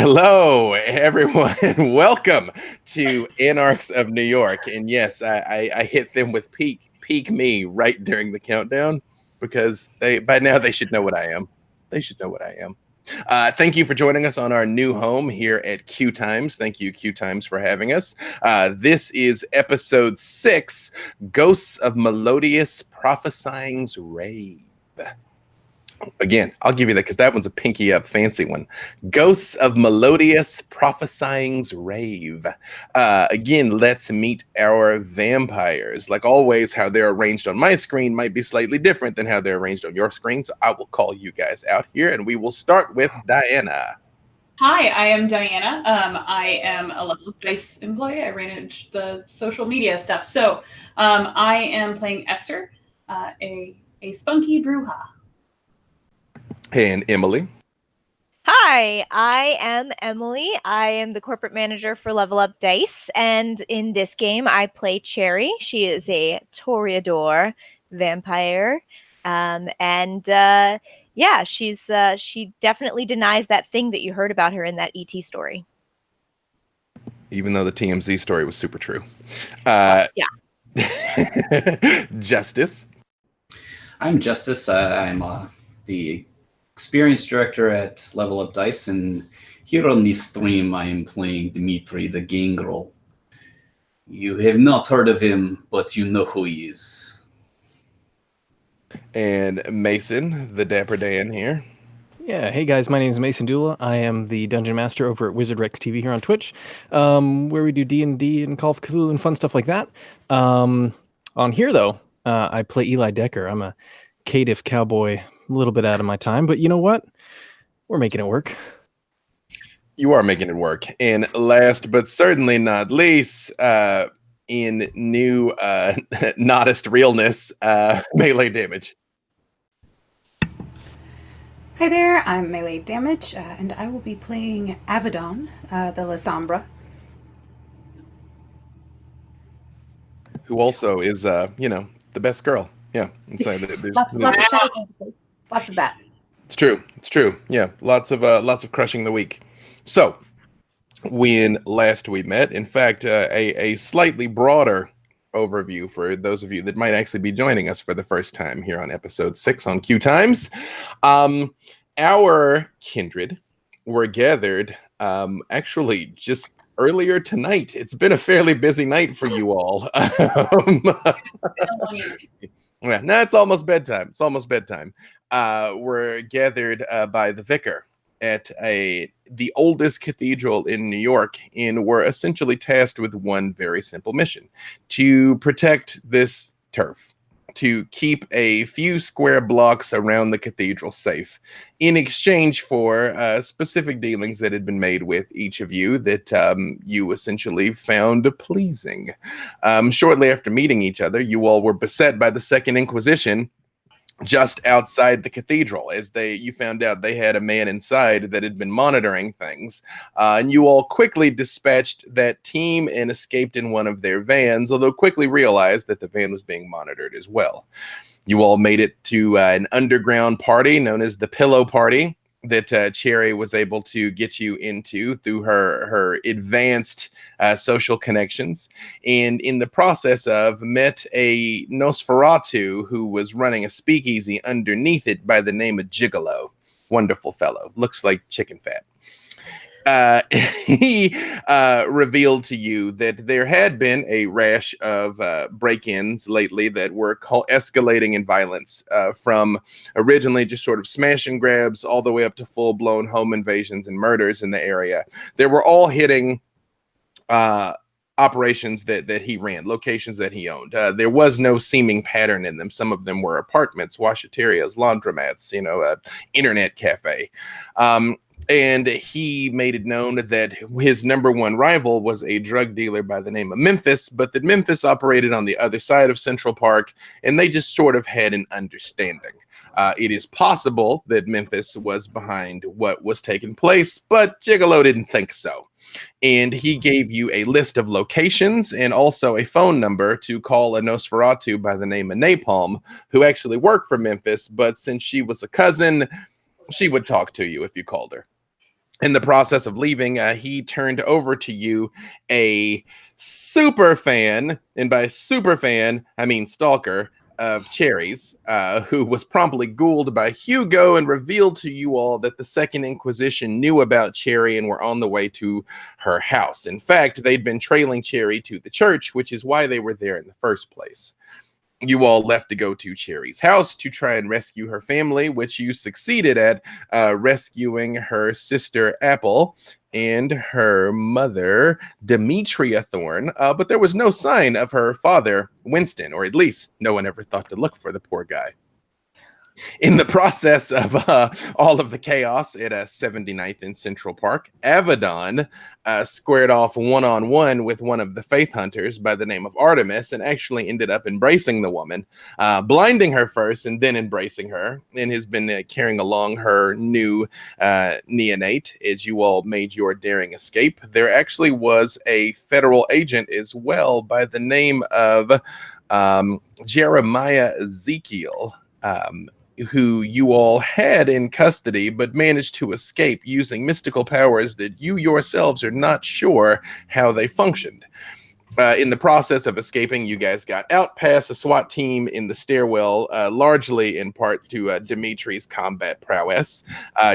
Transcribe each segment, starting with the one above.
Hello, everyone. Welcome to Anarchs of New York. And yes, I hit them with peak me right during the countdown because by now they should know what I am. They should know what I am. Thank you for joining us on our new home here at Q Times. Thank you, Q Times, for having us. This is episode 6, Ghosts of Melodious Prophesying's Rave. Again, I'll give you that because that one's a pinky up fancy one. Ghosts of Melodious Prophesying's Rave. Again, let's meet our vampires. Like always, how they're arranged on my screen might be slightly different than how they're arranged on your screen. So I will call you guys out here and we will start with Diana. Hi, I am Diana. I am a level of dice employee. I manage the social media stuff. So I am playing Esther, a spunky bruja. And Emily. Hi, I am Emily. I am the corporate manager for Level Up Dice, and in this game, I play Cherry. She is a Toreador vampire, she definitely denies that thing that you heard about her in that ET story. Even though the TMZ story was super true. Yeah. Justice. I'm Justice. I'm the experience director at Level Up Dice, and here on this stream I am playing Dimitri the Gangrel. You have not heard of him, but you know who he is. And Mason, the Dapper Dan here. Yeah, hey guys, my name is Mason Dula. I am the Dungeon Master over at Wizard Rex TV here on Twitch, where we do D&D and Call of Cthulhu and fun stuff like that. On here, though, I play Eli Decker. I'm a caitiff cowboy, a little bit out of my time, but you know what? We're making it work. You are making it work. And last but certainly not least, in new noddest realness, melee damage. Hi there, I'm Melee Damage, and I will be playing Avedon, the La Sombra. Who also is, the best girl. Yeah. So lots of shadow tentacles. Lots of that. It's true. Yeah. Lots of crushing the weak. So, when last we met, in fact, a slightly broader overview for those of you that might actually be joining us for the first time here on episode 6 on Q Times. Our kindred were gathered actually just earlier tonight. It's been a fairly busy night for you all. It's almost bedtime. We're gathered by the vicar at the oldest cathedral in New York, and were essentially tasked with one very simple mission: to protect this turf, to keep a few square blocks around the cathedral safe, in exchange for specific dealings that had been made with each of you that you essentially found pleasing. Shortly after meeting each other, you all were beset by the Second Inquisition just outside the cathedral, as you found out they had a man inside that had been monitoring things, and you all quickly dispatched that team and escaped in one of their vans, although quickly realized that the van was being monitored as well. You all made it to an underground party known as the Pillow Party that Cherry was able to get you into through her advanced social connections, and in the process of met a Nosferatu who was running a speakeasy underneath it by the name of Gigolo. Wonderful fellow. Looks like chicken fat. He revealed to you that there had been a rash of break-ins lately that were escalating in violence, from originally just sort of smash and grabs all the way up to full-blown home invasions and murders in the area. They were all hitting operations that he ran, locations that he owned. There was no seeming pattern in them. Some of them were apartments, washaterias, laundromats, internet cafe. And he made it known that his number one rival was a drug dealer by the name of Memphis, but that Memphis operated on the other side of Central Park, and they just sort of had an understanding. It is possible that Memphis was behind what was taking place, but Gigolo didn't think so. And he gave you a list of locations and also a phone number to call a Nosferatu by the name of Napalm, who actually worked for Memphis, but since she was a cousin, she would talk to you if you called her. In the process of leaving, he turned over to you a super fan, and by super fan, I mean stalker, of Cherry's, who was promptly ghouled by Hugo and revealed to you all that the Second Inquisition knew about Cherry and were on the way to her house. In fact, they'd been trailing Cherry to the church, which is why they were there in the first place. You all left to go to Cherry's house to try and rescue her family, which you succeeded at, rescuing her sister Apple and her mother Demetria Thorne, but there was no sign of her father Winston, or at least no one ever thought to look for the poor guy. In the process of all of the chaos at 79th and Central Park, Avedon squared off one-on-one with one of the Faith Hunters by the name of Artemis and actually ended up embracing the woman, blinding her first and then embracing her, and has been carrying along her new neonate as you all made your daring escape. There actually was a federal agent as well by the name of Jeremiah Ezekiel, who you all had in custody, but managed to escape using mystical powers that you yourselves are not sure how they functioned. In the process of escaping, you guys got out past a SWAT team in the stairwell, largely in part to Dimitri's combat prowess.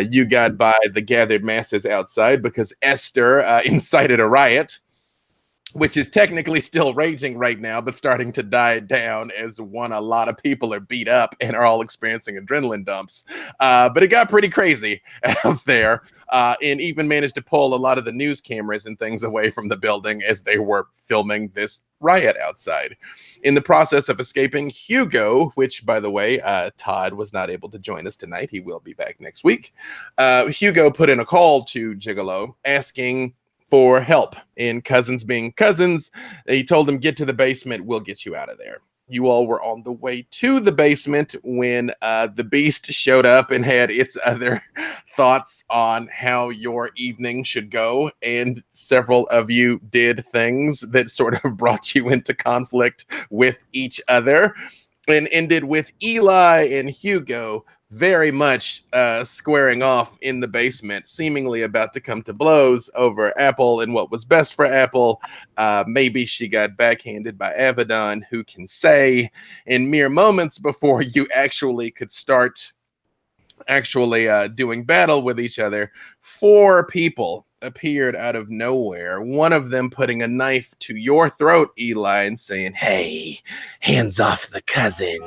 You got by the gathered masses outside because Esther incited a riot, which is technically still raging right now, but starting to die down as a lot of people are beat up and are all experiencing adrenaline dumps. But it got pretty crazy out there, and even managed to pull a lot of the news cameras and things away from the building as they were filming this riot outside. In the process of escaping, Hugo, which, by the way, Todd was not able to join us tonight. He will be back next week. Hugo put in a call to Gigolo asking for help, and cousins being cousins, he told him, get to the basement, we'll get you out of there. You all were on the way to the basement when the beast showed up and had its other thoughts on how your evening should go, and several of you did things that sort of brought you into conflict with each other, and ended with Eli and Hugo very much squaring off in the basement, seemingly about to come to blows over Apple and what was best for Apple. Maybe she got backhanded by Avedon, who can say, in mere moments before you actually could start doing battle with each other, 4 people appeared out of nowhere, one of them putting a knife to your throat, Eli, and saying, hey, hands off the cousin.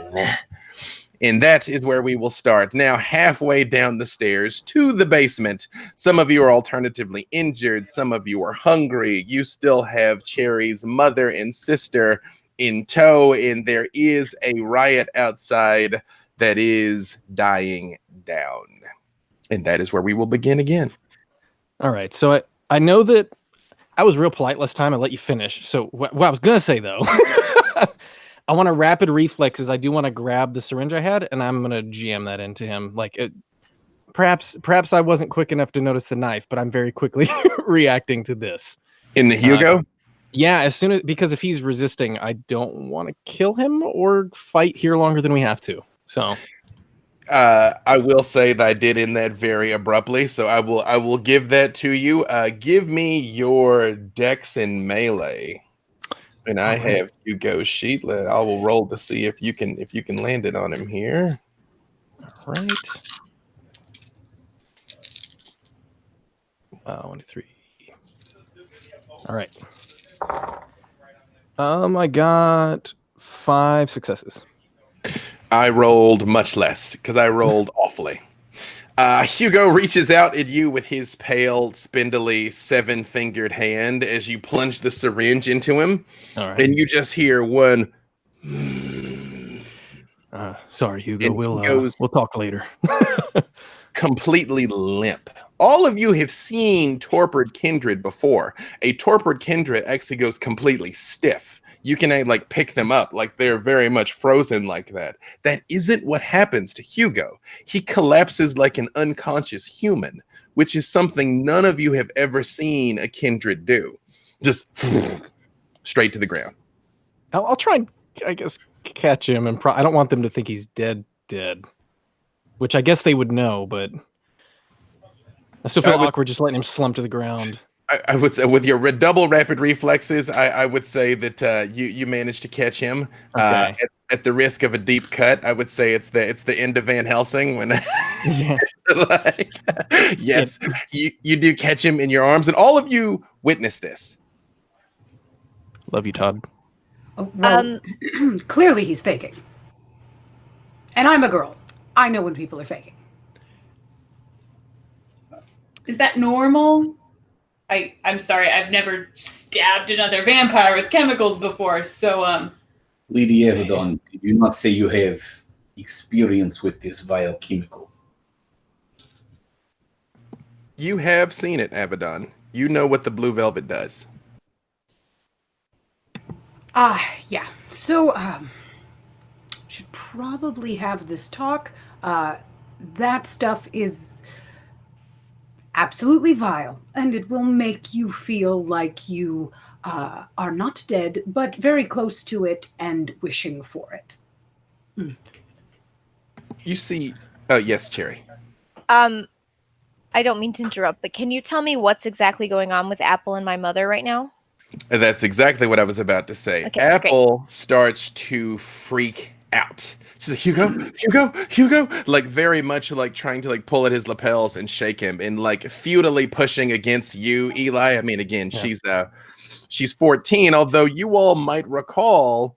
And that is where we will start. Now, halfway down the stairs to the basement, some of you are alternatively injured. Some of you are hungry. You still have Cherry's mother and sister in tow, and there is a riot outside that is dying down. And that is where we will begin again. All right. So I know that I was real polite last time. I let you finish. So what I was going to say, though, I want a rapid reflexes. I do want to grab the syringe I had, and I'm going to jam that into him. Perhaps I wasn't quick enough to notice the knife, but I'm very quickly reacting to this. In the Hugo? Yeah, because if he's resisting, I don't want to kill him or fight here longer than we have to. So I will say that I did end that very abruptly, so I will give that to you. Give me your dex and melee. And I have Hugo's sheet. I will roll to see if you can land it on him here. All right. 1, 2, 3. All right. I got 5 successes. I rolled much less because I rolled awfully. Hugo reaches out at you with his pale, spindly, 7-fingered hand as you plunge the syringe into him. All right. And you just hear one. Sorry, Hugo. We'll talk later. Completely limp. All of you have seen torpid kindred before. A torpid kindred actually goes completely stiff. You can pick them up like they're very much frozen like that. That isn't what happens to Hugo. He collapses like an unconscious human, which is something none of you have ever seen a kindred do. Just straight to the ground. I'll try and, I guess, catch him, and I don't want them to think he's dead, which I guess they would know, but I still feel awkward just letting him slump to the ground. I would say with your double rapid reflexes, I would say that you managed to catch him. Okay. At the risk of a deep cut, I would say it's the end of Van Helsing when Yeah. like, yes, you do catch him in your arms, and all of you witness this. Love you, Todd. Oh, well, clearly he's faking. And I'm a girl. I know when people are faking. Is that normal? I'm sorry, I've never stabbed another vampire with chemicals before, so Lady Avedon, did you not say you have experience with this vile chemical? You have seen it, Avedon. You know what the blue velvet does. Yeah. So, should probably have this talk. That stuff is absolutely vile, and it will make you feel like you are not dead, but very close to it and wishing for it. You see, oh yes, Cherry. I don't mean to interrupt, but can you tell me what's exactly going on with Apple and my mother right now? And that's exactly what I was about to say. Okay, Apple starts to freak out. She's like, Hugo, like very much like trying to like pull at his lapels and shake him and like futilely pushing against you, Eli. I mean, again, she's 14, although you all might recall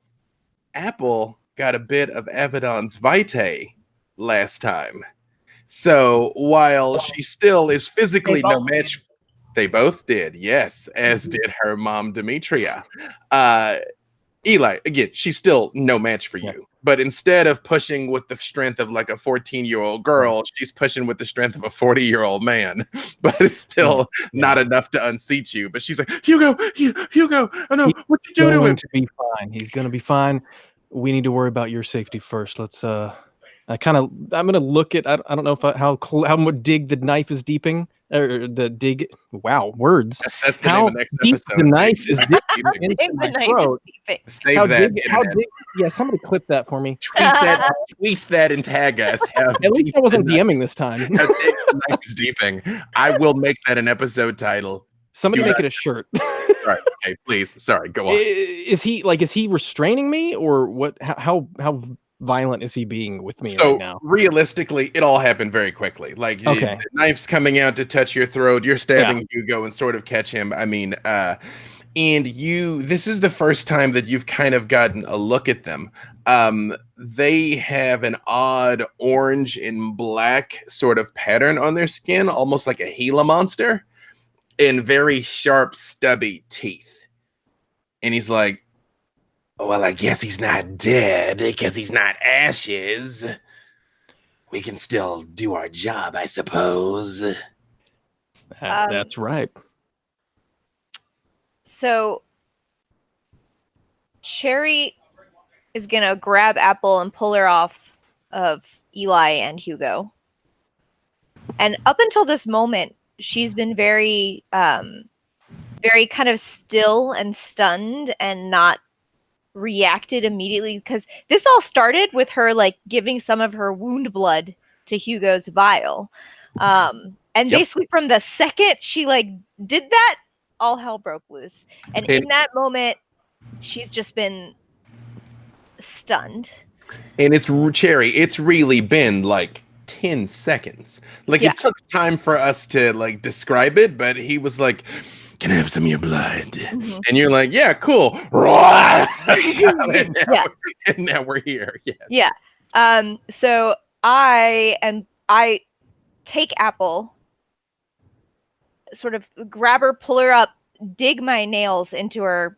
Apple got a bit of Avedon's Vitae last time. So while she still is physically no match, they both did, yes, as did her mom, Demetria. Eli, again, she's still no match for you. But instead of pushing with the strength of like a 14-year-old girl, she's pushing with the strength of a 40-year-old man. But it's still not enough to unseat you. But she's like, Hugo, oh no, what you do to him? He's going to be fine. He's going to be fine. We need to worry about your safety first. Let's I'm going to look at, I don't know if how much dig the knife is deeping, or the dig. Wow, words. That's the name of the next deep episode. The knife is deep into my throat. Save that. How dig? Yeah, somebody clip that for me. Tweet that and tag us. At least I wasn't DMing this time. How deep the knife is deeping. I will make that an episode title. Somebody make it a shirt. Right. Okay, please. Sorry, go on. Is he restraining me, or what? How violent is he being with me right now? Realistically, it all happened very quickly. Like the knife's coming out to touch your throat, you're stabbing Hugo and sort of catch him. I mean, and this is the first time that you've kind of gotten a look at them. They have an odd orange and black sort of pattern on their skin, almost like a Gila monster, and very sharp, stubby teeth. And he's like, well, I guess he's not dead because he's not ashes. We can still do our job, I suppose. That's right. So Cherry is going to grab Apple and pull her off of Eli and Hugo. And up until this moment, she's been very, very kind of still and stunned and not reacted immediately, because this all started with her like giving some of her wound blood to Hugo's vial. And basically from the second she like did that, all hell broke loose. And in that moment, she's just been stunned. And it's Cherry, it's really been like 10 seconds. Like it took time for us to like describe it, but he was like, can I have some of your blood? Mm-hmm. And you're like, yeah, cool. And now we're here. Yes. Yeah. So I take Apple, sort of grab her, pull her up, dig my nails into her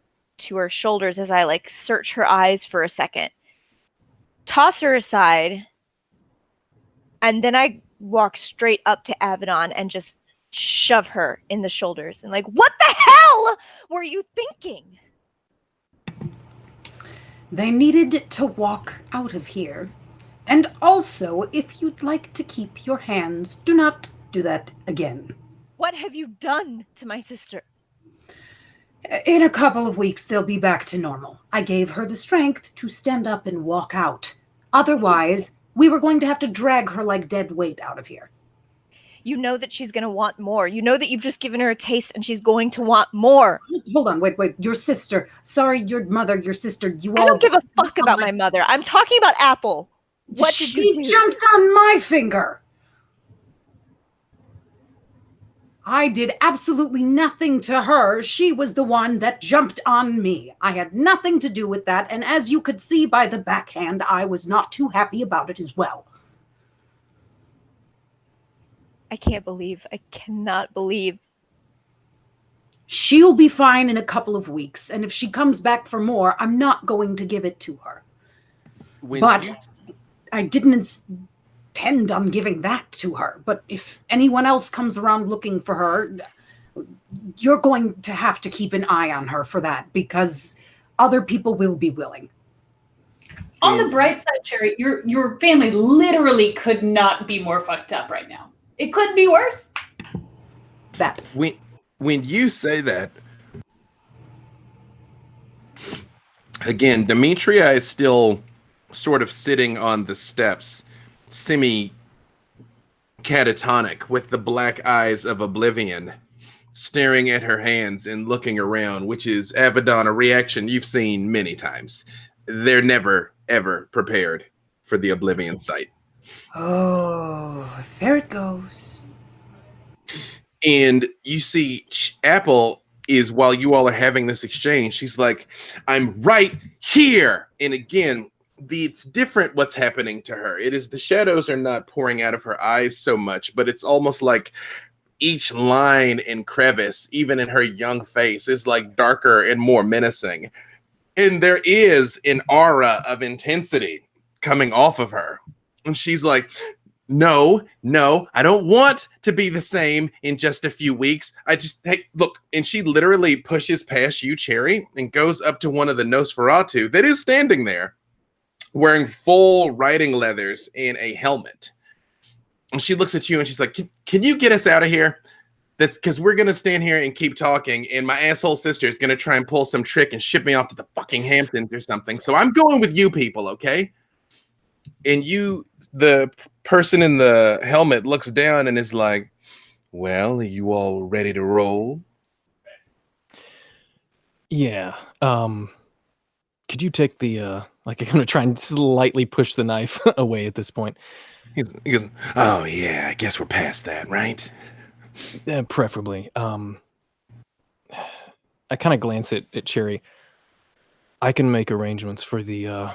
shoulders as I like search her eyes for a second, toss her aside, and then I walk straight up to Avedon and just shove her in the shoulders and like, what the hell were you thinking? They needed to walk out of here. And also, if you'd like to keep your hands, do not do that again. What have you done to my sister? In a couple of weeks, they'll be back to normal. I gave her the strength to stand up and walk out. Otherwise, we were going to have to drag her like dead weight out of here. You know that she's going to want more. You know that you've just given her a taste and she's going to want more. Hold on, wait. Your sister. Sorry, your mother, your sister. You I all. don't give a fuck about my mother. I'm talking about Apple. What did you do? She jumped on my finger. I did absolutely nothing to her. She was the one that jumped on me. I had nothing to do with that, and as you could see by the backhand, I was not too happy about it as well. I cannot believe. She'll be fine in a couple of weeks, and if she comes back for more, I'm not going to give it to her. I didn't intend on giving that to her, but if anyone else comes around looking for her, you're going to have to keep an eye on her for that, because other people will be willing. On the bright side, Cherry, your family literally could not be more fucked up right now. It couldn't be worse. That. When you say that, again, Demetria is still sort of sitting on the steps, semi-catatonic, with the black eyes of oblivion, staring at her hands and looking around, which is, Avedon, a reaction you've seen many times. They're never, ever prepared for the oblivion sight. Oh, there it goes. And you see Apple is, while you all are having this exchange, she's like, I'm right here. And again, it's different what's happening to her. It is the shadows are not pouring out of her eyes so much, but it's almost like each line and crevice, even in her young face, is like darker and more menacing. And there is an aura of intensity coming off of her. And she's like, no, I don't want to be the same in just a few weeks. Hey, look. And she literally pushes past you, Cherry, and goes up to one of the Nosferatu that is standing there, wearing full riding leathers and a helmet. And she looks at you and she's like, can you get us out of here? That's because we're going to stand here and keep talking, and my asshole sister is going to try and pull some trick and ship me off to the fucking Hamptons or something. So I'm going with you people, okay? And the person in the helmet looks down and is like, well, are you all ready to roll? Yeah. Could you take the, like, I'm going to try and slightly push the knife away at this point. He goes, oh, yeah, I guess we're past that, right? Preferably. I kind of glance at Cherry. I can make arrangements for the,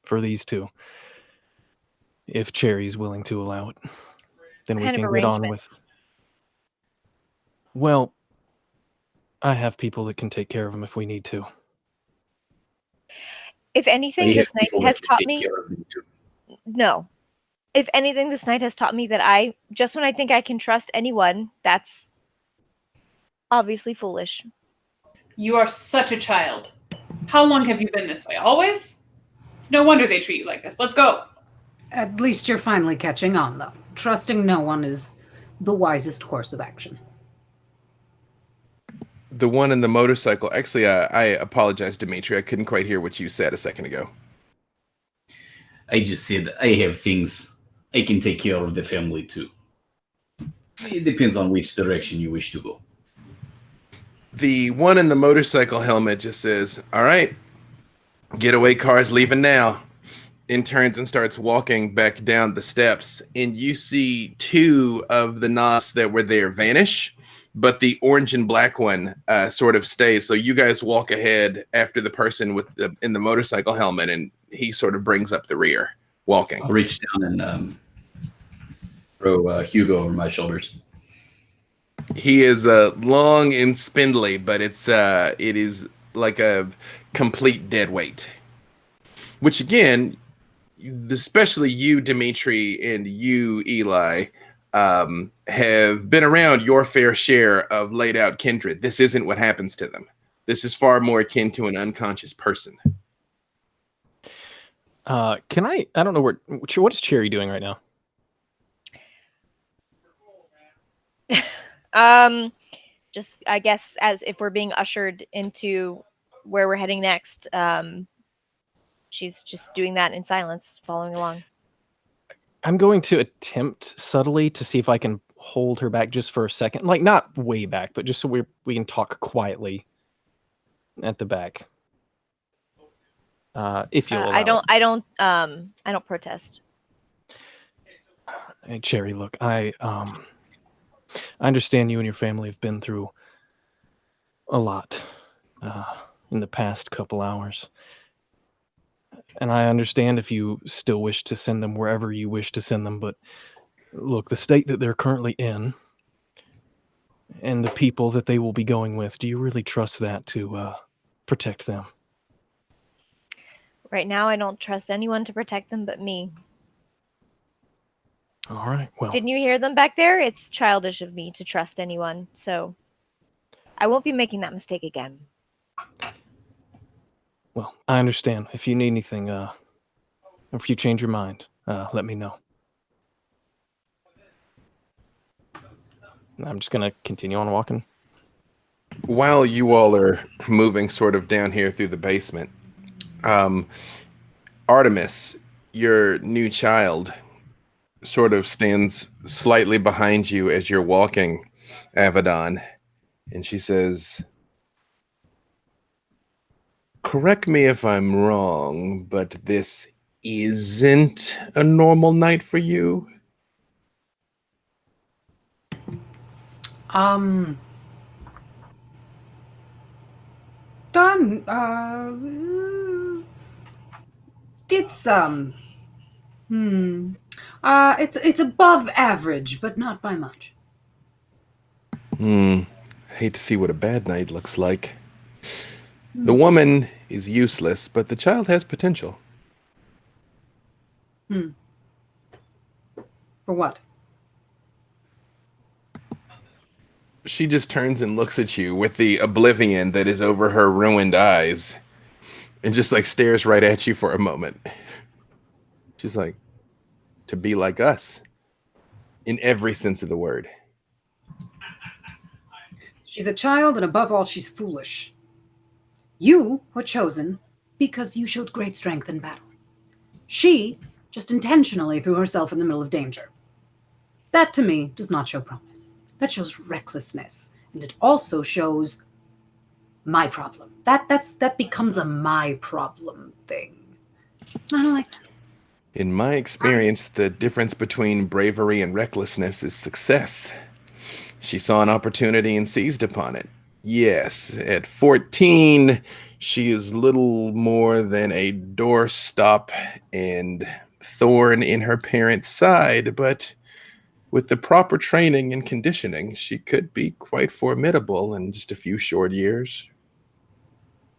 for these two. If Cherry's willing to allow it, then we can get on with. Well, I have people that can take care of them if we need to. If anything, this night has taught me. No. If anything, this night has taught me that just when I think I can trust anyone, that's obviously foolish. You are such a child. How long have you been this way? Always? It's no wonder they treat you like this. Let's go. At least you're finally catching on, though. Trusting no one is the wisest course of action. The one in the motorcycle. Actually, I apologize, Dimitri. I couldn't quite hear what you said a second ago. I just said I have things I can take care of the family too. It depends on which direction you wish to go. The one in the motorcycle helmet just says, all right, getaway car's leaving now. And turns and starts walking back down the steps. And you see two of the Nos that were there vanish, but the orange and black one sort of stays. So you guys walk ahead after the person in the motorcycle helmet, and he sort of brings up the rear, walking. I'll reach down and throw Hugo over my shoulders. He is long and spindly, but it is like a complete dead weight. Which again, especially you, Dimitri, and you, Eli, have been around your fair share of laid out kindred. This isn't what happens to them. This is far more akin to an unconscious person. I don't know what is Cherry doing right now? Just, I guess, as if we're being ushered into where we're heading next, she's just doing that in silence, following along. I'm going to attempt subtly to see if I can hold her back just for a second. Like, not way back, but just so we can talk quietly at the back. If you'll allow I don't protest. Hey, Cherry, look, I understand you and your family have been through a lot in the past couple hours. And I understand if you still wish to send them wherever you wish to send them, but look, the state that they're currently in and the people that they will be going with, do you really trust that to protect them? Right now, I don't trust anyone to protect them but me. All right, well. Didn't you hear them back there? It's childish of me to trust anyone, so I won't be making that mistake again. Well, I understand. If you need anything, or if you change your mind, let me know. I'm just going to continue on walking. While you all are moving sort of down here through the basement, Artemis, your new child, sort of stands slightly behind you as you're walking, Avedon, and she says, correct me if I'm wrong, but this isn't a normal night for you? Done. It's above average, but not by much. Hate to see what a bad night looks like. The woman is useless, but the child has potential. For what? She just turns and looks at you with the oblivion that is over her ruined eyes and just like stares right at you for a moment. She's like, to be like us in every sense of the word. She's a child, and above all, she's foolish. You were chosen because you showed great strength in battle. She just intentionally threw herself in the middle of danger. That, to me, does not show promise. That shows recklessness, and it also shows my problem. That becomes a my problem thing. I don't like that. In my experience, the difference between bravery and recklessness is success. She saw an opportunity and seized upon it. Yes, at 14, she is little more than a doorstop and thorn in her parents' side, but with the proper training and conditioning, she could be quite formidable in just a few short years.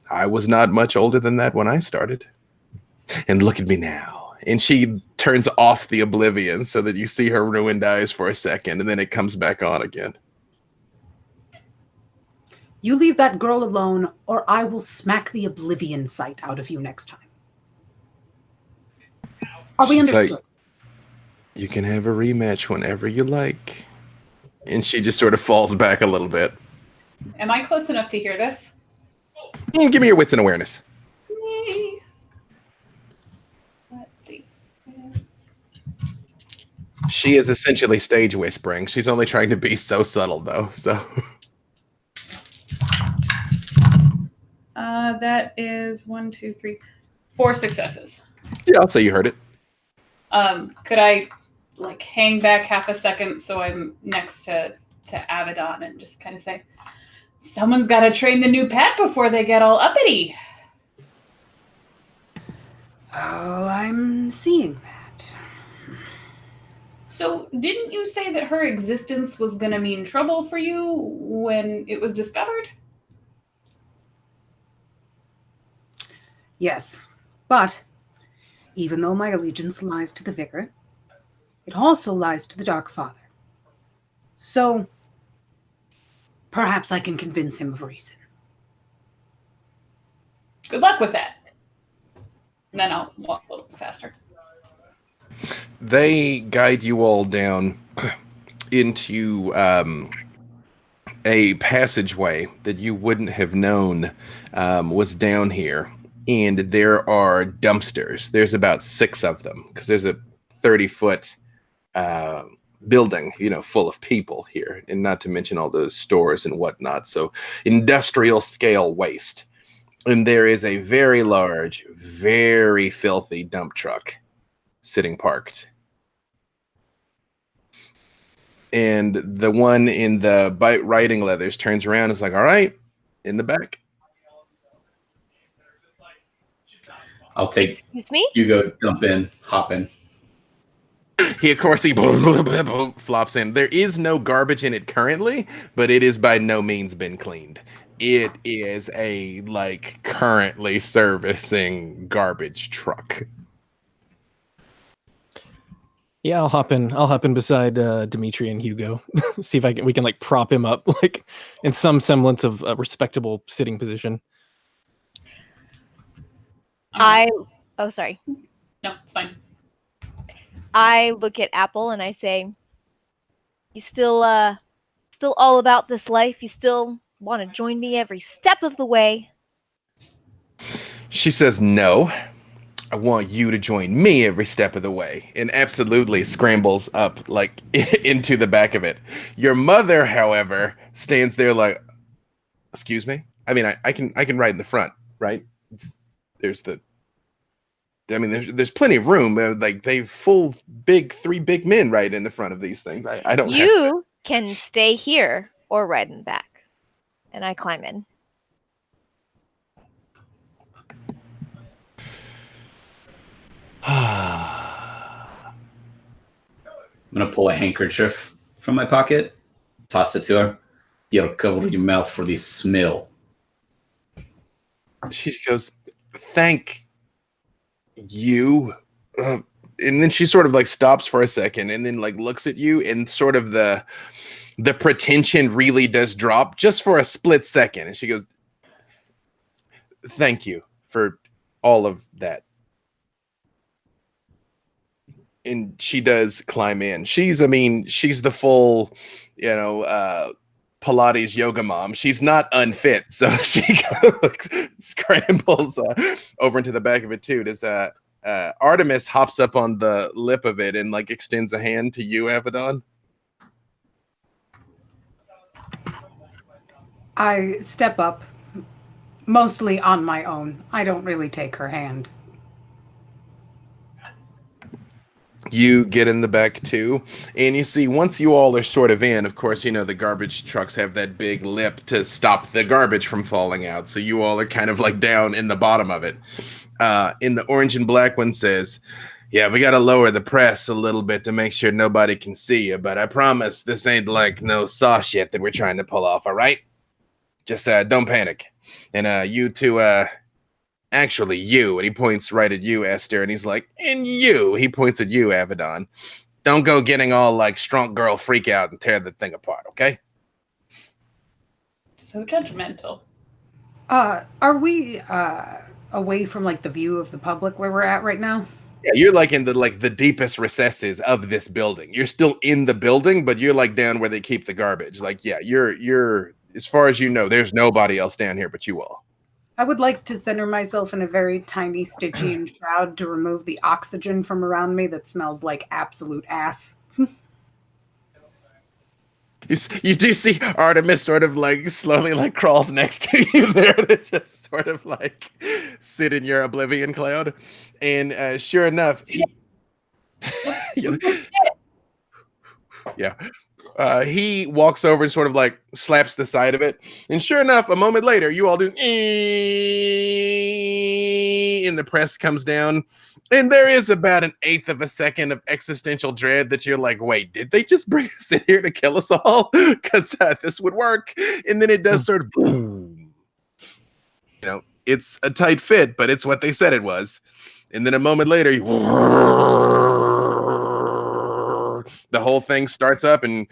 I was not much older than that when I started. And look at me now. And she turns off the oblivion so that you see her ruined eyes for a second, and then it comes back on again. You leave that girl alone, or I will smack the oblivion sight out of you next time. Are we understood? Like, you can have a rematch whenever you like. And she just sort of falls back a little bit. Am I close enough to hear this? Give me your wits and awareness. Let's see. She is essentially stage whispering. She's only trying to be so subtle, though. So that is 1, 2, 3, 4 successes. yeah, I'll say you heard it. Could I like hang back half a second so I'm next to Avedon and just kind of say, someone's got to train the new pet before they get all uppity. Oh, I'm seeing that. So didn't you say that her existence was going to mean trouble for you when it was discovered? Yes, but even though my allegiance lies to the Vicar, it also lies to the Dark Father. So perhaps I can convince him of reason. Good luck with that. And then I'll walk a little bit faster. They guide you all down into a passageway that you wouldn't have known was down here. And there are dumpsters. There's about 6 of them because there's a 30-foot uh, building, full of people here, and not to mention all those stores and whatnot. So industrial scale waste. And there is a very large, very filthy dump truck sitting parked. And the one in the riding leathers turns around and is like, all right, in the back. I'll take Excuse me? Hugo, dump in, hop in. He flops in. There is no garbage in it currently, but it is by no means been cleaned. It is a currently servicing garbage truck. Yeah, I'll hop in beside Dimitri and Hugo. See if we can prop him up in some semblance of a respectable sitting position. Oh, sorry. No, it's fine. I look at Apple and I say, "You still all about this life? You still want to join me every step of the way?" She says, no, I want you to join me every step of the way, and absolutely scrambles up into the back of it. Your mother, however, stands there like, excuse me? I mean, I can ride in the front, right? There's plenty of room. They full three big men right in the front of these things. I don't. You can stay here or ride in the back, and I climb in. I'm gonna pull a handkerchief from my pocket, toss it to her. You'll cover your mouth for the smell. She goes, thank you. And then she sort of stops for a second and then looks at you, and sort of the pretension really does drop just for a split second. And she goes, thank you for all of that. And she does climb in. She's the full, Pilates yoga mom. She's not unfit, so she kind of scrambles over into the back of it too. Does Artemis hops up on the lip of it and extends a hand to you, Avedon? I step up, mostly on my own. I don't really take her hand. You get in the back too, and you see once you all are sort of in, of course, the garbage trucks have that big lip to stop the garbage from falling out. So you all are kind of down in the bottom of it. In the orange and black one says, yeah, we got to lower the press a little bit to make sure nobody can see you. But I promise this ain't no saw shit that we're trying to pull off. All right. Just don't panic. And you two, actually, you, and he points right at you, Esther, and he's like, and you, he points at you, Avedon. Don't go getting all strong girl freak out and tear the thing apart, okay? So judgmental. Are we away from the view of the public where we're at right now? Yeah, you're in the deepest recesses of this building. You're still in the building, but you're down where they keep the garbage. Yeah, you're as far as you know, there's nobody else down here but you all. I would like to center myself in a very tiny Stygian shroud to remove the oxygen from around me that smells like absolute ass. You do see Artemis sort of slowly crawls next to you there to just sort of sit in your oblivion cloud. And sure enough, yeah. He walks over and sort of slaps the side of it. And sure enough, a moment later, you all do, and the press comes down. And there is about an eighth of a second of existential dread that you're wait, did they just bring us in here to kill us all? Because this would work. And then it does sort of boom. It's a tight fit, but it's what they said it was. And then a moment later, the whole thing starts up and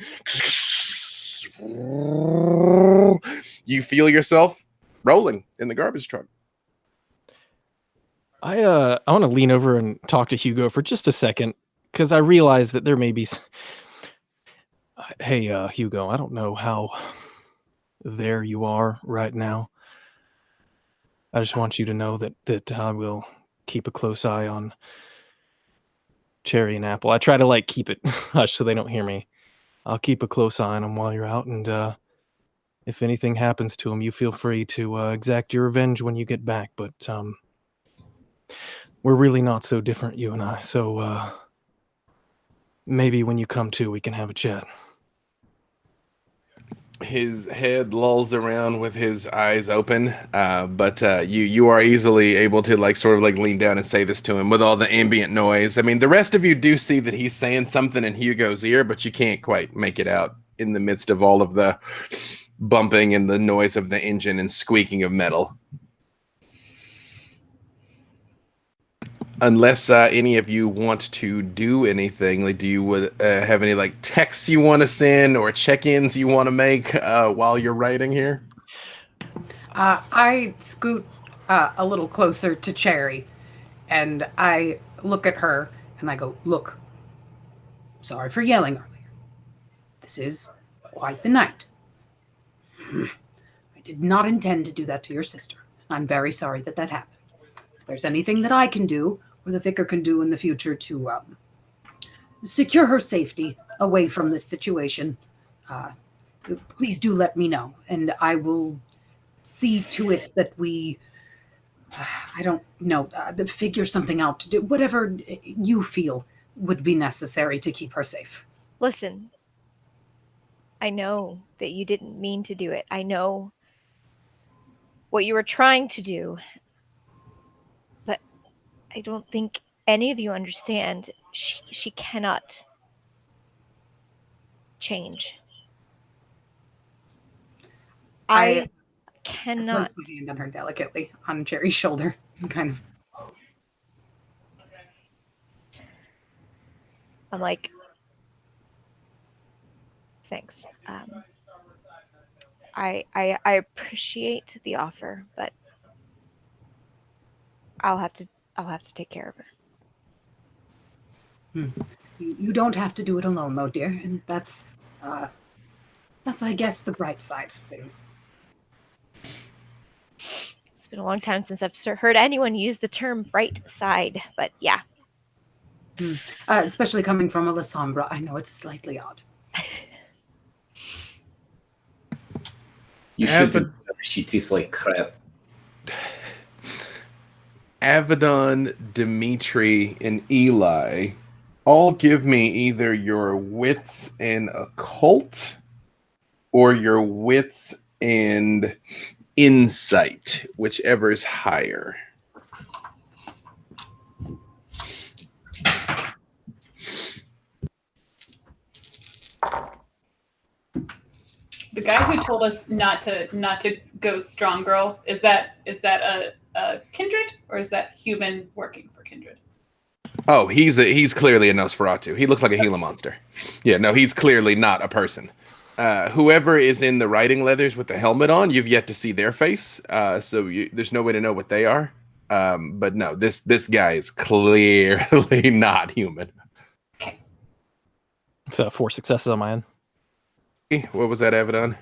you feel yourself rolling in the garbage truck. I want to lean over and talk to Hugo for just a second, because I realize that there may be. Hey, Hugo, I don't know how there you are right now. I just want you to know that I will keep a close eye on Cherry and Apple. I try to like keep it hush so they don't hear me. I'll keep a close eye on them while you're out, and if anything happens to them, you feel free to exact your revenge when you get back. But we're really not so different, you and I. So maybe when you come to, we can have a chat. His head lolls around with his eyes open, but you are easily able to like sort of like lean down and say this to him with all the ambient noise. I mean, the rest of you do see that he's saying something in Hugo's ear, but you can't quite make it out in the midst of all of the bumping and the noise of the engine and squeaking of metal. Unless any of you want to do anything, like do you have any like texts you want to send or check-ins you want to make while you're writing here? I scoot a little closer to Cherry, and I look at her and I go, "Look, sorry for yelling earlier. This is quite the night. I did not intend to do that to your sister. I'm very sorry that that happened. If there's anything that I can do or the vicar can do in the future to secure her safety away from this situation, please do let me know, and I will see to it that we, I don't know, figure something out to do, whatever you feel would be necessary to keep her safe." Listen, I know that you didn't mean to do it. I know what you were trying to do, but I don't think any of you understand. She cannot change. I cannot. Place my hand on her delicately on Cherry's shoulder and kind of. I'm like, thanks. I appreciate the offer, but I'll have to take care of her. You don't have to do it alone, though, dear, and that's I guess the bright side of things. It's been a long time since I've heard anyone use the term bright side, but yeah. Especially coming from a Lasombra, I know it's slightly odd. You should do better. She tastes like crap. Avedon, Dimitri, and Eli all give me either your wits and occult or your wits and insight, whichever is higher. The guy who told us not to go strong girl, is that a kindred, or is that human working for kindred? Oh, he's clearly a Nosferatu. He looks like a Gila monster. Yeah, no, he's clearly not a person. Whoever is in the riding leathers with the helmet on, you've yet to see their face, so there's no way to know what they are. But no, this guy is clearly not human. Okay. So 4 successes on my end. What was that, Avedon?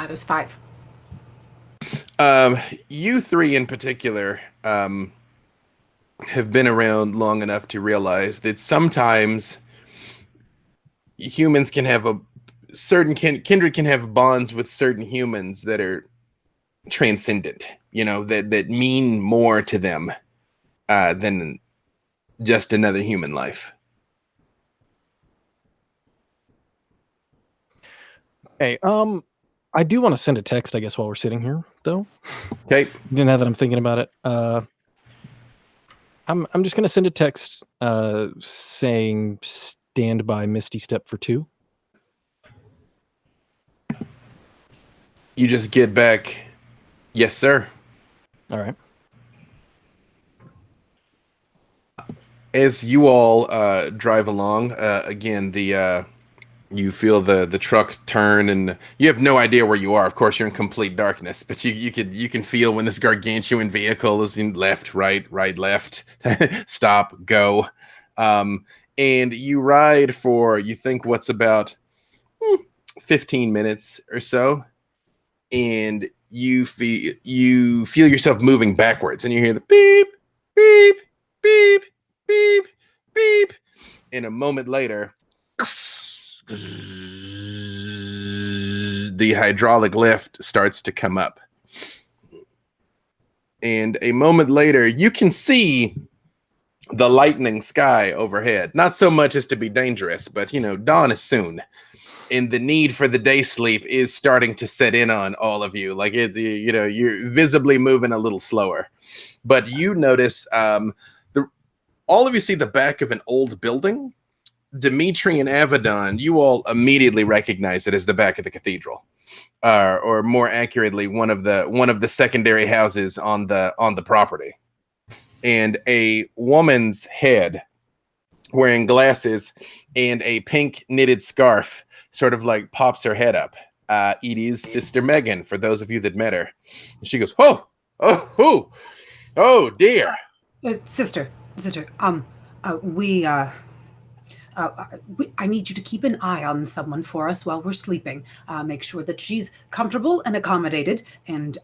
There's 5. You three in particular have been around long enough to realize that sometimes humans can have a certain kindred can have bonds with certain humans that are transcendent, that mean more to them than just another human life. Hey, I do want to send a text, I guess, while we're sitting here, though. Okay. Now that I'm thinking about it, I'm just gonna send a text saying stand by Misty Step for 2. You just get back, yes, sir. All right. As you all drive along, again, you feel the truck turn, and you have no idea where you are. Of course, you're in complete darkness, but you can feel when this gargantuan vehicle is in left, right, left, stop, go, and you ride for you think what's about 15 minutes or so, and you feel yourself moving backwards, and you hear the beep, beep, beep, beep, beep. And a moment later, the hydraulic lift starts to come up. And a moment later, you can see the lightning sky overhead. Not so much as to be dangerous, but, dawn is soon. And the need for the day sleep is starting to set in on all of you. Like, it's, you're visibly moving a little slower. But you notice, all of you see the back of an old building. Dimitri and Avedon, you all immediately recognize it as the back of the cathedral. Or more accurately, one of the secondary houses on the property. And a woman's head wearing glasses and a pink knitted scarf sort of like pops her head up. It is Sister Megan, for those of you that met her. She goes, oh dear. Sister, I need you to keep an eye on someone for us while we're sleeping. Make sure that she's comfortable and accommodated, and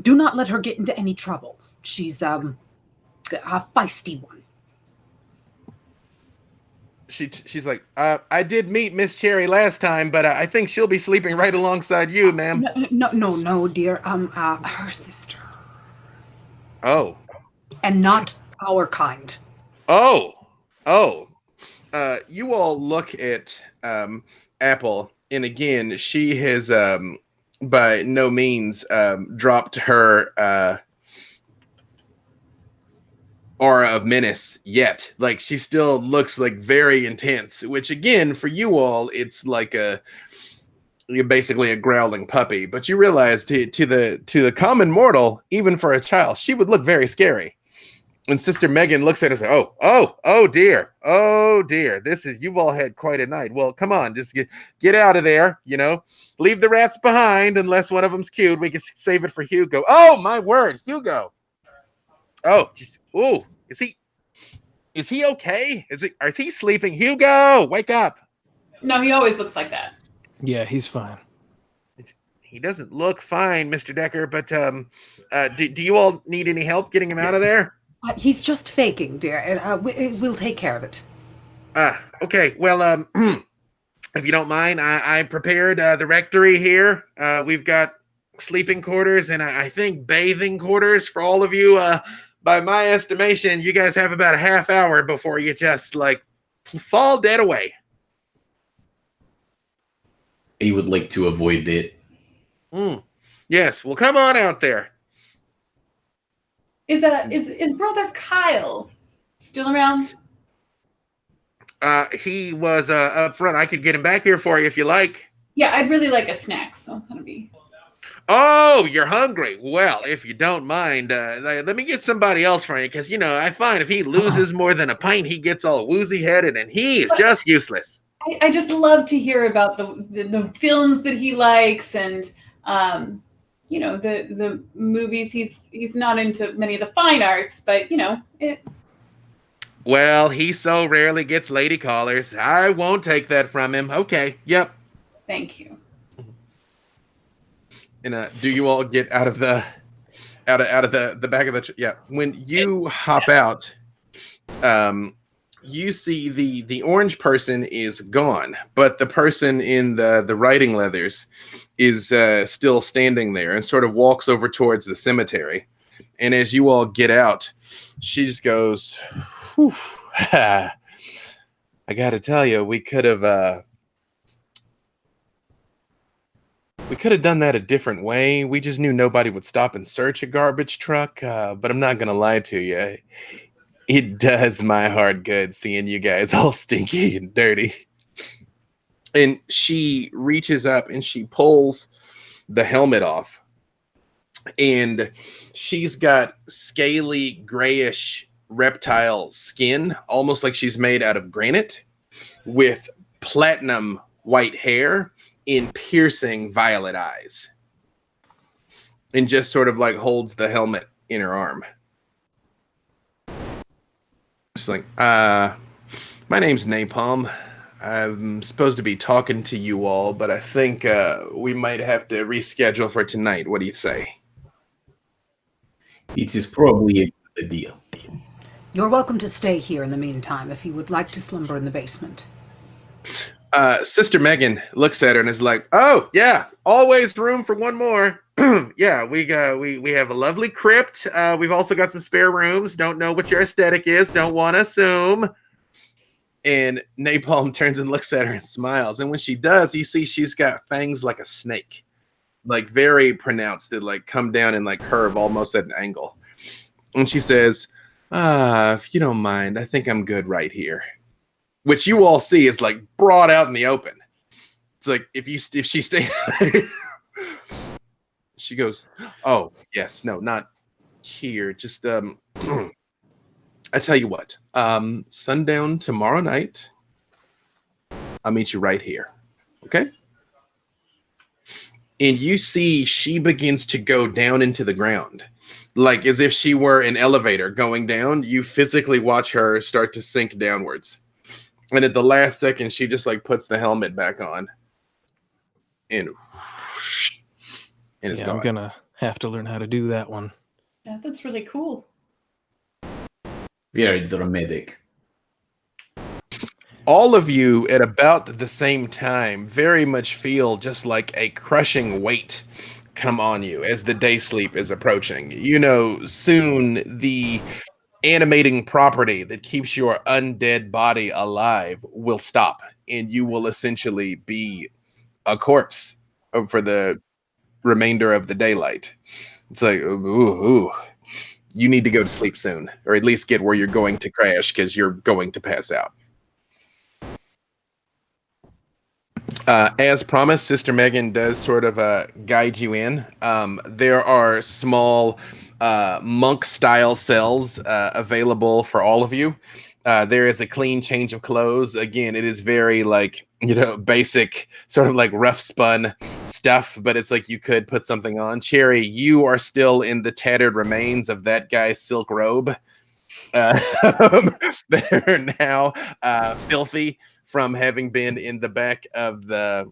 do not let her get into any trouble. She's a feisty one. She's like, I did meet Miss Cherry last time, but I think she'll be sleeping right alongside you, ma'am. No, dear. Her sister. Oh. And not our kind. Oh. You all look at Apple, and again, she has by no means dropped her aura of menace yet. Like, she still looks like very intense, which again, for you all, it's like you're basically a growling puppy. But you realize to the common mortal, even for a child, she would look very scary. And Sister Megan looks at her and says, oh dear, you've all had quite a night. Well, come on, just get out of there, leave the rats behind unless one of them's cute. We can save it for Hugo. Oh, my word, Hugo. Oh, is he okay? Is he sleeping? Hugo, wake up. No, he always looks like that. Yeah, he's fine. He doesn't look fine, Mr. Decker, but do you all need any help getting him out of there? He's just faking, dear. We'll take care of it. Okay. Well, if you don't mind, I prepared the rectory here. We've got sleeping quarters and I think bathing quarters for all of you. By my estimation, you guys have about a half hour before you just fall dead away. He would like to avoid it. Yes. Well, come on out there. Is brother Kyle still around? He was up front. I could get him back here for you if you like. Yeah, I'd really like a snack, so I'm gonna be. Oh, you're hungry. Well, if you don't mind, let me get somebody else for you, because I find if he loses more than a pint, he gets all woozy-headed, and he is just useless. I just love to hear about the films that he likes, and the movies. He's not into many of the fine arts, but it. Well, he so rarely gets lady callers. I won't take that from him. Okay. Yep. Thank you. And do you all get out of the back of the yeah? When you hop out, you see the orange person is gone, but the person in the riding leathers is still standing there and sort of walks over towards the cemetery. And as you all get out, she just goes, whew, I got to tell you, we could have done that a different way. We just knew nobody would stop and search a garbage truck. But I'm not going to lie to you. It does my heart good seeing you guys all stinky and dirty. And she reaches up and she pulls the helmet off. And she's got scaly, grayish reptile skin, almost like she's made out of granite, with platinum white hair in piercing violet eyes. And just sort of holds the helmet in her arm. She's like, my name's Napalm. I'm supposed to be talking to you all, but I think we might have to reschedule for tonight. What do you say? It is probably a good idea. You're welcome to stay here in the meantime if you would like to slumber in the basement. Sister Megan looks at her and is like, "Oh yeah, always room for one more." Yeah, we have a lovely crypt. We've also got some spare rooms. Don't know what your aesthetic is. Don't want to assume. And Napalm turns and looks at her and smiles. And when she does, you see she's got fangs like a snake, like very pronounced. That like come down and like curve almost at an angle. And she says, if you don't mind, I think I'm good right here. Which you all see is like brought out in the open. It's like if she stays, she goes, "Oh yes, no, not here. Just I tell you what, sundown tomorrow night, I'll meet you right here, okay?" And you see she begins to go down into the ground, like as if she were an elevator going down. You physically watch her start to sink downwards. And at the last second, she just like puts the helmet back on, and it's Yeah, gone. I'm gonna have to learn how to do that one. Yeah, that's really cool. Very dramatic. All of you at about the same time very much feel just like a crushing weight come on you as the day sleep is approaching. You know, soon the animating property that keeps your undead body alive will stop, and you will essentially be a corpse for the remainder of the daylight. It's like, ooh, you need to go to sleep soon, or at least get where you're going to crash because you're going to pass out. As promised, Sister Megan does sort of guide you in. There are small monk-style cells available for all of you. There is a clean change of clothes. Again, it is very like, basic, sort of like rough spun stuff, but it's like you could put something on. Cherry, you are still in the tattered remains of that guy's silk robe. They're now filthy from having been in the back of the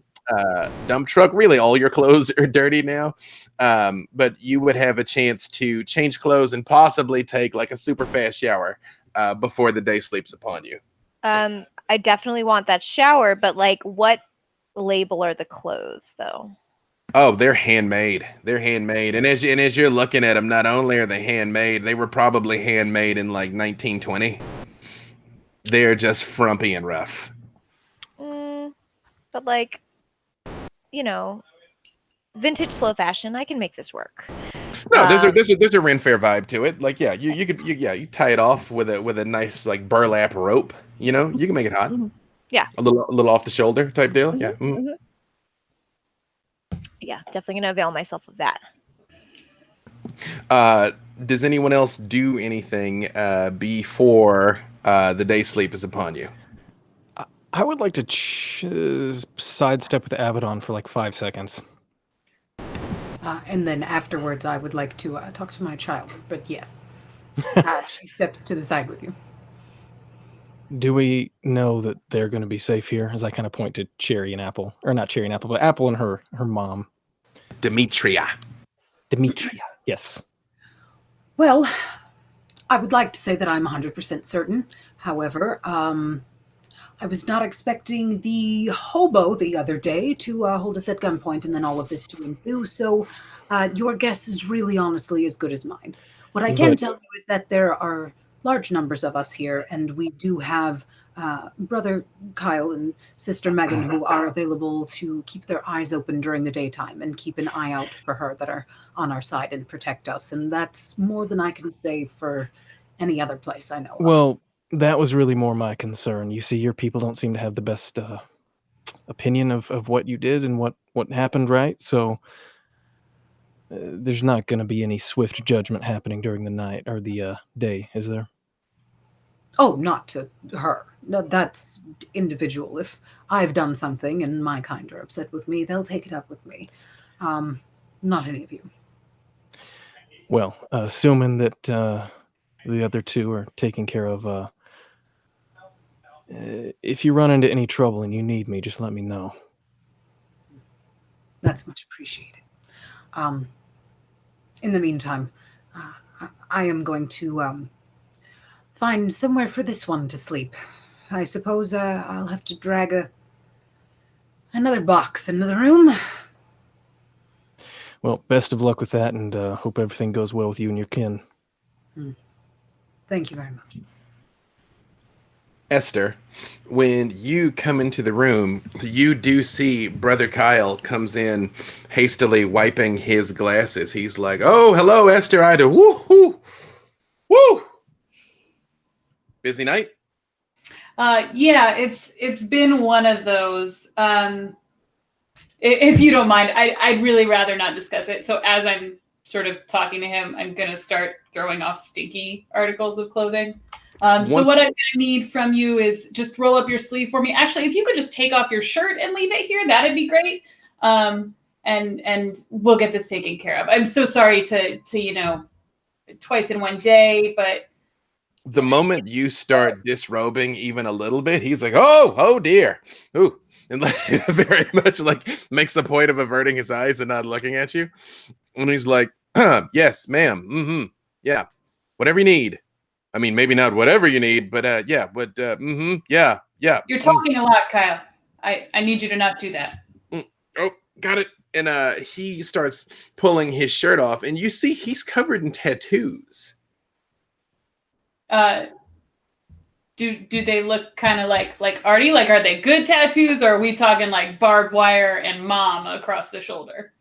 dump truck. Really, all your clothes are dirty now. But you would have a chance to change clothes and possibly take like a super fast shower before the day sleeps upon you. I definitely want that shower, but like, what label are the clothes, though? Oh, they're handmade. They're handmade. And as you're looking at them, not only are they handmade, they were probably handmade in like 1920. They're just frumpy and rough. But like, vintage slow fashion, I can make this work. No, there's a Ren Fair vibe to it. Like, yeah, you tie it off with a nice like burlap rope. You can make it hot. Mhm. Yeah, A little off the shoulder type deal. Yeah. Mhm. Yeah, definitely gonna avail myself of that. Does anyone else do anything before the day sleep is upon you? I would like to sidestep with Abaddon for like 5 seconds. And then afterwards, I would like to talk to my child. But yes, she steps to the side with you. Do we know that they're going to be safe here? As I kind of point to Cherry and Apple, or not Cherry and Apple, but Apple and her mom, Demetria. Yes. Well, I would like to say that I'm 100% certain. However, I was not expecting the hobo the other day to hold us at gunpoint and then all of this to ensue. So your guess is really honestly as good as mine. What I can tell you is that there are large numbers of us here, and we do have Brother Kyle and Sister Megan who are available to keep their eyes open during the daytime and keep an eye out for her, that are on our side and protect us. And that's more than I can say for any other place I know of. Well, that was really more my concern. You see, your people don't seem to have the best opinion of what you did and what happened, right? So there's not going to be any swift judgment happening during the night or the day, is there? Oh, not to her. No, that's individual. If I've done something and my kind are upset with me, they'll take it up with me. Not any of you. Well, assuming that the other two are taken care of, If you run into any trouble and you need me, just let me know. That's much appreciated. In the meantime, I am going to find somewhere for this one to sleep. I suppose I'll have to drag another box into the room. Well, best of luck with that, and hope everything goes well with you and your kin. Thank you very much. Esther, when you come into the room, you do see Brother Kyle comes in hastily wiping his glasses. He's like, "Oh, hello, Esther. I do. Woo, woo, woo. Busy night." Yeah, it's been one of those. If you don't mind, I'd really rather not discuss it. So as I'm sort of talking to him, I'm gonna start throwing off stinky articles of clothing. So what I'm gonna need from you is just roll up your sleeve for me. Actually, if you could just take off your shirt and leave it here, that'd be great. And we'll get this taken care of. I'm so sorry to twice in one day, but the moment you start disrobing even a little bit, he's like, "Oh dear, ooh," and like, very much like makes a point of averting his eyes and not looking at you. And he's like, "Yes, ma'am. Mm-hmm. Yeah, whatever you need. I mean, maybe not whatever you need, but yeah, but mm-hmm. Yeah. You're talking a lot, Kyle. I need you to not do that." Oh, got it. And he starts pulling his shirt off, and you see he's covered in tattoos. Do they look kind of like Artie? Like, are they good tattoos, or are we talking like barbed wire and mom across the shoulder?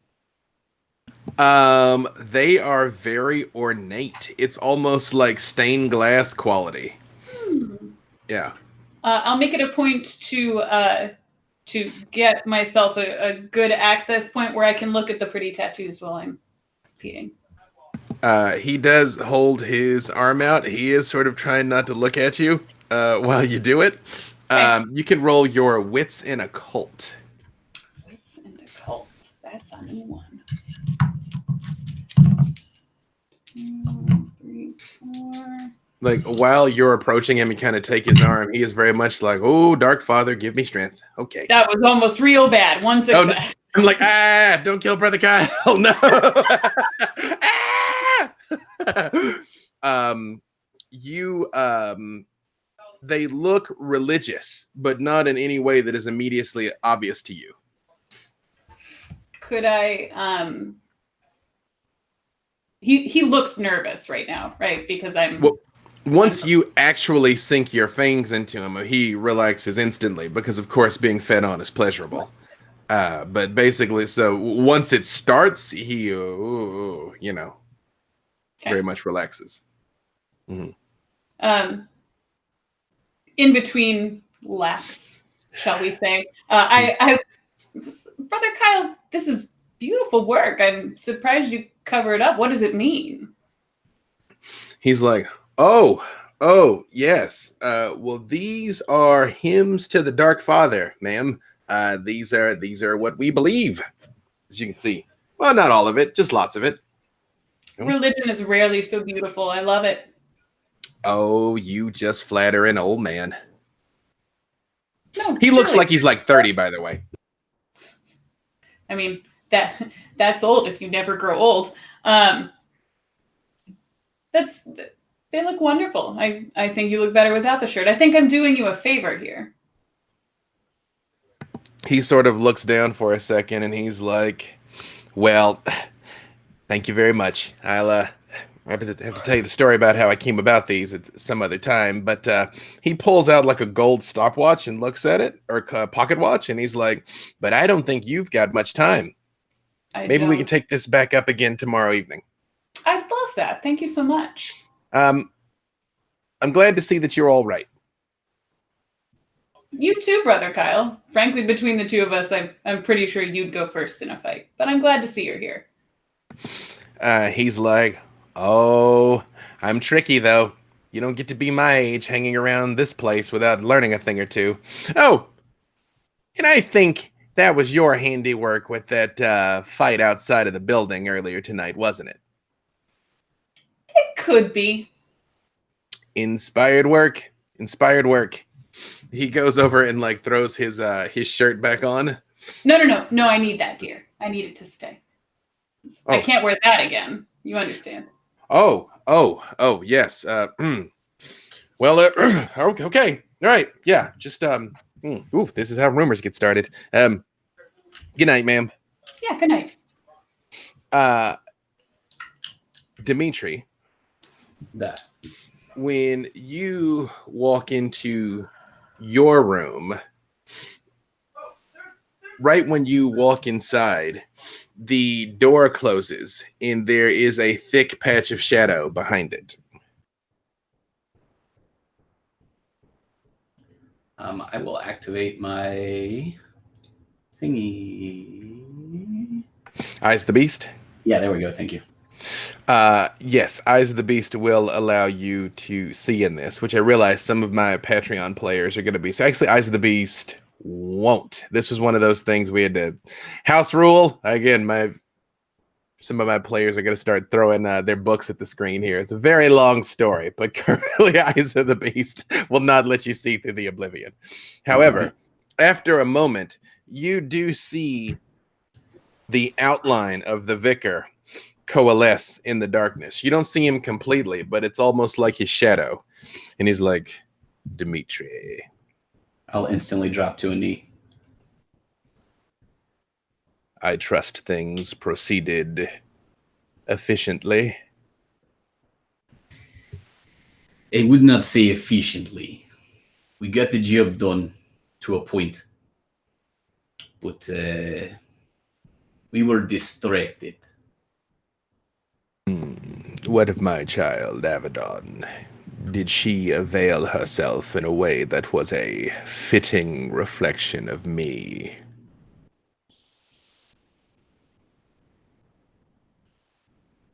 They are very ornate. It's almost like stained glass quality. Yeah. I'll make it a point to get myself a good access point where I can look at the pretty tattoos while I'm feeding. He does hold his arm out. He is sort of trying not to look at you while you do it. Okay. You can roll your wits in occult. Wits and occult. That's a new one. 2, 3, 4. Like, while you're approaching him, you kind of take his arm. He is very much like, "Oh, Dark Father, give me strength." Okay. That was almost real bad. 1 success. Oh, no. I'm like, don't kill Brother Kyle. No. They look religious, but not in any way that is immediately obvious to you. Could I he looks nervous right now, right? Because Once you actually sink your fangs into him, he relaxes instantly because, of course, being fed on is pleasurable. But basically, so once it starts, he, very much relaxes. Mm-hmm. In between laughs, shall we say? Brother Kyle, this is beautiful work. I'm surprised you cover it up. What does it mean? He's like, oh, yes. Well, these are hymns to the Dark Father, ma'am. These are what we believe, as you can see. Well, not all of it, just lots of it. Religion is rarely so beautiful. I love it. Oh, you just flatter an old man. No, he looks like he's like 30, by the way. I mean, that's old if you never grow old. They look wonderful. I think you look better without the shirt. I think I'm doing you a favor here. He sort of looks down for a second and he's like, "Well, thank you very much. I'll have to tell you the story about how I came about these at some other time." But he pulls out like a gold stopwatch and looks at it, or a pocket watch, and he's like, "But I don't think you've got much time. Maybe we can take this back up again tomorrow evening." I'd love that. Thank you so much. I'm glad to see that you're all right. You too, Brother Kyle. Frankly, between the two of us, I'm pretty sure you'd go first in a fight. But I'm glad to see you're here. He's like, "Oh, I'm tricky, though. You don't get to be my age hanging around this place without learning a thing or two. Oh, and I think that was your handiwork with that fight outside of the building earlier tonight, wasn't it?" It could be. Inspired work. he goes over and like throws his shirt back on. No. I need that, dear. I need it to stay. I Oh. can't wear that again. You understand? Oh, yes. Well, okay. All right. Yeah. Just ooh, this is how rumors get started. Good night, ma'am. Yeah, good night. Dimitri, That. when you walk into your room, right when you walk inside, the door closes and there is a thick patch of shadow behind it. I will activate my thingy. Eyes of the Beast? Yeah, there we go. Thank you. Yes, Eyes of the Beast will allow you to see in this, which I realize some of my Patreon players are going to be. So actually, Eyes of the Beast won't. This was one of those things we had to house rule. Again, some of my players are going to start throwing their books at the screen here. It's a very long story, but currently Eyes of the Beast will not let you see through the oblivion. However, after a moment, you do see the outline of the vicar coalesce in the darkness. You don't see him completely, but it's almost like his shadow. And he's like, Dimitri. I'll instantly drop to a knee. I trust things proceeded efficiently. I would not say efficiently. We got the job done to a point. But we were distracted. What of my child, Avedon? Did she avail herself in a way that was a fitting reflection of me?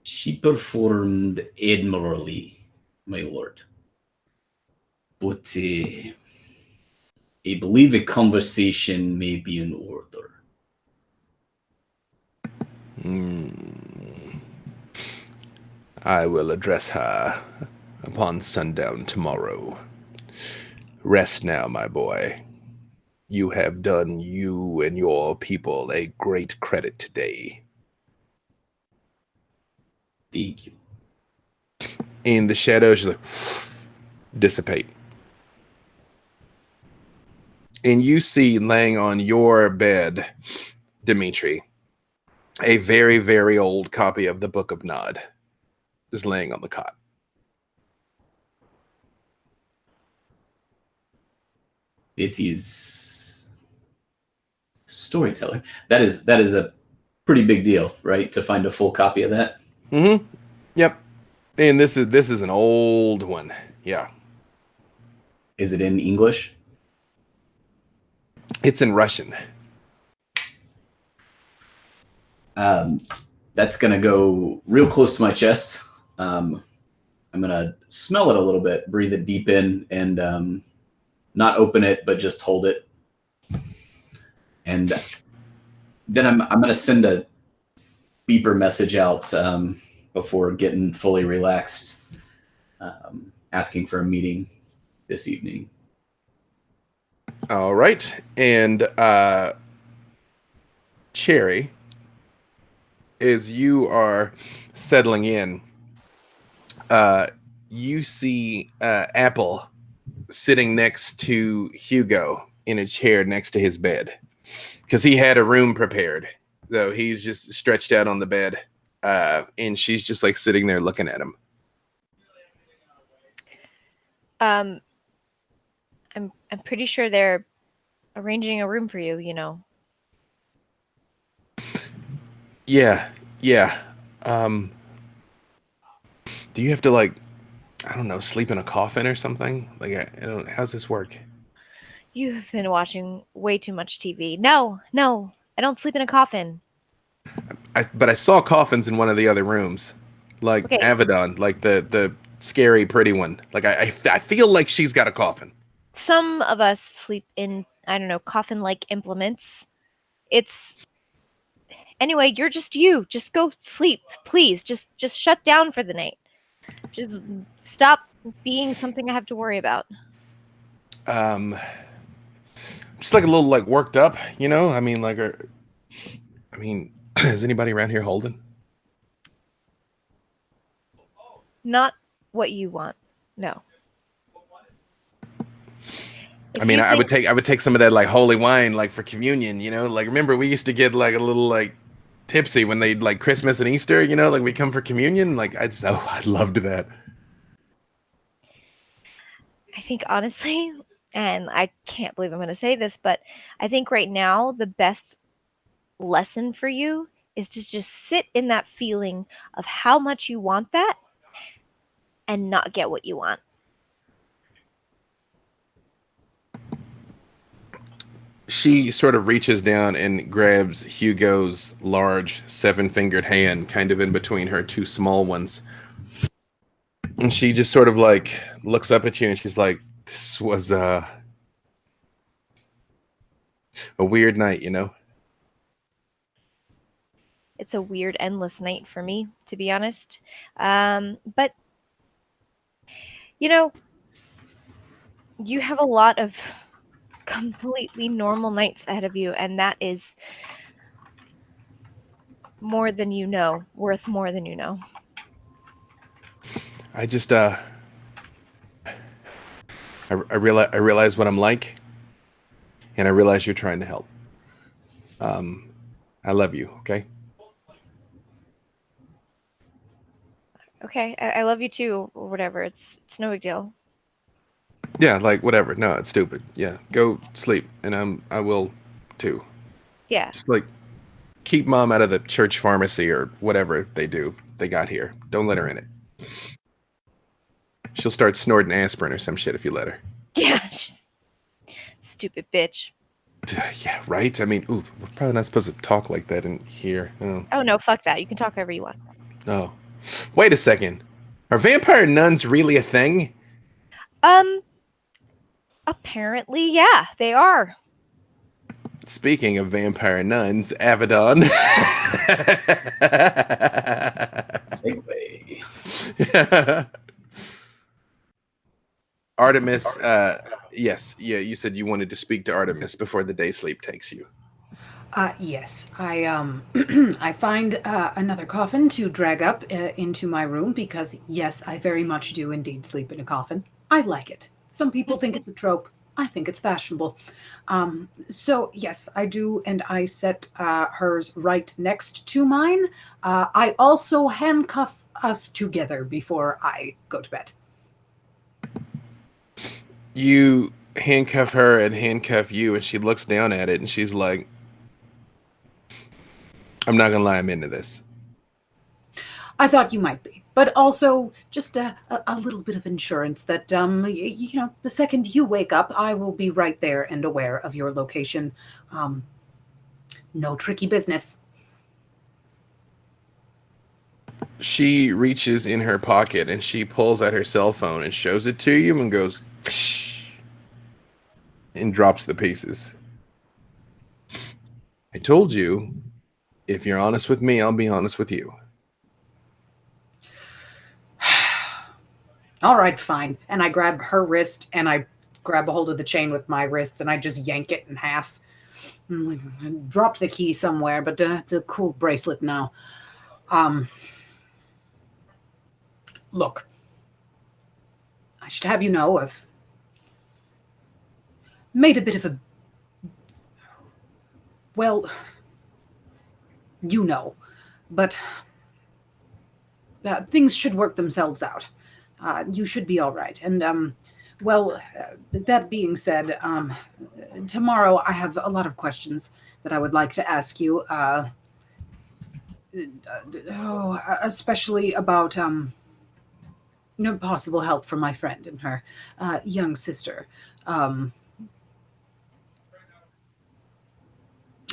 She performed admirably, my lord. But I believe a conversation may be in order. I will address her upon sundown tomorrow. Rest now, my boy. You have done you and your people a great credit today. Thank you. And the shadows like, dissipate. And you see laying on your bed, Dimitri, a very, very old copy of the Book of Nod is laying on the cot. It is storyteller. That is a pretty big deal, right? To find a full copy of that. Mm-hmm. Yep. And this is an old one. Yeah. Is it in English? It's in Russian. That's gonna go real close to my chest. I'm gonna smell it a little bit, breathe it deep in, and not open it, but just hold it. And then I'm gonna send a beeper message out before getting fully relaxed, asking for a meeting this evening. All right. And Cherry, as you are settling in, you see Apple sitting next to Hugo in a chair next to his bed because he had a room prepared. So he's just stretched out on the bed, and she's just like sitting there looking at him. I'm pretty sure they're arranging a room for you, you know. Yeah. Do you have to, like, I don't know, sleep in a coffin or something? Like, I don't. How's this work? You have been watching way too much TV. No, I don't sleep in a coffin. But I saw coffins in one of the other rooms, like Okay. Avedon, like the scary pretty one. Like I feel like she's got a coffin. Some of us sleep in, I don't know, coffin-like implements. Anyway, you're just you. Just go sleep, please. Just shut down for the night. Just stop being something I have to worry about. just like a little like worked up, you know. I mean, like, is anybody around here holding? Not what you want. No. I mean, I would take some of that like holy wine like for communion, you know. Like remember we used to get like a little like tipsy when they like Christmas and Easter, you know, like we come for communion. Like I loved that. I think honestly, and I can't believe I'm going to say this, but I think right now the best lesson for you is to just sit in that feeling of how much you want that and not get what you want. She sort of reaches down and grabs Hugo's large 7-fingered hand kind of in between her two small ones. And she just sort of like looks up at you and she's like, this was a weird night, you know? It's a weird, endless night for me, to be honest. But, you know, you have a lot of completely normal nights ahead of you, and that is more than you know, worth more than you know. I just I realize what I'm like, and I realize you're trying to help. I love you, okay? Okay, I love you too, or whatever. It's no big deal. Yeah, like whatever. No, it's stupid. Yeah, go sleep, and I will too. Yeah. Just like keep mom out of the church pharmacy or whatever they got here. Don't let her in it. She'll start snorting aspirin or some shit if you let her. Yeah, stupid bitch. Yeah, right? I mean, ooh, we're probably not supposed to talk like that in here. Oh no, fuck that. You can talk however you want. Oh. Wait a second. Are vampire nuns really a thing? Apparently, yeah, they are. Speaking of vampire nuns, Avedon. Segue. Yeah. Artemis, yes, yeah, you said you wanted to speak to Artemis before the day sleep takes you. Yes, I I find another coffin to drag up into my room because yes, I very much do indeed sleep in a coffin. I like it. Some people think it's a trope. I think it's fashionable. So yes, I do, and I set hers right next to mine. I also handcuff us together before I go to bed. You handcuff her and handcuff you, and she looks down at it and she's like, I'm not gonna lie, I'm into this. I thought you might be, but also just a little bit of insurance that, you know, the second you wake up, I will be right there and aware of your location. No tricky business. She reaches in her pocket and she pulls out her cell phone and shows it to you and goes, and drops the pieces. I told you, if you're honest with me, I'll be honest with you. All right, fine. And I grab her wrist and I grab a hold of the chain with my wrists and I just yank it in half. I dropped the key somewhere, but it's a cool bracelet now. Look, I should have you know I've made a bit of a... Well, you know, but things should work themselves out. You should be all right. And, well, that being said, tomorrow I have a lot of questions that I would like to ask you, especially about possible help from my friend and her young sister.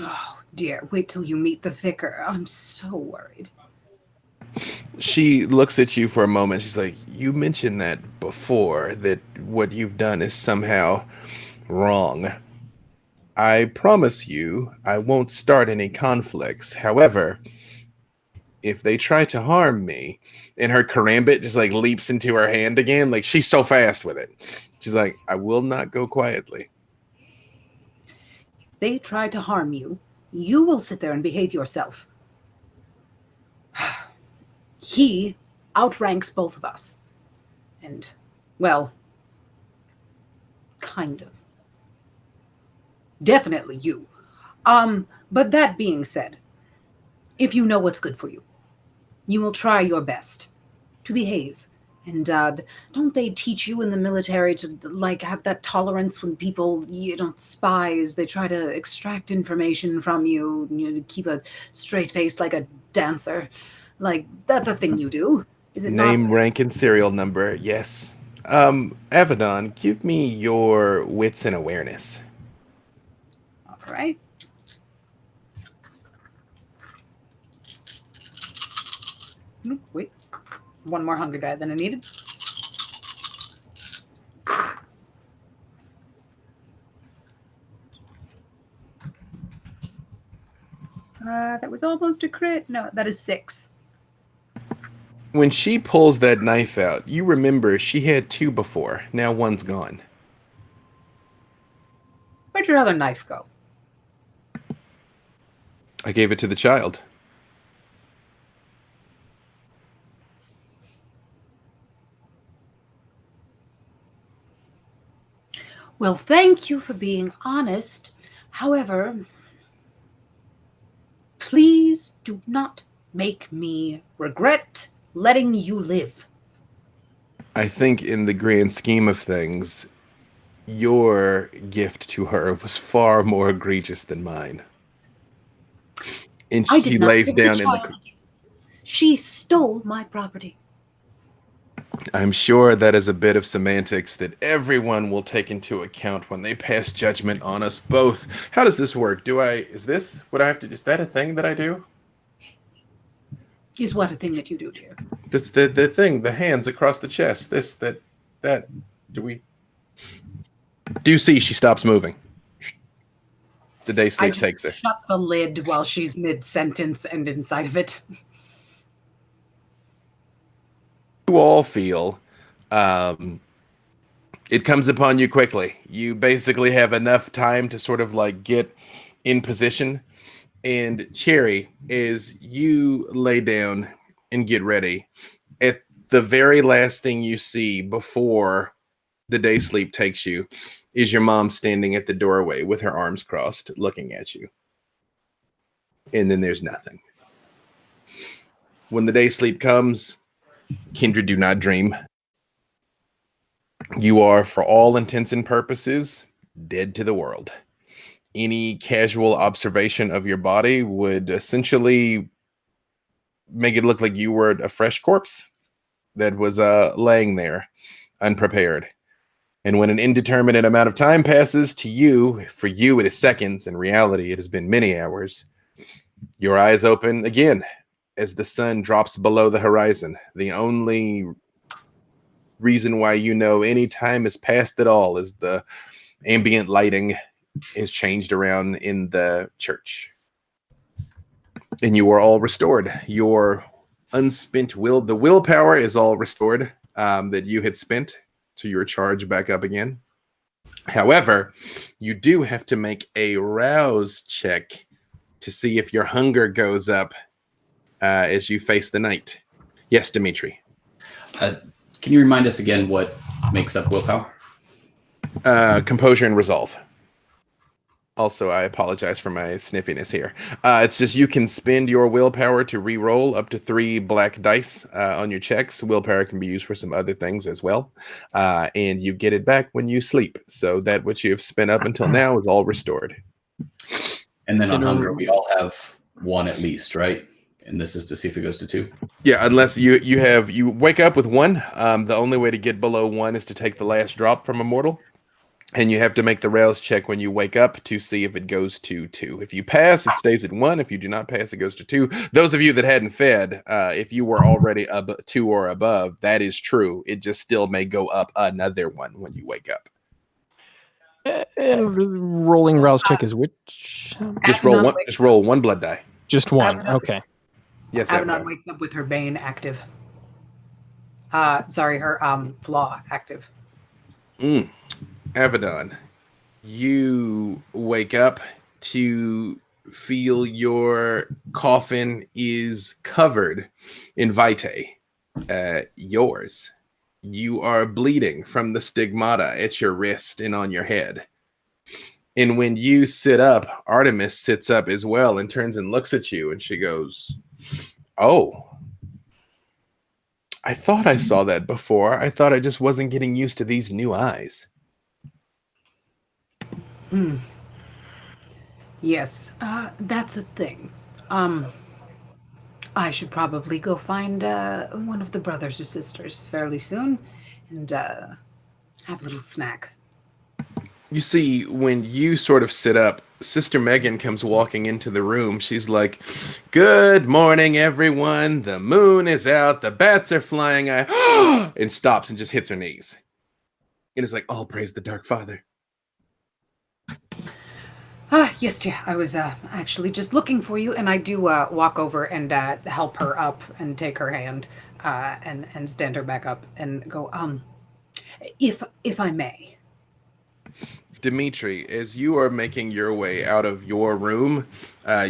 Oh, dear, wait till you meet the vicar. I'm so worried. She looks at you for a moment. She's like, you mentioned that before, that what you've done is somehow wrong. I promise you, I won't start any conflicts. However, if they try to harm me, and her karambit just like leaps into her hand again, like she's so fast with it. She's like, I will not go quietly. they try to harm you, you will sit there and behave yourself. He outranks both of us. And, well, kind of. Definitely you. But that being said, if you know what's good for you, you will try your best to behave. And don't they teach you in the military to like have that tolerance when people, spies, they try to extract information from you, keep a straight face like a dancer. Like, that's a thing you do. Is it Name, not? rank, and serial number. Yes. Avedon, give me your wits and awareness. All right. Wait. One more hunger die than I needed. That was almost a crit. No, that is 6. When she pulls that knife out, you remember she had 2 before. Now one's gone. Where'd your other knife go? I gave it to the child. Well, thank you for being honest. However, please do not make me regret letting you live. I think in the grand scheme of things, your gift to her was far more egregious than mine. And I she did not lays give the down in child. She stole my property. I'm sure that is a bit of semantics that everyone will take into account when they pass judgment on us both. How does this work? Is that a thing that I do? Is what a thing that you do, dear? That's the thing, the hands across the chest. Do you see she stops moving? The day I sleep just takes her. shut the lid while she's mid-sentence and inside of it. You all feel it comes upon you quickly. You basically have enough time to sort of like get in position. And Cherry, as you lay down and get ready, at the very last thing you see before the day sleep takes you is your mom standing at the doorway with her arms crossed, looking at you. And then there's nothing. When the day sleep comes, kindred do not dream. You are, for all intents and purposes, dead to the world. Any casual observation of your body would essentially make it look like you were a fresh corpse that was laying there unprepared. And when an indeterminate amount of time passes to you, for you it is seconds, in reality it has been many hours, your eyes open again as the sun drops below the horizon. The only reason why you know any time has passed at all is the ambient lighting is changed around in the church. And you are all restored. Your unspent the willpower is all restored that you had spent, so you're charged back up again. However, you do have to make a rouse check to see if your hunger goes up as you face the night. Yes, Dimitri. Can you remind us again what makes up willpower? Composure and resolve. Also, I apologize for my sniffiness here. It's just you can spend your willpower to re-roll up to 3 black dice on your checks. Willpower can be used for some other things as well. And you get it back when you sleep. So that which you have spent up until now is all restored. And then on hunger, we all have 1 at least, right? And this is to see if it goes to 2. Yeah, unless you wake up with 1. The only way to get below 1 is to take the last drop from a mortal. And you have to make the rouse check when you wake up to see if it goes to 2. If you pass, it stays at 1. If you do not pass, it goes to 2. Those of you that hadn't fed, if you were already 2 or above, that is true. It just still may go up another 1 when you wake up. And rolling rouse check is which? Just roll 1. Just roll 1 blood die. Just 1. Okay. Yes, Abaddon wakes up with her bane active. Her flaw active. Avedon, you wake up to feel your coffin is covered in vitae. Yours. You are bleeding from the stigmata at your wrist and on your head. And when you sit up, Artemis sits up as well and turns and looks at you, and she goes, "Oh, I thought I saw that before. I thought I just wasn't getting used to these new eyes." Yes, that's a thing. I should probably go find one of the brothers or sisters fairly soon and have a little snack. You see, when you sort of sit up, Sister Megan comes walking into the room. She's like, "Good morning, everyone. The moon is out. The bats are flying." And stops and just hits her knees. And it's like, "All praise the Dark Father." Yes, dear. I was actually just looking for you, and I do walk over and help her up and take her hand and stand her back up and go, if I may. Dimitri, as you are making your way out of your room,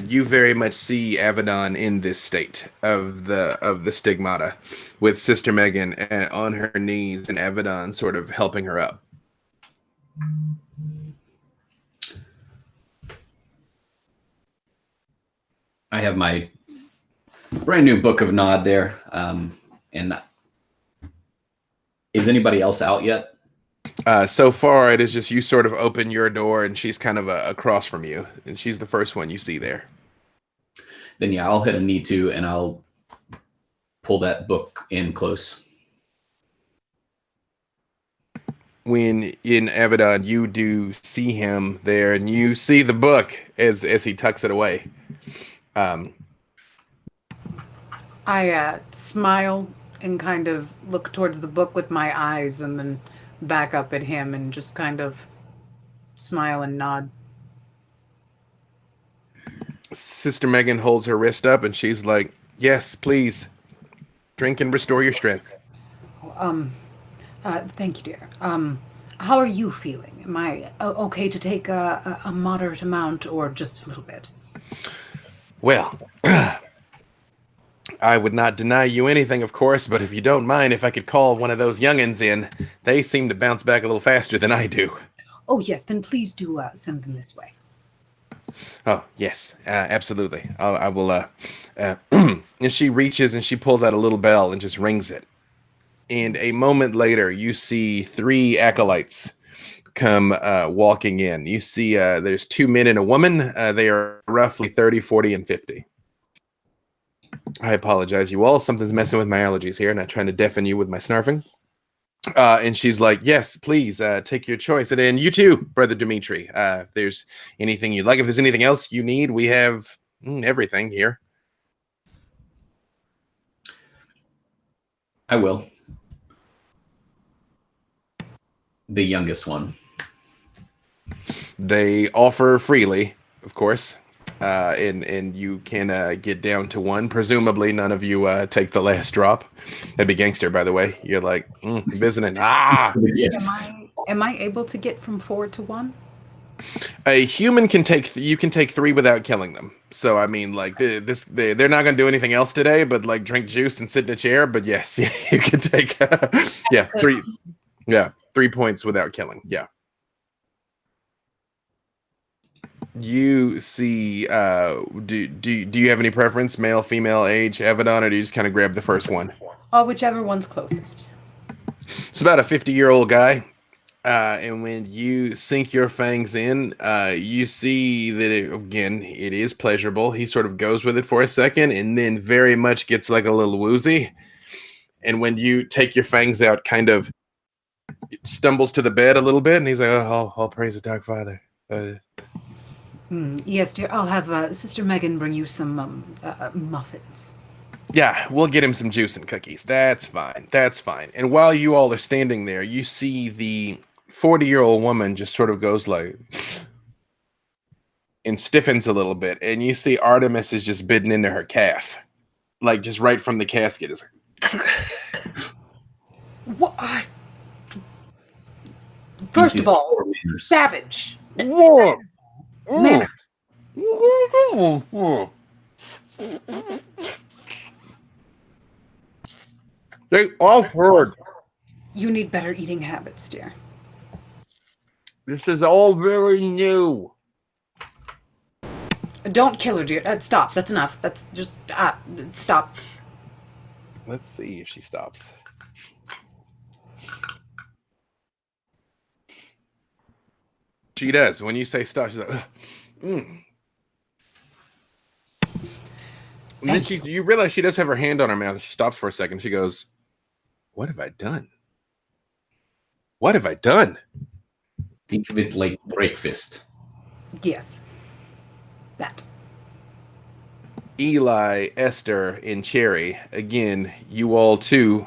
you very much see Avedon in this state of the stigmata, with Sister Megan on her knees and Avedon sort of helping her up. I have my brand new book of Nod there. And is anybody else out yet? So far, it is just you sort of open your door, and she's kind of across from you, and she's the first one you see there. Then yeah, I'll hit a need to, and I'll pull that book in close. When in Avedon, you do see him there, and you see the book as he tucks it away. I smile and kind of look towards the book with my eyes and then back up at him and just kind of smile and nod. Sister Megan holds her wrist up and she's like, "Yes, please. Drink and restore your strength." Thank you, dear. How are you feeling? Am I okay to take a moderate amount or just a little bit? Well, I would not deny you anything, of course, but if you don't mind, if I could call one of those youngins in, they seem to bounce back a little faster than I do. Oh, yes, then please do send them this way. Oh, yes, absolutely. I will, and she reaches and she pulls out a little bell and just rings it. And a moment later, you see 3 acolytes come walking in. You see there's 2 men and a woman. They are roughly 30, 40, and 50. I apologize, you all. Something's messing with my allergies here, not trying to deafen you with my snarfing. And she's like, "Yes, please, take your choice. And then you too, Brother Dimitri. If there's anything you'd like, if there's anything else you need, we have everything here." I will. The youngest one. They offer freely, of course. And you can get down to 1. Presumably, none of you take the last drop. That'd be gangster, by the way. You're like visiting. Am I able to get from 4 to 1? A human can take. You can take 3 without killing them. So I mean, like they're not going to do anything else today, but like drink juice and sit in a chair. But yes, you can take 3. Yeah, 3 points without killing. Yeah. You see, do you have any preference, male, female, age, Avedon, or do you just kind of grab the first one? Whichever one's closest. It's about a 50-year-old guy, and when you sink your fangs in, you see that it is pleasurable. He sort of goes with it for a second, and then very much gets like a little woozy. And when you take your fangs out, kind of stumbles to the bed a little bit, and he's like, "Oh, all praise the Dark Father." Yes, dear. I'll have Sister Megan bring you some muffins. Yeah, we'll get him some juice and cookies. That's fine. That's fine. And while you all are standing there, you see the 40-year-old woman just sort of goes like, and stiffens a little bit. And you see Artemis is just bitten into her calf. Like just right from the casket. It's like, What? First of all, savage. Whoa. Manners. They all heard. You need better eating habits, dear. This is all very new. Don't kill her, dear. Stop. That's enough. That's just stop. Let's see if she stops. She does. When you say stop, she's like, mm. And then you realize she does have her hand on her mouth. She stops for a second. She goes, "What have I done? What have I done?" Think of it like breakfast. Yes. That. Eli, Esther, and Cherry, again, you all too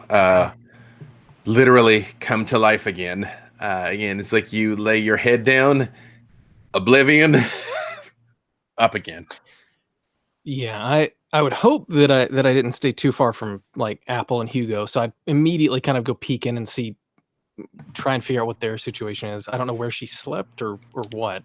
literally come to life again. Again, it's like you lay your head down, oblivion, up again. Yeah, I would hope that I didn't stay too far from like Apple and Hugo, so I'd immediately kind of go peek in and try and figure out what their situation is. I don't know where she slept or what.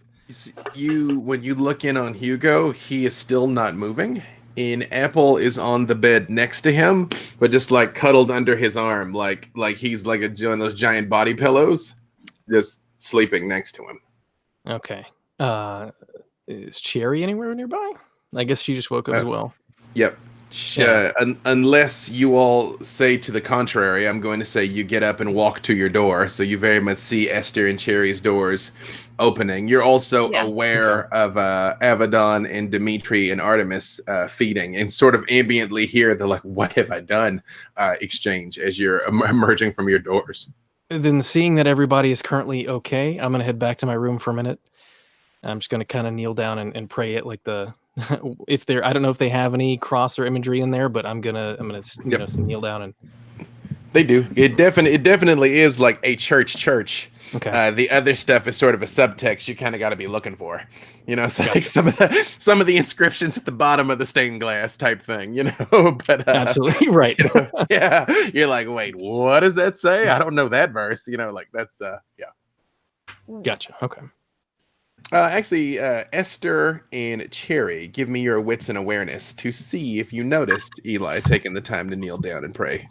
When you look in on Hugo, he is still not moving. And Apple is on the bed next to him, but just like cuddled under his arm, like he's like one of those giant body pillows, just sleeping next to him. Okay. Is Cherry anywhere nearby? I guess she just woke up as well. Yep. Unless you all say to the contrary, I'm going to say you get up and walk to your door. So you very much see Esther and Cherry's doors opening. You're also aware of Avedon and Dimitri and Artemis feeding, and sort of ambiently hear the like, "What have I done?" Exchange as you're emerging from your doors. Then seeing that everybody is currently okay, I'm going to head back to my room for a minute. I'm just going to kind of kneel down and pray at like the if they're, I don't know if they have any cross or imagery in there, but I'm gonna kneel down and they do. It definitely is like a church. Okay. The other stuff is sort of a subtext you kind of got to be looking for, so like some of the inscriptions at the bottom of the stained glass type thing, but absolutely right. Yeah, you're like, wait, what does that say? I don't know that verse, like that's Gotcha. Okay. Actually, Esther and Cherry, give me your wits and awareness to see if you noticed Eli taking the time to kneel down and pray.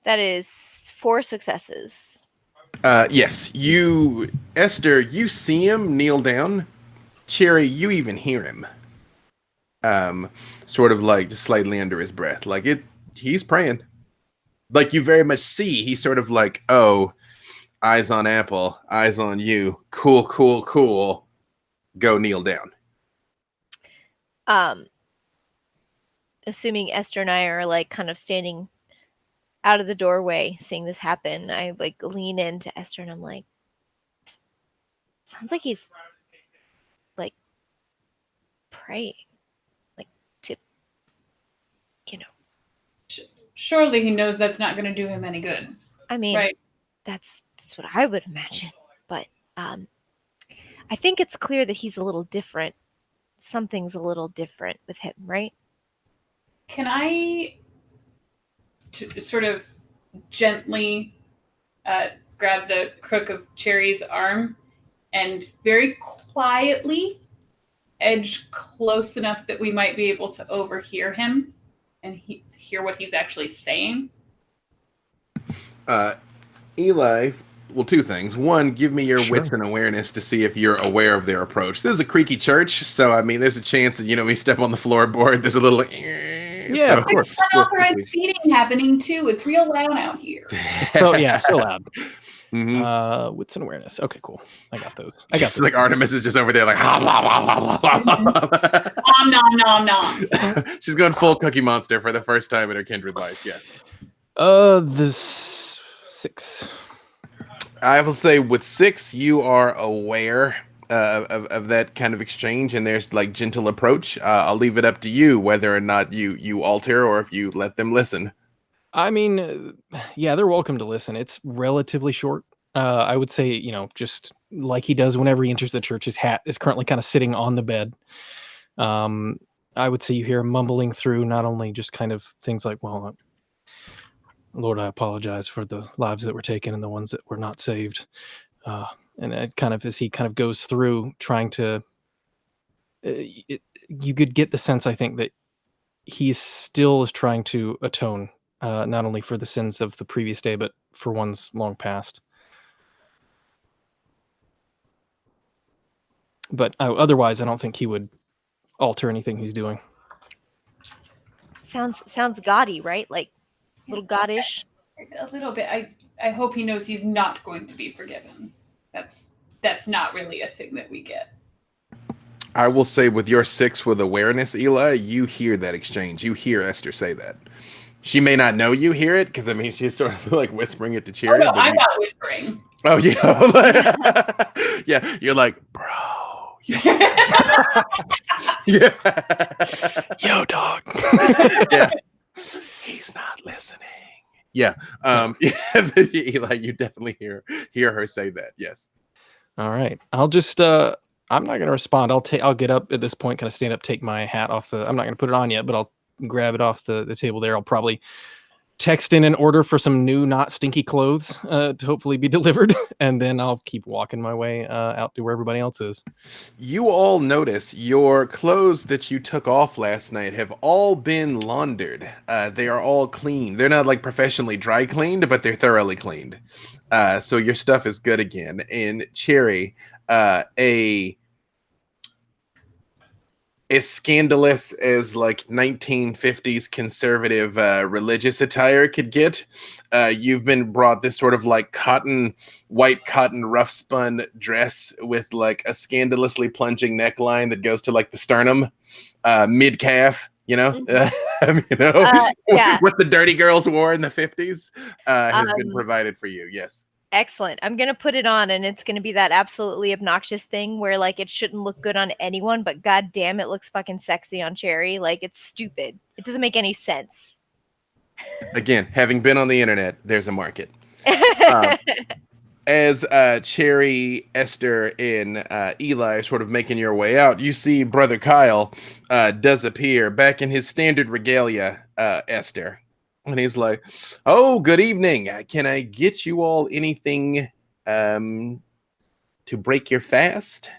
That is 4 successes. Yes, Esther, you see him kneel down. Cherry, you even hear him. Sort of like just slightly under his breath. Like he's praying. Like you very much see, he's sort of like, oh, eyes on Apple, eyes on you. Cool. Go kneel down. Assuming Esther and I are like kind of standing out of the doorway seeing this happen, I like lean into Esther and I'm like, sounds like he's like praying, like to, Surely he knows that's not going to do him any good. I mean, right? That's what I would imagine, but I think it's clear that he's a little different. Something's a little different with him, right? Can I sort of gently grab the crook of Cherry's arm and very quietly edge close enough that we might be able to overhear him and hear what he's actually saying? Eli, well, 2 things. One, give me your wits and awareness to see if you're aware of their approach. This is a creaky church, so I mean, there's a chance that we step on the floorboard. There's a little yeah, of course. Unauthorized feeding happening too. It's real loud out here. So loud. Mm-hmm. Wits and awareness. Okay, cool. I got those. Like Artemis is just over there like Nom. She's going full Cookie Monster for the first time in her kindred life. Yes. This 6. I will say with 6, you are aware of that kind of exchange, and there's like gentle approach. I'll leave it up to you whether or not you alter or if you let them listen. I mean, yeah, they're welcome to listen. It's relatively short. I would say, just like he does whenever he enters the church, his hat is currently kind of sitting on the bed. I I would say you hear mumbling through not only just kind of things like, well, Lord, I apologize for the lives that were taken and the ones that were not saved. And it kind of, as he kind of goes through trying to, you could get the sense, I think, that he still is trying to atone, not only for the sins of the previous day, but for ones long past. But otherwise, I don't think he would alter anything he's doing. Sounds gaudy, right? Like little goddish. A little bit. I hope he knows he's not going to be forgiven. That's not really a thing that we get. I will say, with your 6 with awareness, Eli, you hear that exchange. You hear Esther say that. She may not know you hear it, because I mean she's sort of like whispering it to Cherry. Oh no, I'm not whispering. Oh yeah. Yeah, you're like, bro. Yeah. Yo, dog. Yeah. He's not listening. Yeah. Yeah, Eli, you definitely hear her say that. Yes. All right. I'll just I'm not gonna respond. I'll get up at this point, kind of stand up, take my hat off I'm not gonna put it on yet, but I'll grab it off the table there. I'll probably text in an order for some new, not stinky clothes to hopefully be delivered, and then I'll keep walking my way out to where everybody else is. You all notice your clothes that you took off last night have all been laundered. They are all clean. They're not like professionally dry cleaned, but they're thoroughly cleaned. So your stuff is good again. And Cherry, as scandalous as like 1950s conservative religious attire could get, you've been brought this sort of like white cotton rough spun dress with like a scandalously plunging neckline that goes to like the sternum, mid calf, you know, Yeah. what the dirty girls wore in the 50s has been provided for you. Yes. Excellent. I'm going to put it on, and it's going to be that absolutely obnoxious thing where, like, it shouldn't look good on anyone, but god damn, it looks fucking sexy on Cherry. Like, it's stupid. It doesn't make any sense. Again, having been on the internet, there's a market. As Cherry, Esther, and Eli are sort of making your way out, you see Brother Kyle does appear back in his standard regalia, Esther. And he's like, oh, good evening. Can I get you all anything to break your fast?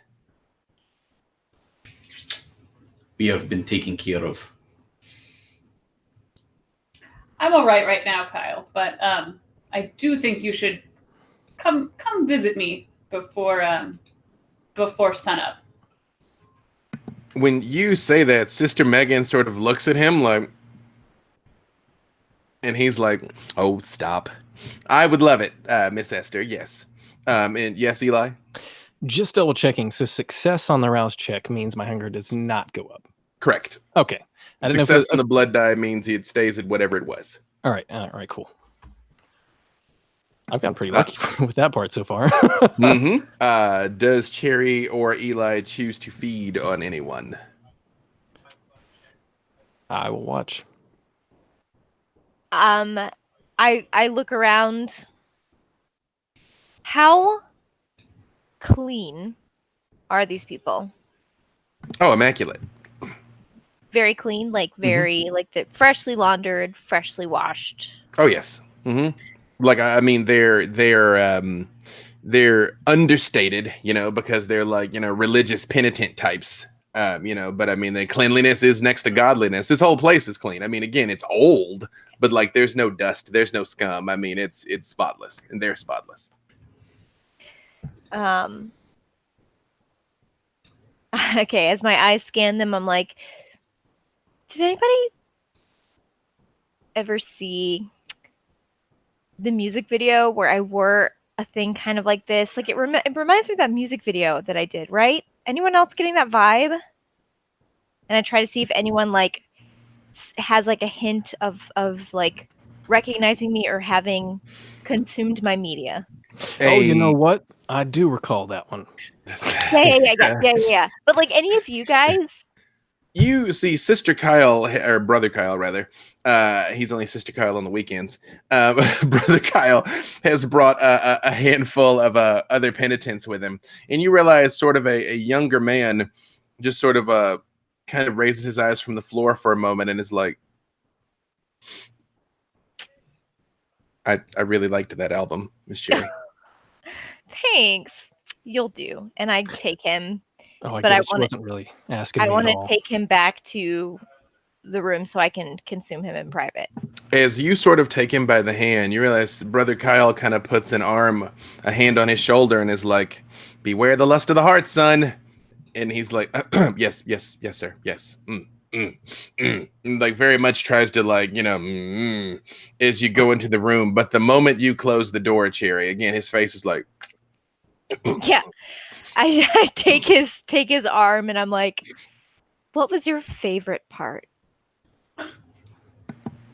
We have been taken care of. I'm all right now, Kyle, but I do think you should come visit me before sunup. When you say that, Sister Megan sort of looks at him like, and he's like, oh, stop. I would love it, Miss Esther. Yes. And yes, Eli? Just double checking. So success on the rouse check means my hunger does not go up. Correct. Okay. Success on the blood die means it stays at whatever it was. All right, cool. I've gotten pretty lucky with that part so far. Mm-hmm. Does Cherry or Eli choose to feed on anyone? I will watch. I look around. How clean are these people? Oh, immaculate. Very clean, like very like they're freshly laundered, freshly washed. Oh yes. Mm-hmm. Like I mean, they're understated, you know, because they're like, you know, religious penitent types. You know, but I mean, the cleanliness is next to godliness. This whole place is clean. I mean, again, it's old, but like, there's no dust, there's no scum. I mean, it's spotless, and they're spotless. Okay, as my eyes scan them, I'm like, did anybody ever see the music video where I wore a thing kind of like this? Like, it reminds me of that music video that I did, right? Anyone else getting that vibe? And I try to see if anyone like has like a hint of like recognizing me or having consumed my media. Hey. Oh, you know what? I do recall that one. Yeah. But like any of you guys, you see Sister Kyle, or Brother Kyle rather, he's only Sister Kyle on the weekends. Brother Kyle has brought a handful of other penitents with him, and you realize sort of a younger man just sort of kind of raises his eyes from the floor for a moment and is like, I really liked that album, Miss Cherry. Thanks. You'll do. And I take him. Oh, I But get I it. She wanna- wasn't really asking I me at want to all. take him back to the room so I can consume him in private. As you sort of take him by the hand, you realize Brother Kyle kind of puts a hand on his shoulder and is like, beware the lust of the heart, son. And he's like, yes, sir, yes. And like very much tries to like, as you go into the room. But the moment you close the door, Cherry, again, his face is like, Yeah. I take his arm and I'm like, what was your favorite part?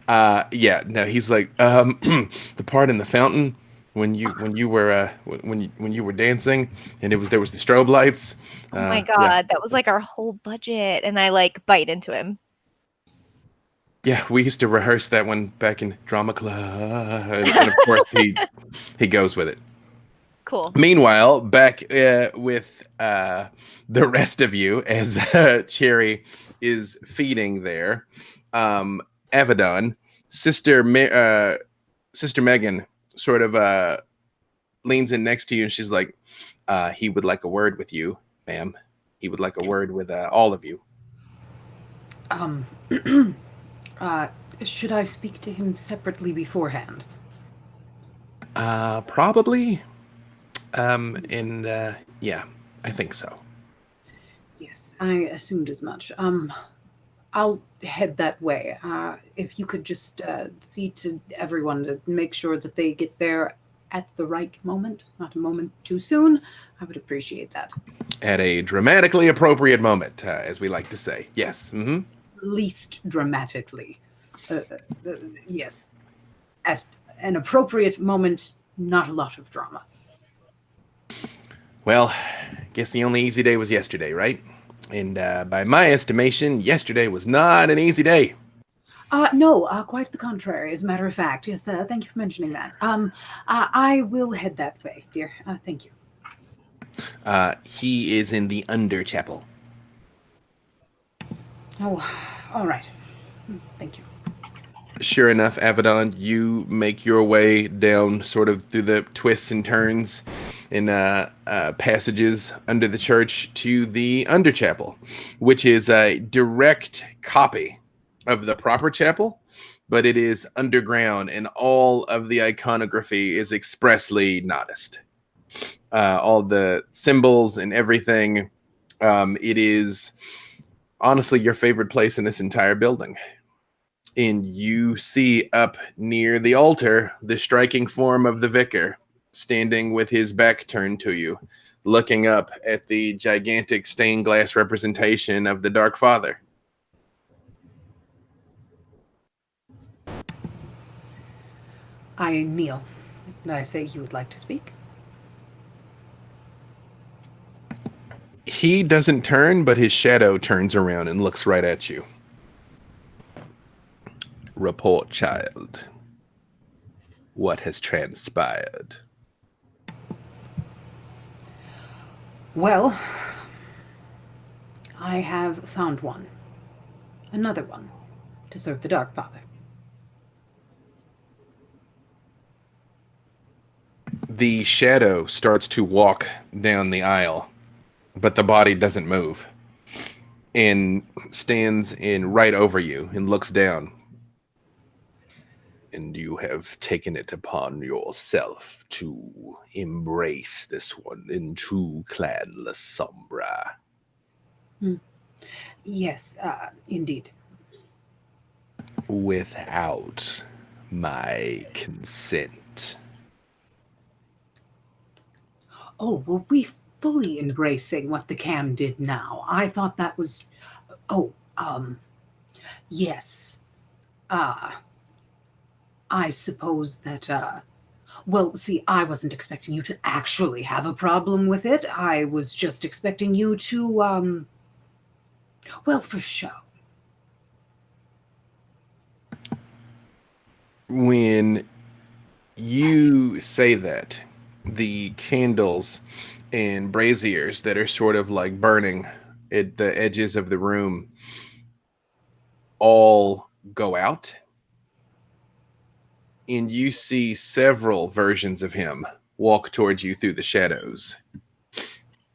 yeah, no, he's like, the part in the fountain when you were dancing and there was the strobe lights. Oh my God, Yeah, that was like our whole budget. And I like bite into him. yeah, we used to rehearse that one back in drama club, and of course he goes with it. Cool. Meanwhile, back with the rest of you, as Cherry is feeding there, Avedon, Sister Megan sort of leans in next to you, and she's like, "He would like a word with you, ma'am. He would like a word with all of you." Should I speak to him separately beforehand? Probably. Yeah, I think so. Yes, I assumed as much. I'll head that way. If you could just see to everyone to make sure that they get there at the right moment, not a moment too soon, I would appreciate that. At a dramatically appropriate moment, as we like to say. Yes. Mm-hmm. Least dramatically. Yes. At an appropriate moment, not a lot of drama. Well, guess the only easy day was yesterday, right? And by my estimation, yesterday was not an easy day. No, quite the contrary, as a matter of fact. Yes, thank you for mentioning that. I will head that way, dear. Thank you. He is in the under chapel. Oh, all right. Thank you. Sure enough, Avedon, you make your way down sort of through the twists and turns in passages under the church to the underchapel, which is a direct copy of the proper chapel, but it is underground and all of the iconography is expressly noticed. All the symbols and everything. It is honestly your favorite place in this entire building. And you see up near the altar the striking form of the vicar, standing with his back turned to you, looking up at the gigantic stained glass representation of the Dark Father. I kneel. And I say you would like to speak. He doesn't turn, but his shadow turns around and looks right at you. Report, child. What has transpired? Well, I have found one. Another one. To serve the Dark Father. The shadow starts to walk down the aisle, but the body doesn't move. And stands in right over you and looks down. And you have taken it upon yourself to embrace this one into Clan La Sombra. Yes, indeed. Without my consent. Oh, were we fully embracing what the cam did now? I thought that was... yes. I suppose that, well, see, I wasn't expecting you to actually have a problem with it. I was just expecting you to, well, for show. When you say that, the candles and braziers that are sort of like burning at the edges of the room all go out, and you see several versions of him walk towards you through the shadows.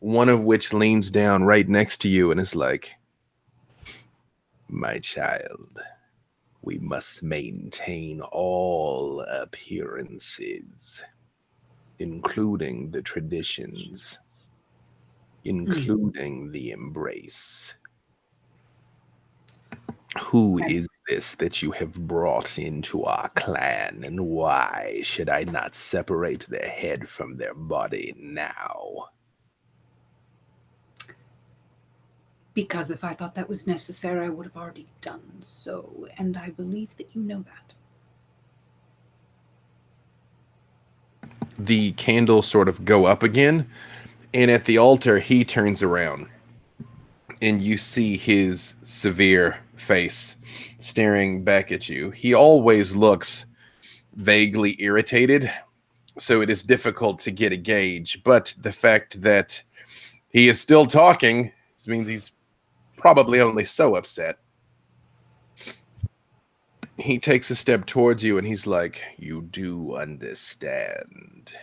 One of which leans down right next to you and is like, "My child, we must maintain all appearances, including the traditions, including the embrace. Who is this that you have brought into our clan, and why should I not separate their head from their body now?" Because if I thought that was necessary, I would have already done so, and I believe that you know that. The candles sort of go up again, and at the altar, he turns around, and you see his severe face staring back at you. He always looks vaguely irritated, so it is difficult to get a gauge, but the fact that he is still talking means he's probably only so upset. He takes a step towards you and he's like, "You do understand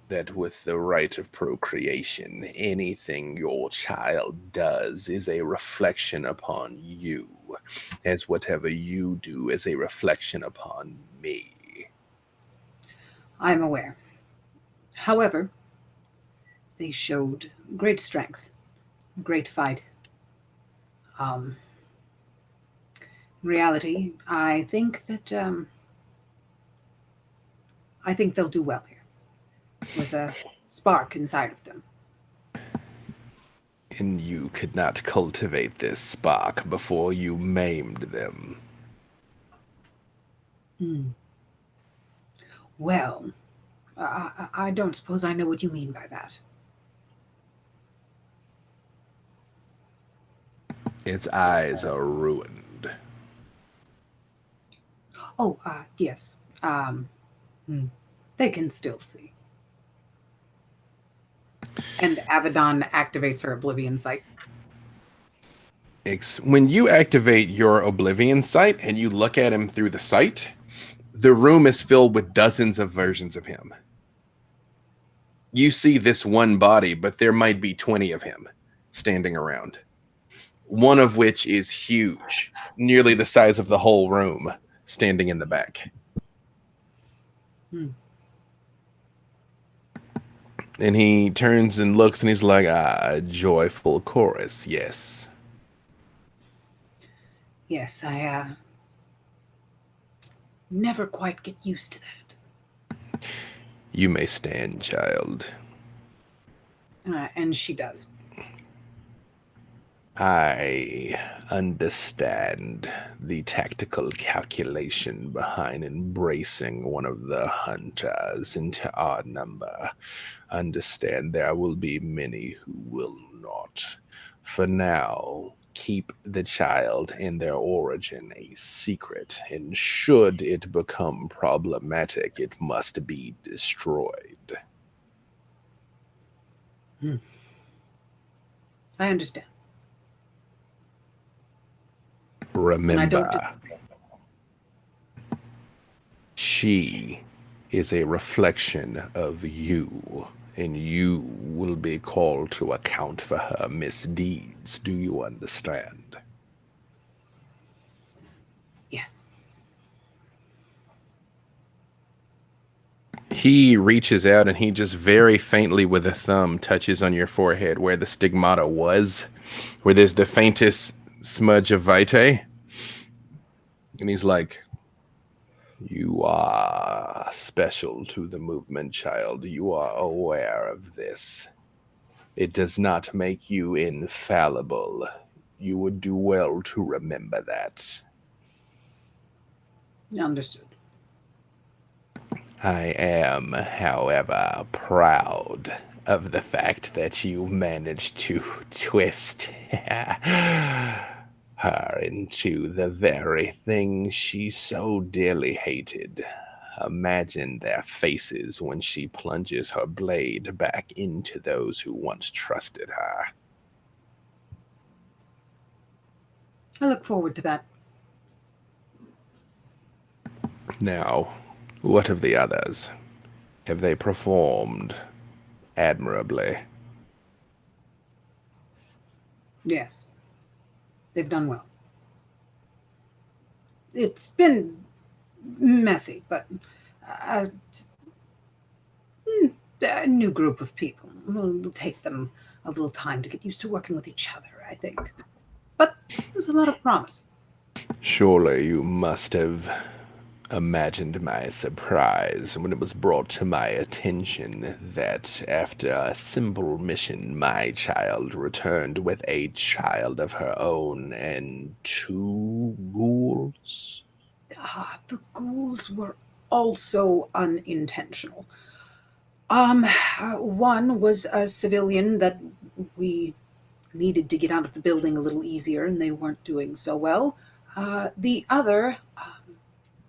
that with the right of procreation, anything your child does is a reflection upon you, as whatever you do is a reflection upon me." I'm aware. However, they showed great strength, great fight. In reality, I think they'll do well here. There's a spark inside of them. And you could not cultivate this spark before you maimed them. Well, I don't suppose I know what you mean by that. Its eyes are ruined. Oh, yes. They can still see. And Avedon activates her Oblivion Sight. When you activate your Oblivion Sight and you look at him through the sight, the room is filled with dozens of versions of him. You see this one body, but there might be 20 of him standing around. One of which is huge, nearly the size of the whole room, standing in the back. And he turns and looks and he's like, "A joyful chorus, yes." Yes, I never quite get used to that. "You may stand, child." And she does. "I understand the tactical calculation behind embracing one of the hunters into our number. Understand there will be many who will not. For now, keep the child and their origin a secret, and should it become problematic, it must be destroyed." I understand. "Remember, she is a reflection of you, and you will be called to account for her misdeeds. Do you understand?" Yes. He reaches out and he just very faintly with a thumb touches on your forehead where the stigmata was, where there's the faintest smudge of vitae. And he's like, "You are special to the movement, child. You are aware of this. It does not make you infallible. You would do well to remember that." Understood. "I am, however, proud of the fact that you managed to twist her into the very thing she so dearly hated. Imagine their faces when she plunges her blade back into those who once trusted her." I look forward to that. Now, what of the others? Have they performed admirably? Yes, they've done well. It's been messy, but uh, a new group of people. It'll take them a little time to get used to working with each other, I think. But there's a lot of promise. Surely you must have imagined my surprise when it was brought to my attention that after a simple mission, my child returned with a child of her own and 2 ghouls. The ghouls were also unintentional. One was a civilian that we needed to get out of the building a little easier, and they weren't doing so well. The other,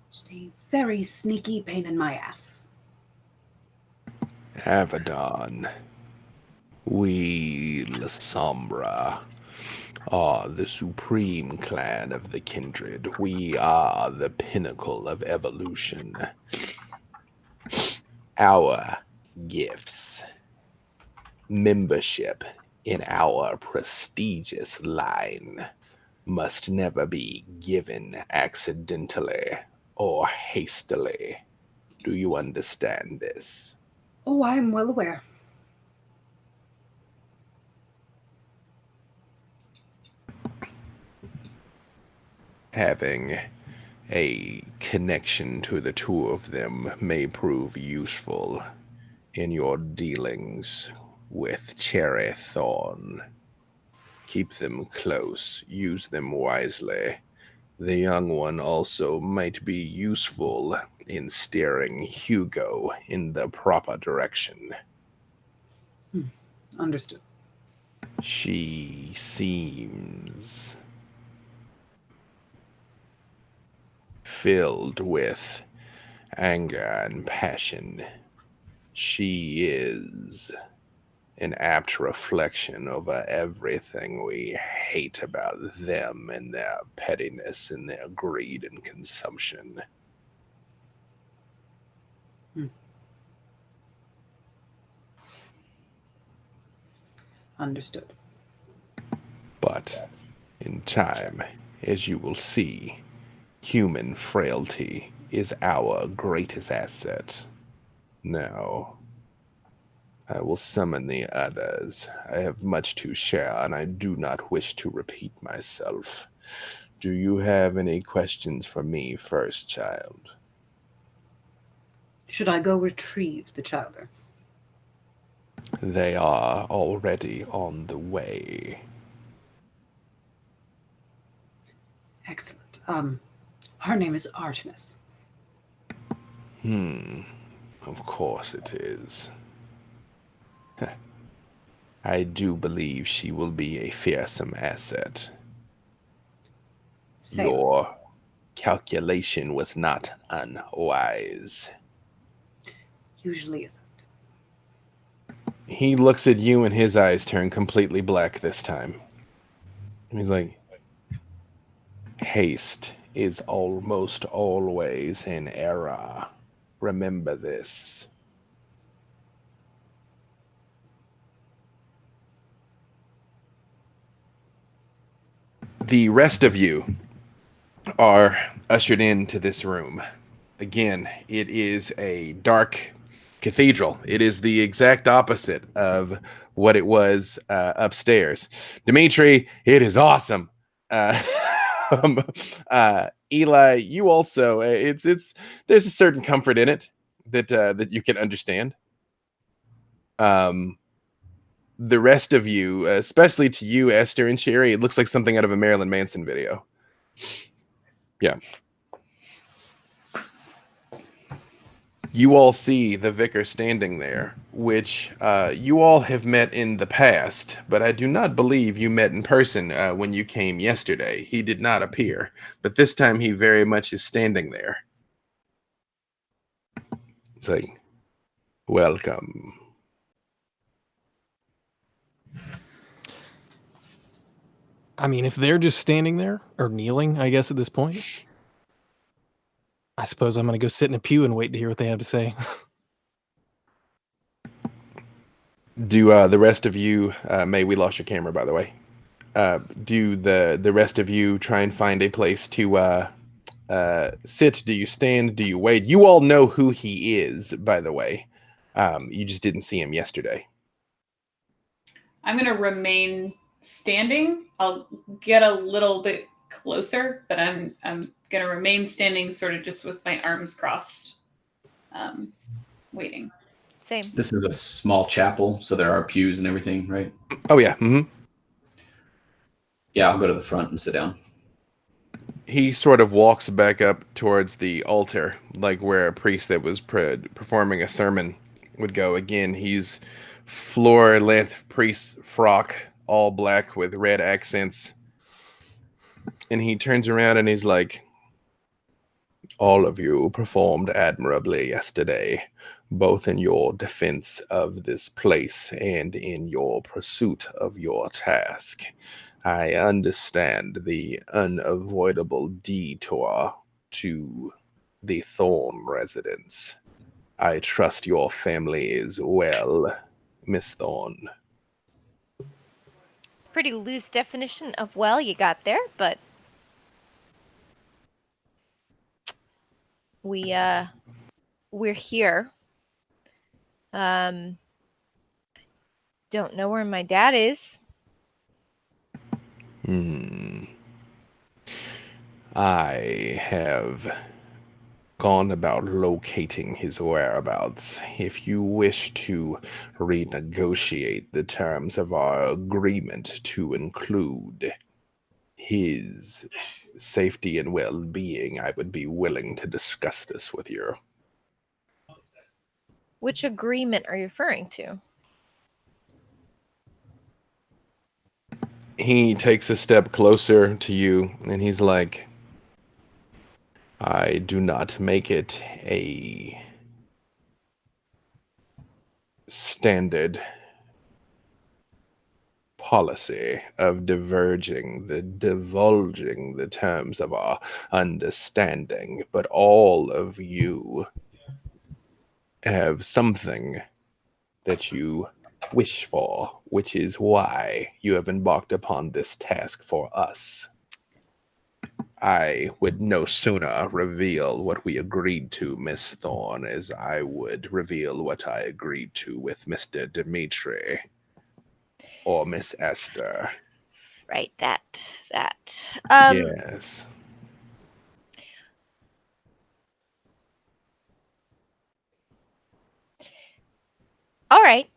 just a very sneaky pain in my ass. Avedon, we, La Sombra, are the supreme clan of the kindred. We are the pinnacle of evolution. Our gifts, membership in our prestigious line, must never be given accidentally or hastily. Do you understand this? Oh, I am well aware. Having a connection to the 2 of them may prove useful in your dealings with Cherry Thorn. Keep them close, use them wisely. The young one also might be useful in steering Hugo in the proper direction. Understood. She seems filled with anger and passion. She is an apt reflection over everything we hate about them and their pettiness and their greed and consumption. Understood. But in time, as you will see, human frailty is our greatest asset. Now, I will summon the others. I have much to share, and I do not wish to repeat myself. Do you have any questions for me first, child? Should I go retrieve the chowder? They are already on the way. Excellent. Her name is Artemis. Of course it is. I do believe she will be a fearsome asset. Same. Your calculation was not unwise. Usually isn't. He looks at you and his eyes turn completely black this time. And he's like, haste is almost always an error. Remember this. The rest of you are ushered into this room. Again, it is a dark cathedral. It is the exact opposite of what it was upstairs. Dimitri, it is awesome. Eli, you also it's there's a certain comfort in it that you can understand. The rest of you, especially to you, Esther and Cherry, it looks like something out of a Marilyn Manson video. Yeah. You all see the vicar standing there, which you all have met in the past, but I do not believe you met in person when you came yesterday. He did not appear, but this time he very much is standing there. It's like, welcome. I mean, if they're just standing there or kneeling, I guess at this point, I suppose I'm going to go sit in a pew and wait to hear what they have to say. Do the rest of you, May, we lost your camera, by the way. Do the rest of you try and find a place to sit? Do you stand? Do you wait? You all know who he is, by the way. You just didn't see him yesterday. I'm going to remain standing. I'll get a little bit closer, but I'm going to remain standing sort of just with my arms crossed, waiting. Same. This is a small chapel, so there are pews and everything, right? Oh, yeah. Mm-hmm. Yeah, I'll go to the front and sit down. He sort of walks back up towards the altar, like where a priest that was performing a sermon would go. Again, he's floor-length priest frock, all black with red accents. And he turns around and he's like, all of you performed admirably yesterday, both in your defense of this place and in your pursuit of your task. I understand the unavoidable detour to the Thorn residence. I trust your family is well, Miss Thorn. Pretty loose definition of well you got there, but we're here. Don't know where my dad is. I have gone about locating his whereabouts. If you wish to renegotiate the terms of our agreement to include his safety and well-being, I would be willing to discuss this with you. Which agreement are you referring to? He takes a step closer to you and he's like, I do not make it a standard policy of divulging the terms of our understanding, but all of you have something that you wish for, which is why you have embarked upon this task for us. I would no sooner reveal what we agreed to, Miss Thorn, as I would reveal what I agreed to with Mr. Dimitri or Miss Esther. Right, that. Yes. All right.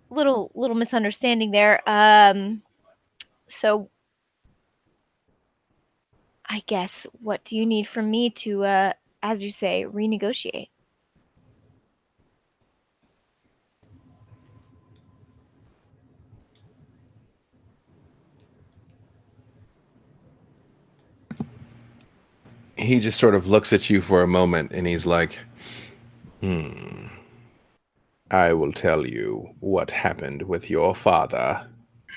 Little misunderstanding there. So I guess what do you need from me to, as you say, renegotiate? He just sort of looks at you for a moment and he's like, I will tell you what happened with your father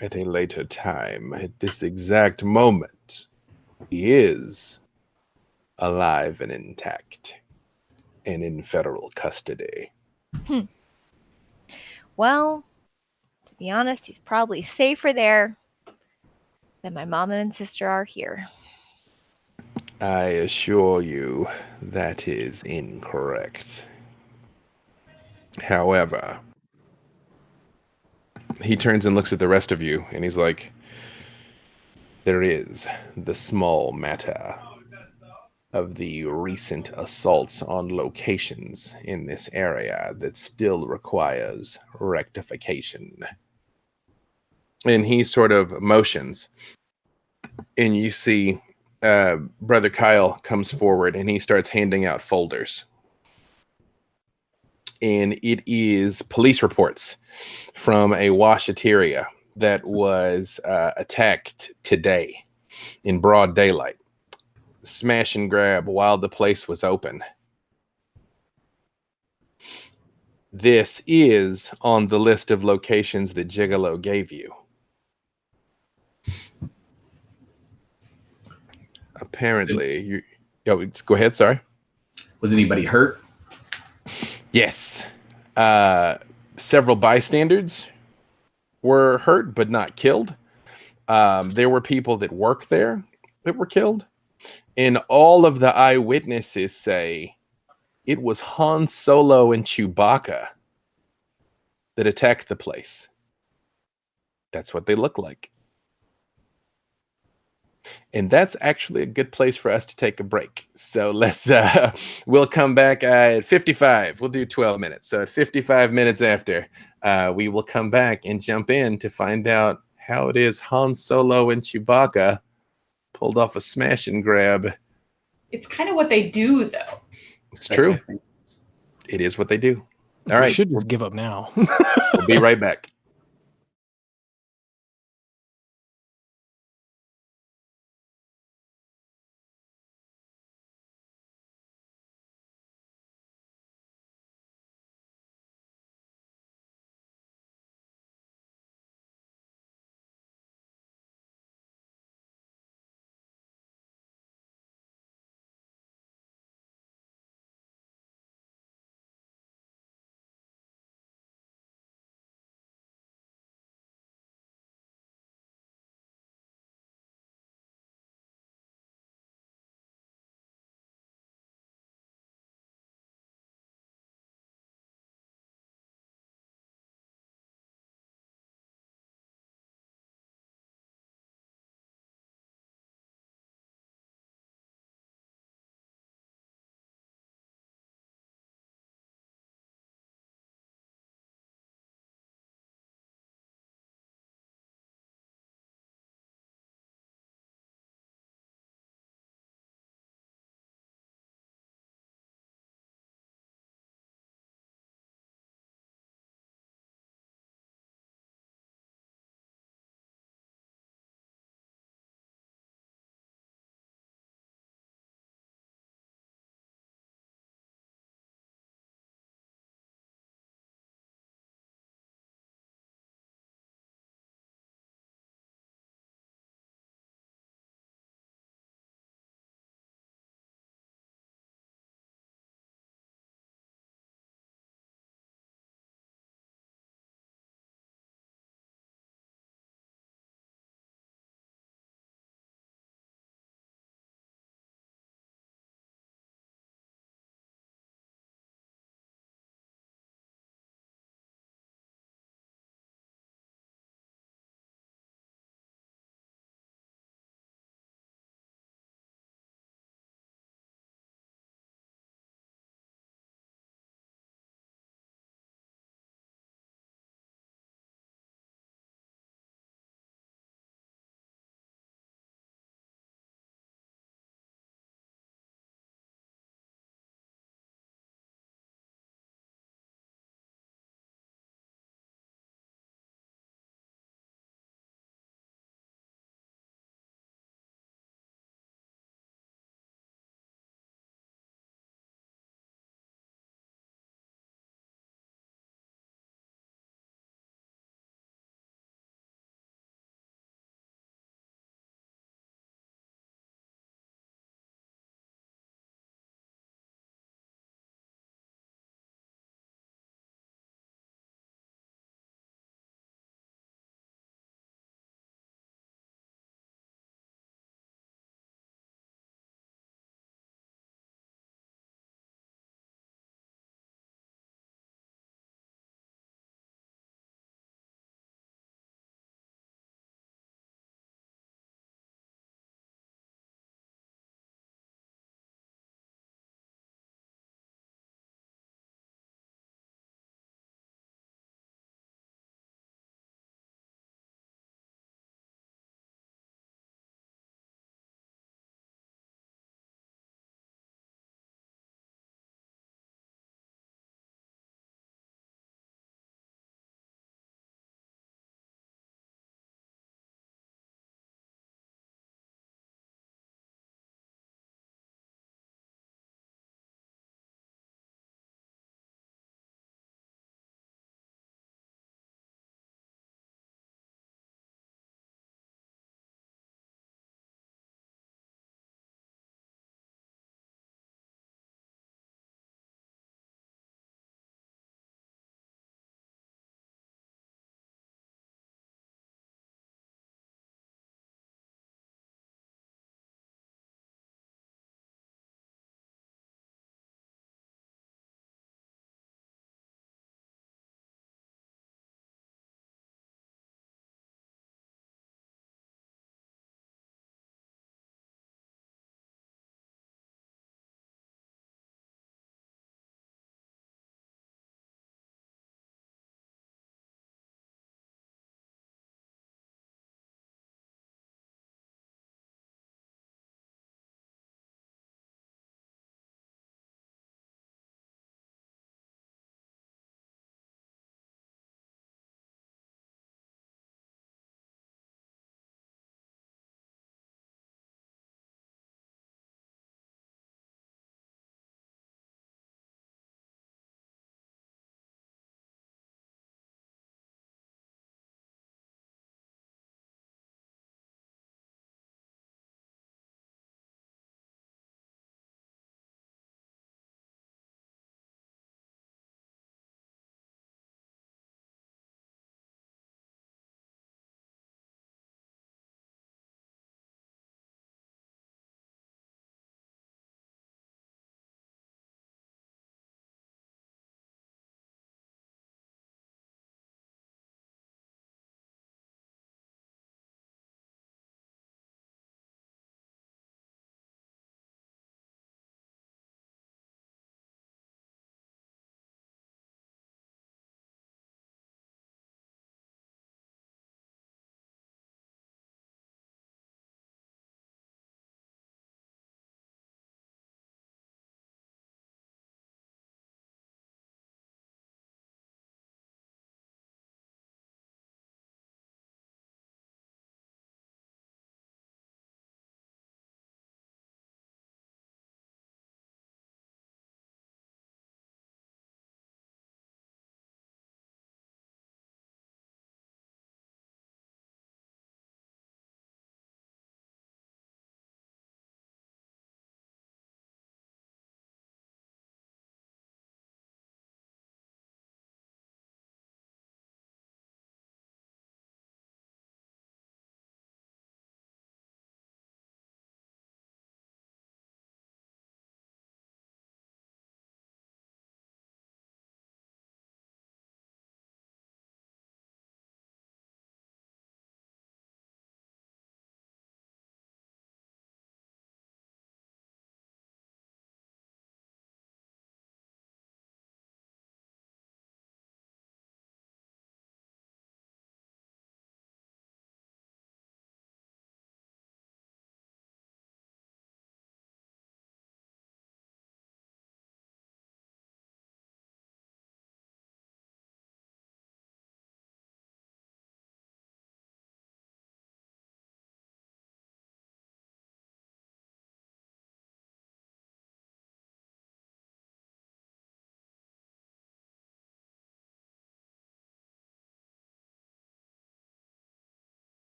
at a later time. At this exact moment, he is alive and intact and in federal custody. Well, to be honest, he's probably safer there than my mom and sister are here. I assure you that is incorrect. However, he turns and looks at the rest of you and he's like, there is the small matter of the recent assaults on locations in this area that still requires rectification. And he sort of motions, and you see Brother Kyle comes forward and he starts handing out folders. And it is police reports from a washateria that was attacked today in broad daylight. Smash and grab while the place was open. This is on the list of locations that Gigolo gave you. apparently, go ahead. Sorry. Was anybody hurt? Yes. Several bystanders were hurt, but not killed. There were people that work there that were killed. And all of the eyewitnesses say it was Han Solo and Chewbacca that attacked the place. That's what they look like. And that's actually a good place for us to take a break. So we'll come back at 55. We'll do 12 minutes. So at 55 minutes after, we will come back and jump in to find out how it is Han Solo and Chewbacca pulled off a smash and grab. It's kind of what they do, though. It's true. It is what they do. All right. We should just give up now. We'll be right back.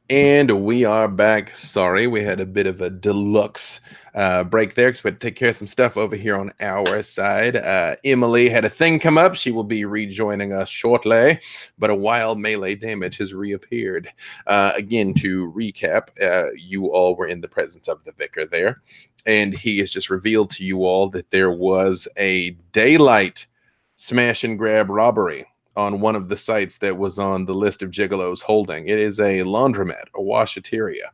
And we are back. Sorry, we had a bit of a deluxe break there because we had to take care of some stuff over here on our side. Emily had a thing come up. She will be rejoining us shortly, but a wild melee damage has reappeared. Again, to recap, you all were in the presence of the vicar there, and he has just revealed to you all that there was a daylight smash and grab robbery on one of the sites that was on the list of gigolos holding. It is a laundromat, a washateria.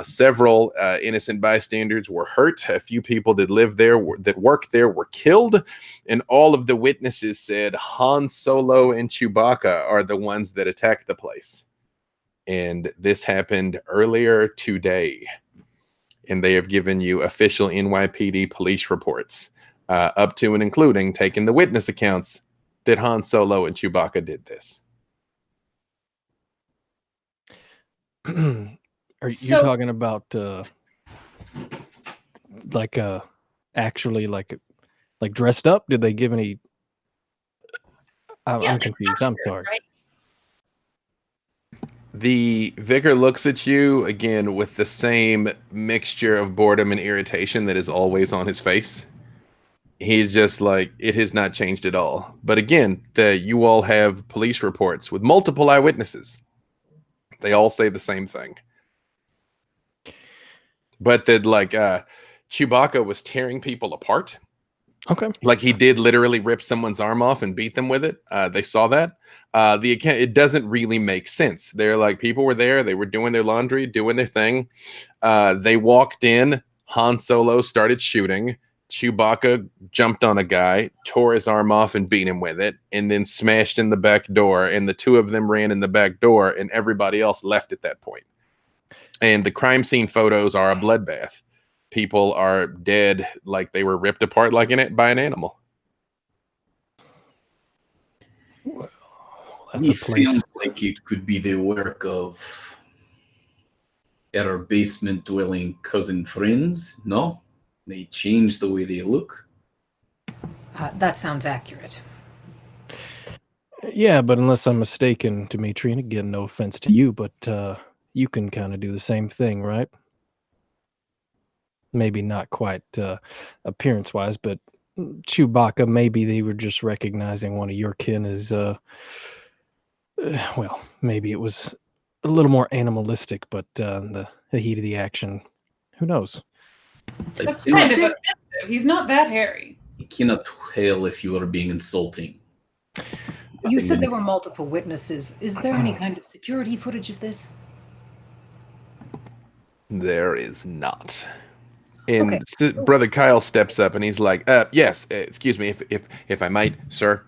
Several innocent bystanders were hurt. A few people that lived there, that worked there, were killed. And all of the witnesses said Han Solo and Chewbacca are the ones that attacked the place. And this happened earlier today. And they have given you official NYPD police reports, up to and including taking the witness accounts that Han Solo and Chewbacca did this. Are you talking about actually like dressed up? Did they give any? I'm confused. I'm sorry. Right? The vicar looks at you again with the same mixture of boredom and irritation that is always on his face. He's just like, it has not changed at all. But again, you all have police reports with multiple eyewitnesses. They all say the same thing. But that Chewbacca was tearing people apart. Okay. Like he did literally rip someone's arm off and beat them with it. They saw that. It doesn't really make sense. They're like, people were there. They were doing their laundry, doing their thing. They walked in. Han Solo started shooting. Chewbacca jumped on a guy, tore his arm off and beat him with it, and then smashed in the back door. And the two of them ran in the back door, and everybody else left at that point. And the crime scene photos are a bloodbath. People are dead, like they were ripped apart by an animal. Well, It sounds like it could be the work of our basement dwelling cousin friends, no? They change the way they look. That sounds accurate. Yeah, but unless I'm mistaken, Dimitri, and again, no offense to you, but you can kind of do the same thing, right? Maybe not quite appearance-wise, but Chewbacca, maybe they were just recognizing one of your kin as, well, maybe it was a little more animalistic, but the heat of the action, who knows? That's kind of offensive. He's not that hairy. You cannot tell if you are being insulting. You said there were multiple witnesses. Is there any kind of security footage of this? There is not. And Okay. Brother Kyle steps up and he's like, yes, excuse me, if I might, sir.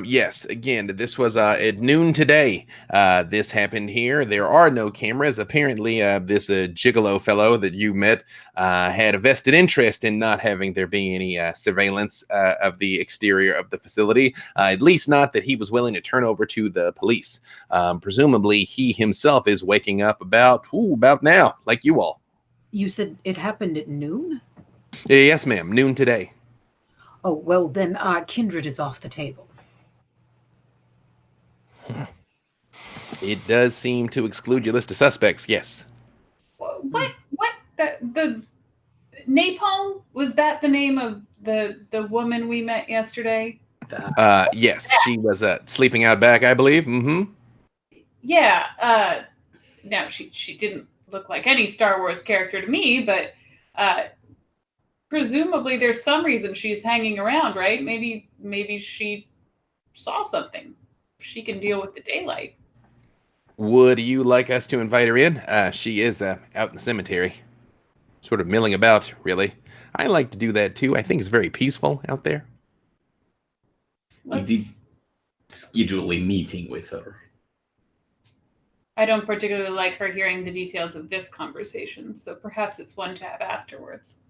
Yes, again, this was at noon today. This happened here. There are no cameras. Apparently, this gigolo fellow that you met had a vested interest in not having there be any surveillance of the exterior of the facility, at least not that he was willing to turn over to the police. Presumably, he himself is waking up about now, like you all. You said it happened at noon? Yes, ma'am, noon today. Oh, well, then kindred is off the table. It does seem to exclude your list of suspects, yes. What? The napalm? Was that the name of the woman we met yesterday? Yes, she was sleeping out back, I believe. Mm-hmm. Yeah. No, she didn't look like any Star Wars character to me, but presumably there's some reason she's hanging around, right? Maybe she saw something. She can deal with the daylight. Would you like us to invite her in? She is out in the cemetery, sort of milling about, really. I like to do that too. I think it's very peaceful out there. We did schedule a meeting with her. I don't particularly like her hearing the details of this conversation, so perhaps it's one to have afterwards.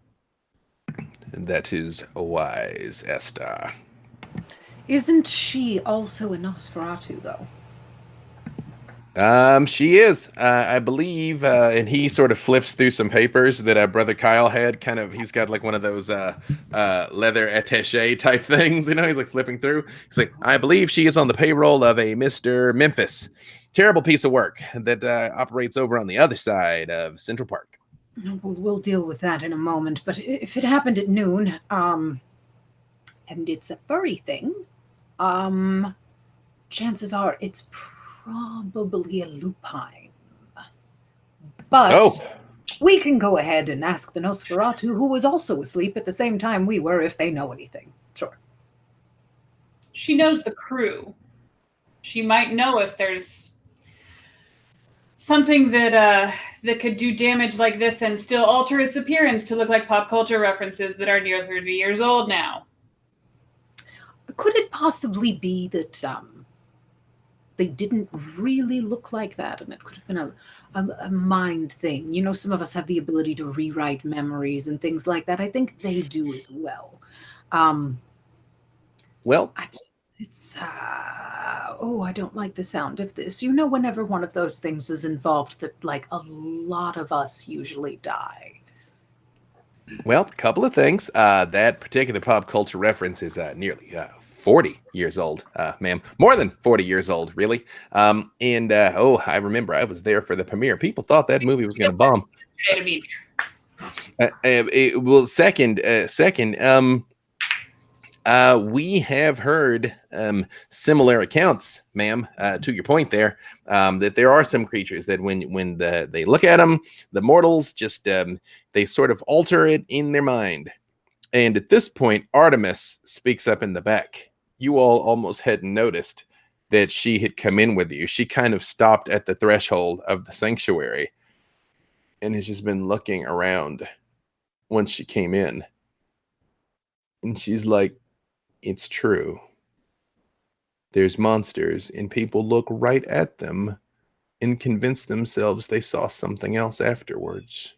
That is wise, Esther. Isn't she also a Nosferatu, though? She is, I believe, and he sort of flips through some papers that brother Kyle had. He's got like one of those leather attaché type things. He's like flipping through. He's like, I believe she is on the payroll of a Mr. Memphis. Terrible piece of work that operates over on the other side of Central Park. We'll deal with that in a moment. But if it happened at noon, and it's a furry thing, chances are it's probably a lupine. But we can go ahead and ask the Nosferatu, who was also asleep at the same time we were, if they know anything. Sure. She knows the crew. She might know if there's something that could do damage like this and still alter its appearance to look like pop culture references that are near 30 years old now. Could it possibly be that they didn't really look like that, and it could have been a mind thing? Some of us have the ability to rewrite memories and things like that. I think they do as well. It's I don't like the sound of this. Whenever one of those things is involved, that like a lot of us usually die. Well, a couple of things. That particular pop culture reference is nearly 40 years old, ma'am. More than 40 years old, really. I remember I was there for the premiere. People thought that movie was going to bomb. Second, we have heard similar accounts, ma'am, to your point there, that there are some creatures that when they look at them, the mortals just they sort of alter it in their mind. And at this point, Artemis speaks up in the back. You all almost hadn't noticed that she had come in with you. She kind of stopped at the threshold of the sanctuary and has just been looking around once she came in. And she's like, it's true. There's monsters, and people look right at them and convince themselves they saw something else afterwards.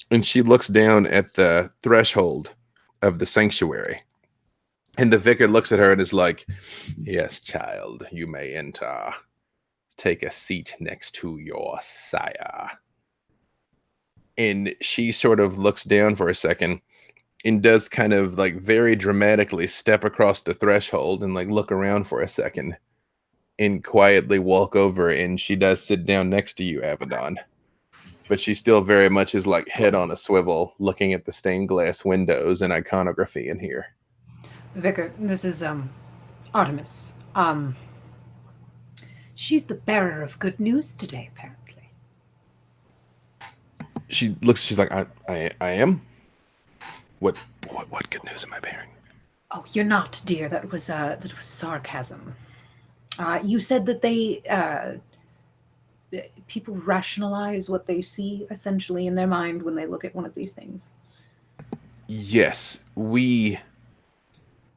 And she looks down at the threshold of the sanctuary. And the vicar looks at her and is like, yes, child, you may enter. Take a seat next to your sire. And she sort of looks down for a second and does kind of like very dramatically step across the threshold and like look around for a second and quietly walk over, and she does sit down next to you, Avedon. But she still very much is like head on a swivel looking at the stained glass windows and iconography in here. Vicar, this is Artemis. She's the bearer of good news today, apparently. She's like, I am? What good news am I bearing? Oh, you're not, dear. That was sarcasm. You said that people rationalize what they see essentially in their mind when they look at one of these things. Yes,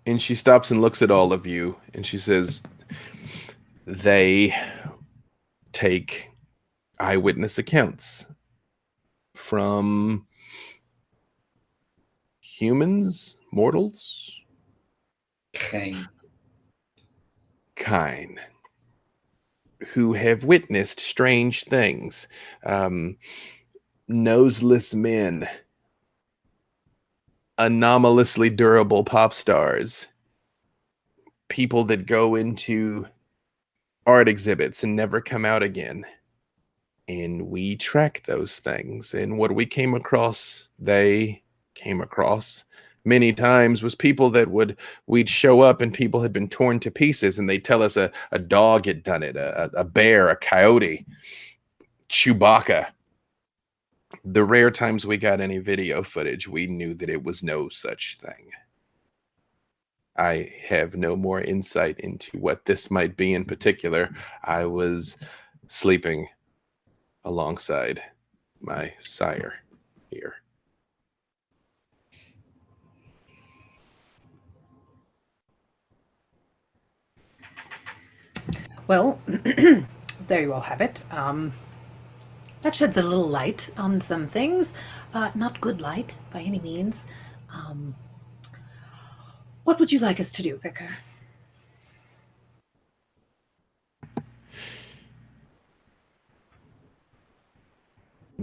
and she stops and looks at all of you and she says, they take eyewitness accounts from humans, mortals, kind, who have witnessed strange things, noseless men, anomalously durable pop stars, people that go into art exhibits and never come out again. And we track those things. And what we came across, they came across many times, was people that we'd show up and people had been torn to pieces, and they'd tell us a dog had done it, a bear, a coyote, Chewbacca. The rare times we got any video footage, we knew that it was no such thing. I have no more insight into what this might be in particular. I was sleeping alongside my sire here. Well, there you all have it. That sheds a little light on some things. Not good light, by any means. What would you like us to do, Vicar?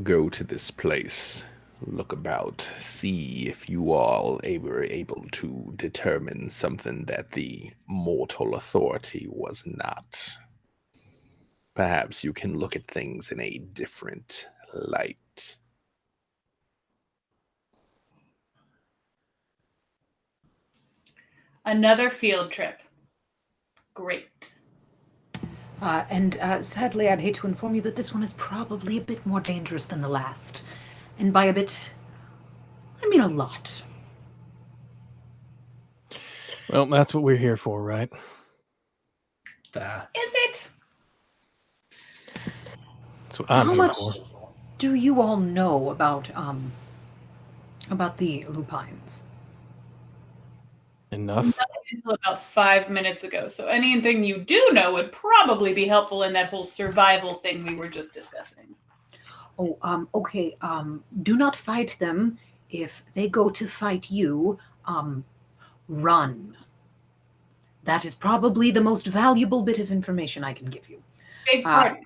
go to this place, look about, see if you all were able to determine something that the mortal authority was not. Perhaps you can look at things in a different light. Another field trip. Great. And sadly, I'd hate to inform you that this one is probably a bit more dangerous than the last. And by a bit, I mean a lot. Well, that's what we're here for, right? Is it? That's what I'm How here much for. do you all know about the lupines? Enough. Until about 5 minutes ago. So anything you do know would probably be helpful in that whole survival thing we were just discussing. Oh, okay. Do not fight them. If they go to fight you, run. That is probably the most valuable bit of information I can give you. Big pardon.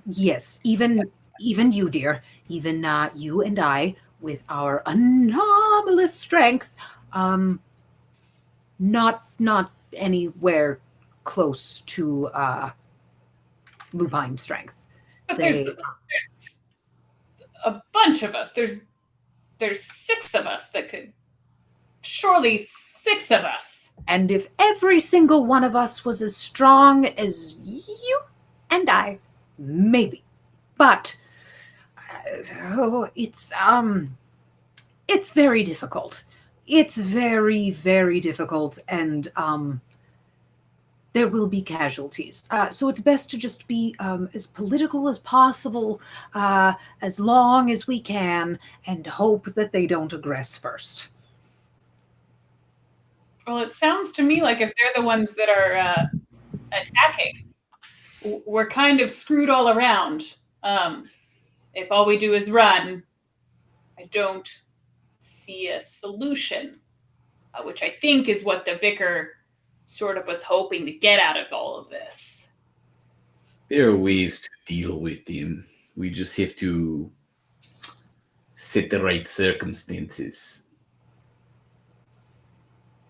Yes, even you, dear, even you and I, with our anomalous strength, not anywhere close to lupine strength. But there's a bunch of us. There's 6 of us that could. Surely 6 of us. And if every single one of us was as strong as you and I, maybe. But it's very difficult. It's very, very difficult, and there will be casualties. So it's best to just be as political as possible, as long as we can, and hope that they don't aggress first. Well, it sounds to me like if they're the ones that are attacking, we're kind of screwed all around. If all we do is run, I don't see a solution, which I think is what the vicar sort of was hoping to get out of all of this. There are ways to deal with him. We just have to set the right circumstances.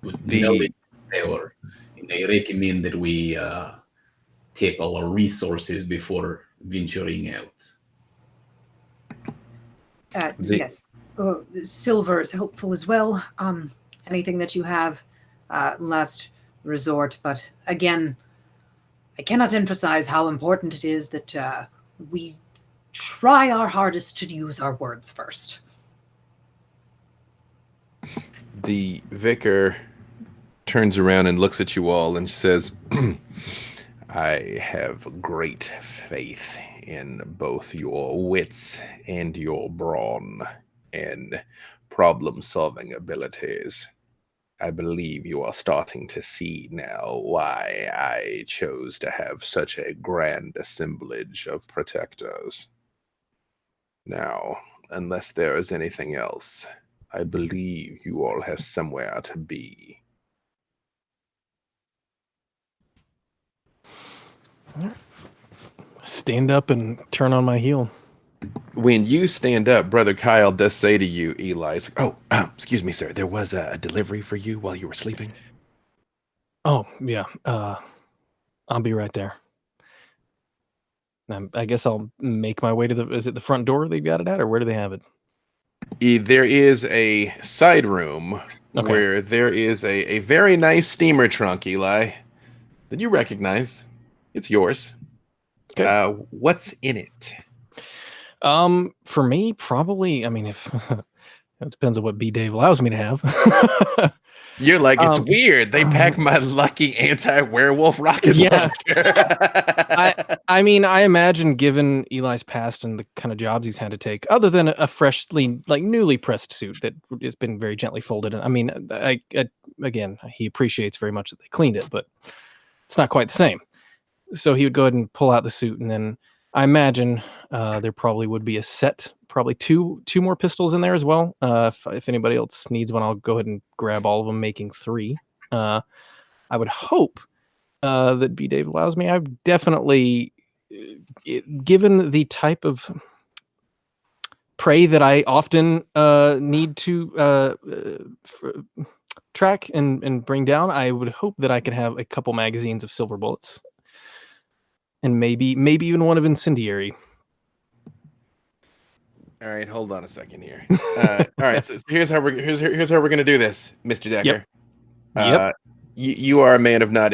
And I recommend that we take all our resources before venturing out. Yes. Silver is helpful as well. Anything that you have, last resort. But again, I cannot emphasize how important it is that we try our hardest to use our words first. The vicar turns around and looks at you all and says, I have great faith in both your wits and your brawn and problem-solving abilities. I believe you are starting to see now why I chose to have such a grand assemblage of protectors. Now, unless there is anything else, I believe you all have somewhere to be. Stand up and turn on my heel. When you stand up, Brother Kyle does say to you, Eli, excuse me, sir, there was a delivery for you while you were sleeping. Oh, yeah. I'll be right there. I guess I'll make my way to is it the front door they've got it at, or where do they have it? There is a side room where there is a very nice steamer trunk, Eli, that you recognize. It's yours. Okay. What's in it? For me, probably, I mean, if it depends on what B Dave allows me to have. You're like, it's weird. They pack my lucky anti-werewolf rocket launcher. I mean, I imagine given Eli's past and the kind of jobs he's had to take, other than a freshly, newly pressed suit that has been very gently folded. I mean, again, he appreciates very much that they cleaned it, but it's not quite the same. So he would go ahead and pull out the suit, and then I imagine there probably would be a set, probably two more pistols in there as well. If anybody else needs one, I'll go ahead and grab all of them, making 3. I would hope that B Dave allows me. I've definitely given the type of prey that I often need to track and bring down, I would hope that I could have a couple magazines of silver bullets, and maybe even one of incendiary. All right, hold on a second here. All right, so here's how we're gonna do this, Mr. Decker. Yep. You are a man of not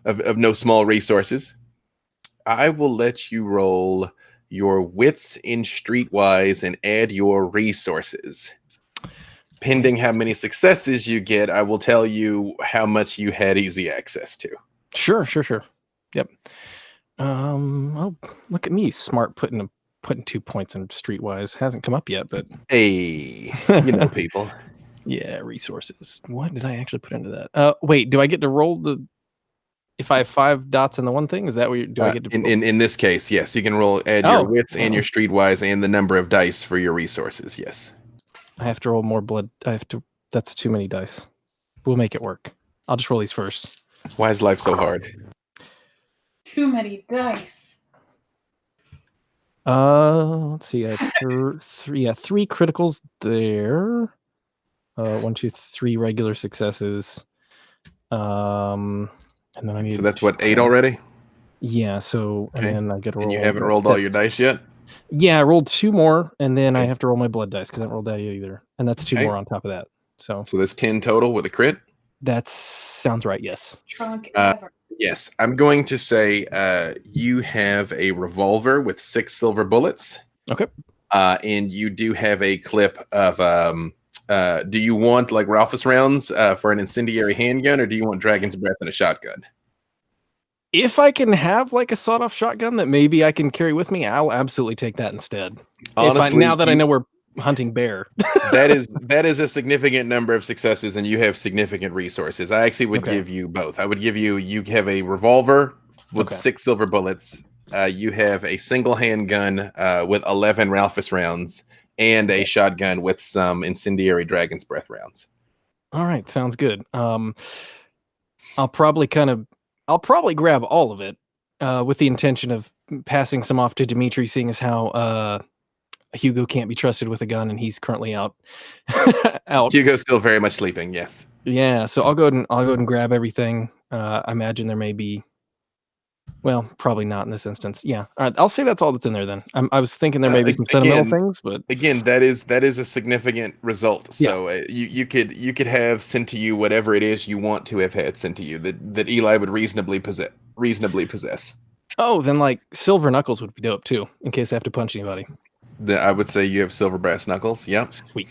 of no small resources. I will let you roll your wits in streetwise and add your resources. Pending how many successes you get, I will tell you how much you had easy access to. Sure. Yep. Oh, look at me, smart, putting 2 points in streetwise. Hasn't come up yet, but Hey, people. Yeah, resources. What did I actually put into that? Wait, do I get to roll if I have 5 dots in the one thing? Is that what I get to in this case, yes, you can add your wits and your streetwise and the number of dice for your resources. Yes. I have to roll more blood. That's too many dice. We'll make it work. I'll just roll these first. Why is life so hard? Too many dice. Let's see. I have 3 criticals there. 1, 2, 3 regular successes. And then I need. So that's what, 8 already? Yeah. So and then I get to roll. And you haven't rolled all your dice yet? Yeah, I rolled 2 more, and then I have to roll my blood dice because I haven't rolled that yet either, and that's 2 more on top of that. So that's 10 total with a crit. That sounds right. Yes. Yes, I'm going to say you have a revolver with 6 silver bullets. Okay. And you do have a clip of. Do you want like Ralphus rounds for an incendiary handgun, or do you want Dragon's Breath and a shotgun? If I can have like a sawed-off shotgun that maybe I can carry with me, I'll absolutely take that instead. Honestly, now that I know we're hunting bear, that is a significant number of successes, and you have significant resources. I actually would give you both. I would give you have a revolver with 6 silver bullets. You have a single handgun with 11 Ralphus rounds, and a shotgun with some incendiary Dragon's Breath rounds. All right, sounds good. I'll probably grab all of it with the intention of passing some off to Dimitri, seeing as how Hugo can't be trusted with a gun, and he's currently out. Hugo's still very much sleeping. Yes. Yeah. So I'll go ahead and grab everything. I imagine there may be. Well, probably not in this instance. Yeah. All right. I'll say that's all that's in there then. I was thinking there may be some sentimental things, but again, that is a significant result. So you could have sent to you whatever it is you want to have had sent to you that Eli would reasonably possess. Oh, then like silver knuckles would be dope too, in case I have to punch anybody. I would say you have silver brass knuckles. Yeah. Sweet.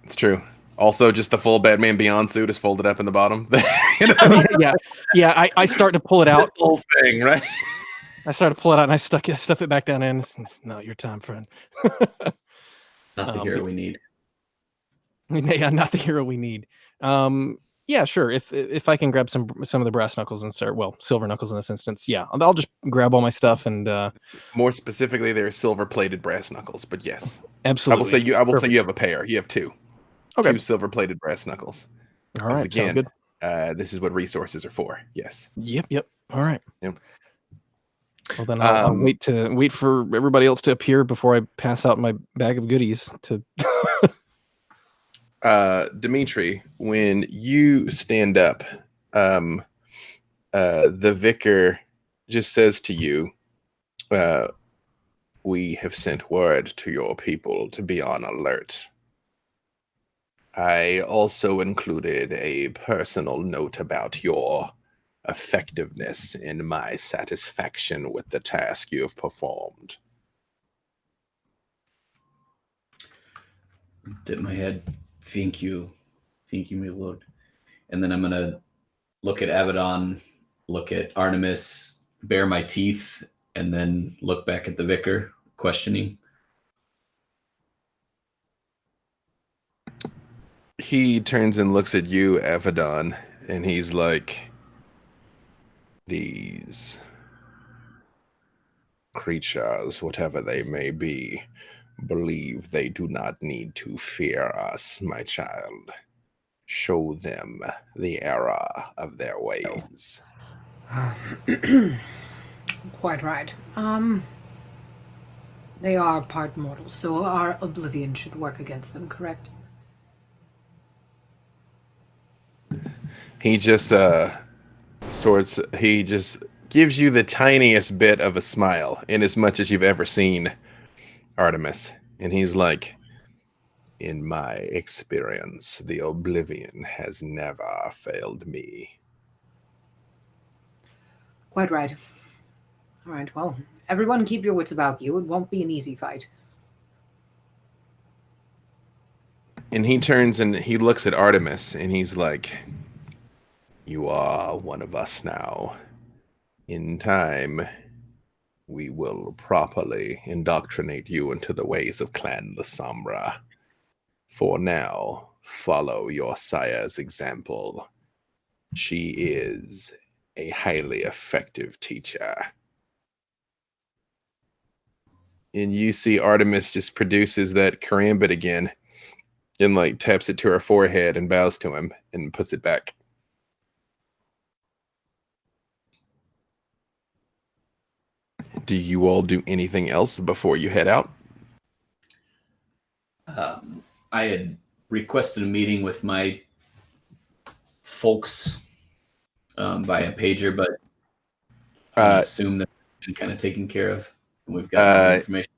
It's true. Also, just the full Batman Beyond suit is folded up in the bottom. Yeah. I start to pull it out. The whole thing, right? I start to pull it out and I stuff it back down in. It's not your time, friend. Not the hero we need. Yeah, not the hero we need. Yeah, sure. If I can grab some of the brass knuckles and silver knuckles in this instance, yeah, I'll just grab all my stuff and. More specifically, they're silver-plated brass knuckles, but yes, absolutely. I will say you have a pair. You have 2. Okay. 2 silver-plated brass knuckles. All right. Again, sounds good. This is what resources are for. Yes. Yep. All right. Yep. Well, then I'll wait for everybody else to appear before I pass out my bag of goodies to. Dimitri, when you stand up, the vicar just says to you, "We have sent word to your people to be on alert. I also included a personal note about your effectiveness in my satisfaction with the task you have performed." Dip my head. Thank you, my lord. And then I'm gonna look at Abaddon, look at Artemis, bare my teeth, and then look back at the vicar, questioning. He turns and looks at you, Abaddon, and he's like, "These creatures, whatever they may be, believe they do not need to fear us, my child. Show them the error of their ways." Quite right. They are part mortal, so our oblivion should work against them, correct? He just he just gives you the tiniest bit of a smile in as much as you've ever seen Artemis. And he's like, in my experience, the oblivion has never failed me. Quite right. All right, well, everyone keep your wits about you. It won't be an easy fight. And he turns and he looks at Artemis and he's like, you are one of us now. In time, we will properly indoctrinate you into the ways of Clan Lasombra. For now, follow your sire's example. She is a highly effective teacher. And you see Artemis just produces that karambit again and like taps it to her forehead and bows to him and puts it back. Do you all do anything else before you head out? I had requested a meeting with my folks via pager, but I assume that it's been kind of taken care of. And we've got information.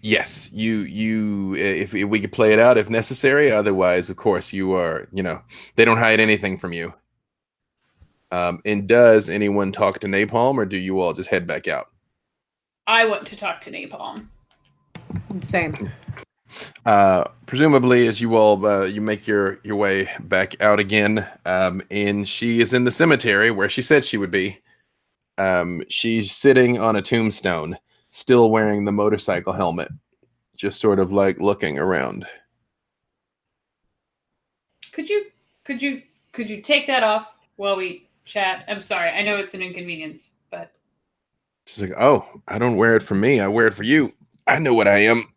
Yes, you if we could play it out if necessary. Otherwise, of course, you are, they don't hide anything from you. And does anyone talk to Napalm, or do you all just head back out? I want to talk to Napalm. Same. Presumably, as you all you make your way back out again, and she is in the cemetery where she said she would be. She's sitting on a tombstone, still wearing the motorcycle helmet, just sort of like looking around. Could you take that off while we chat? I'm sorry. I know it's an inconvenience, but she's like, "Oh, I don't wear it for me. I wear it for you. I know what I am."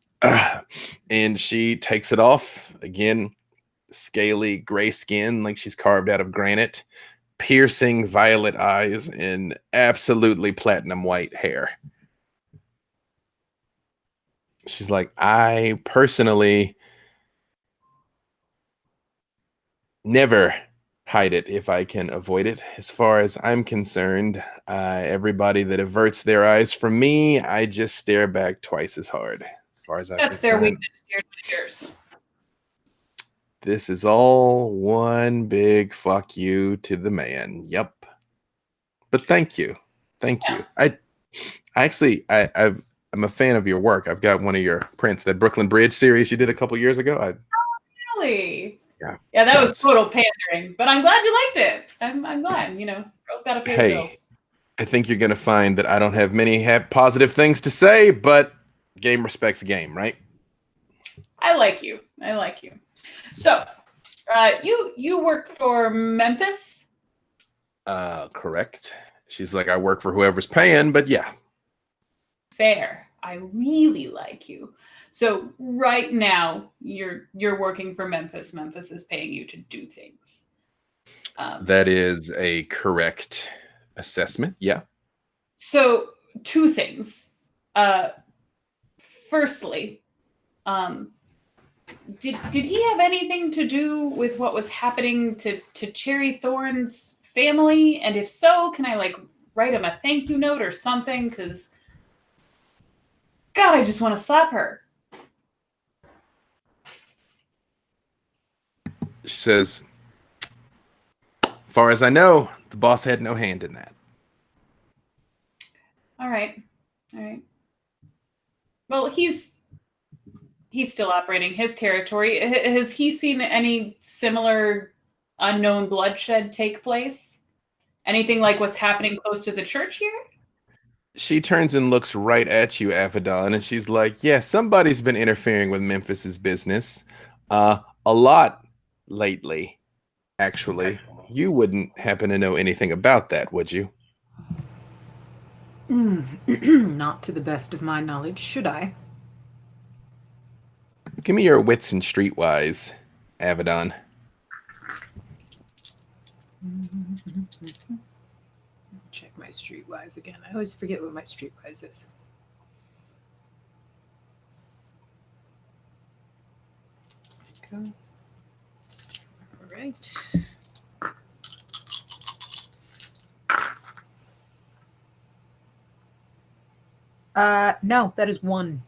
And she takes it off again. Scaly gray skin, like she's carved out of granite, piercing violet eyes, and absolutely platinum white hair. She's like, I personally never hide it if I can avoid it. As far as I'm concerned, everybody that averts their eyes from me, I just stare back twice as hard. As far as I'm that's concerned, their weakness. Steered by yours. this is all one big fuck you to the man. Yep. But thank you. Yeah. I'm a fan of your work. I've got one of your prints, that Brooklyn Bridge series you did a couple years ago. Really? Yeah, that was total pandering, but I'm glad you liked it. I'm glad. Girls gotta pay the bills. I think you're gonna find that I don't have many positive things to say, but game respects game, right? I like you. So, you work for Memphis? Correct. She's like, I work for whoever's paying, but yeah. Fair. I really like you. So right now you're working for Memphis. Memphis is paying you to do things. That is a correct assessment. Yeah. So 2 things. Firstly, did he have anything to do with what was happening to Cherry Thorne's family? And if so, can I write him a thank you note or something? Because God, I just want to slap her. She says, far as I know, the boss had no hand in that. All right. Well, he's still operating his territory. Has he seen any similar unknown bloodshed take place? Anything like what's happening close to the church here? She turns and looks right at you, Avedon, and she's like, yeah, somebody's been interfering with Memphis's business. A lot lately, actually. You wouldn't happen to know anything about that, would you? Not to the best of my knowledge, should I? Give me your wits and streetwise, Avedon. streetwise again? I always forget what my streetwise is. Go. All right. No, that is 1.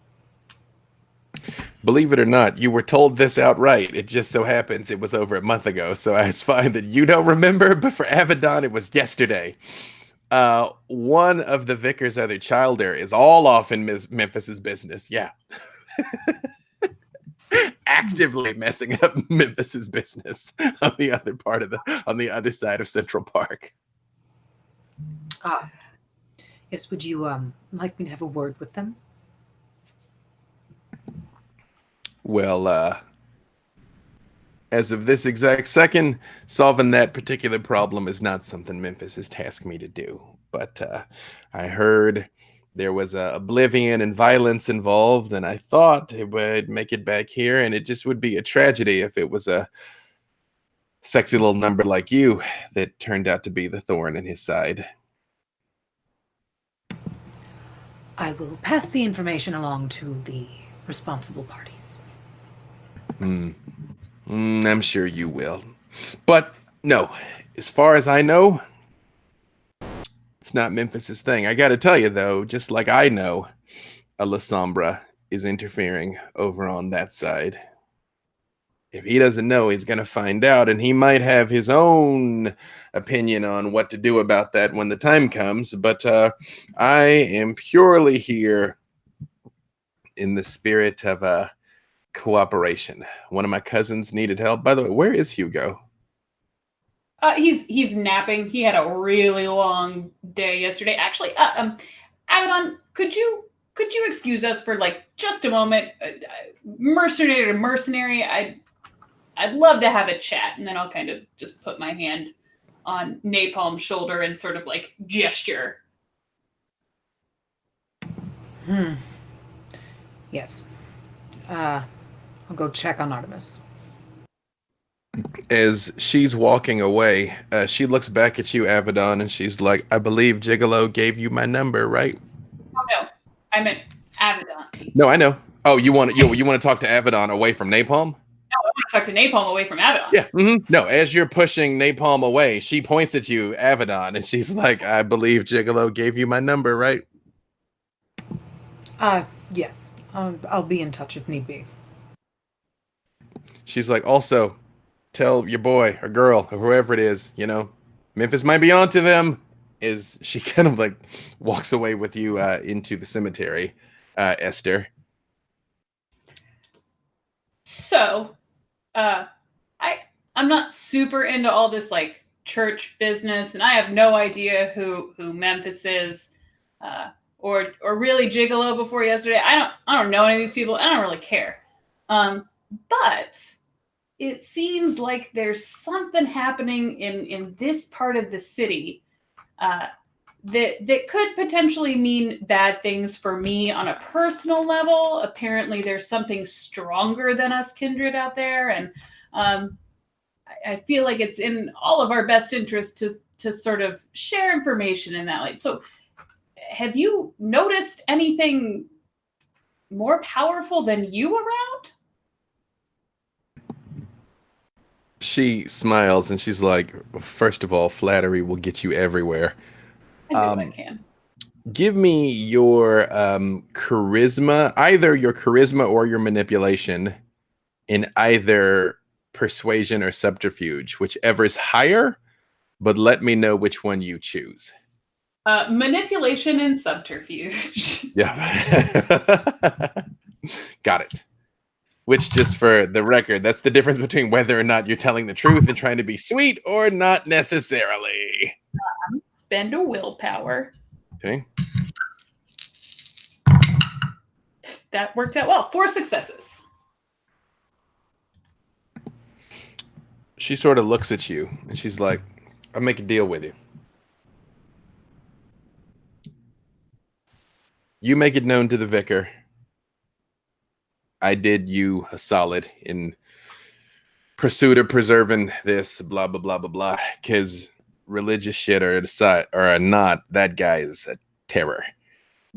Believe it or not, you were told this outright. It just so happens it was over a month ago, so it's fine that you don't remember, but for Avedon, it was yesterday. One of the vicar's other childer is all off in Memphis's business. Yeah. Actively messing up Memphis's business on the other side of Central Park. Yes, would you like me to have a word with them? Well, as of this exact second, solving that particular problem is not something Memphis has tasked me to do. But I heard there was oblivion and violence involved, and I thought it would make it back here, and it just would be a tragedy if it was a sexy little number like you that turned out to be the thorn in his side. I will pass the information along to the responsible parties. I'm sure you will. But no, as far as I know, it's not Memphis's thing. I got to tell you, though, just like I know, Sombra is interfering over on that side. If he doesn't know, he's going to find out, and he might have his own opinion on what to do about that when the time comes. But I am purely here in the spirit of cooperation. One of my cousins needed help. By the way, where is Hugo? He's napping. He had a really long day yesterday. Actually, Avedon, could you excuse us for like just a moment? Mercenary to mercenary, I'd love to have a chat, and then I'll kind of just put my hand on Napalm's shoulder and sort of like gesture. Yes. I'll go check on Artemis. As she's walking away, she looks back at you, Avedon, and she's like, I believe Gigolo gave you my number, right? Oh, no. I meant Avedon. No, I know. Oh, you want to talk to Avedon away from Napalm? No, I want to talk to Napalm away from Avedon. Yeah. No, as you're pushing Napalm away, she points at you, Avedon, and she's like, I believe Gigolo gave you my number, right? Yes. I'll be in touch if need be. She's like, also, tell your boy or girl or whoever it is, Memphis might be onto them. Is she kind of like walks away with you into the cemetery, Esther? So, I'm not super into all this like church business, and I have no idea who Memphis is, or really Gigolo before yesterday. I don't know any of these people. I don't really care. But it seems like there's something happening in this part of the city that could potentially mean bad things for me on a personal level. Apparently, there's something stronger than us kindred out there, and I feel like it's in all of our best interest to sort of share information in that light. So, have you noticed anything more powerful than you around? She smiles and she's like, first of all, flattery will get you everywhere. I can. Give me your charisma, either your charisma or your manipulation in either persuasion or subterfuge, whichever is higher, but let me know which one you choose. Manipulation and subterfuge. Yeah. Got it. Which, just for the record, that's the difference between whether or not you're telling the truth and trying to be sweet or not necessarily. Spend a willpower. Okay. That worked out well. 4 successes. She sort of looks at you and she's like, I'll make a deal with you. You make it known to the vicar. I did you a solid in pursuit of preserving this, blah, blah, blah, blah, blah. Because religious shit or not, that guy is a terror.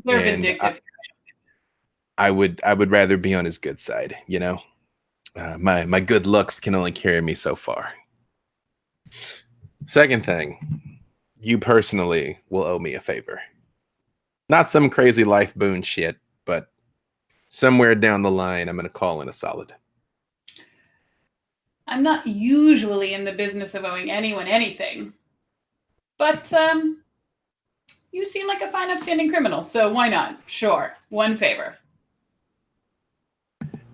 They're And vindictive. I would rather be on his good side, you know. My good looks can only carry me so far. Second thing, you personally will owe me a favor. Not some crazy life boon shit, but somewhere down the line, I'm going to call in a solid. I'm not usually in the business of owing anyone anything, but you seem like a fine, upstanding criminal, so why not? Sure, one favor.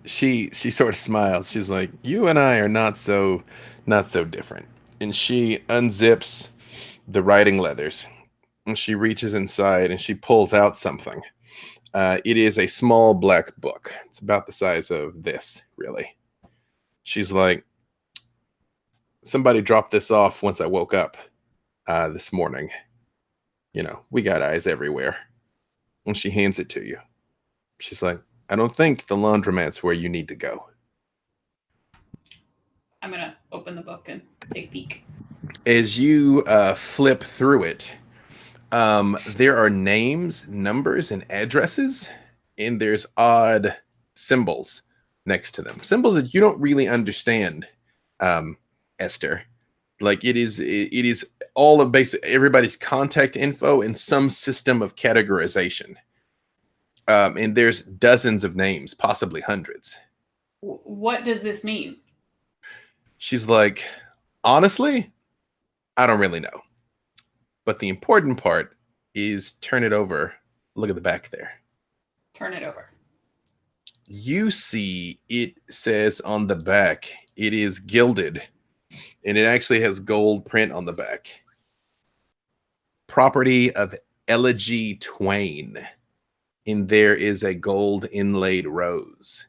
She sort of smiles. She's like, "You and I are not so different." And she unzips the writing leathers, and she reaches inside and she pulls out something. It is a small black book. It's about the size of this, really. She's like, "Somebody dropped this off once I woke up this morning. You know, we got eyes everywhere." And she hands it to you. She's like, "I don't think the laundromat's where you need to go." I'm going to open the book and take a peek. As you flip through it, there are names, numbers, and addresses, and there's odd symbols next to them. Symbols that you don't really understand, Esther. Like it is all of everybody's contact info in some system of categorization. And there's dozens of names, possibly hundreds. What does this mean? She's like, "Honestly, I don't really know. But the important part is turn it over. Look at the back there." Turn it over. You see it says on the back, it is gilded, and it actually has gold print on the back. "Property of Elegy Twain." And there is a gold inlaid rose.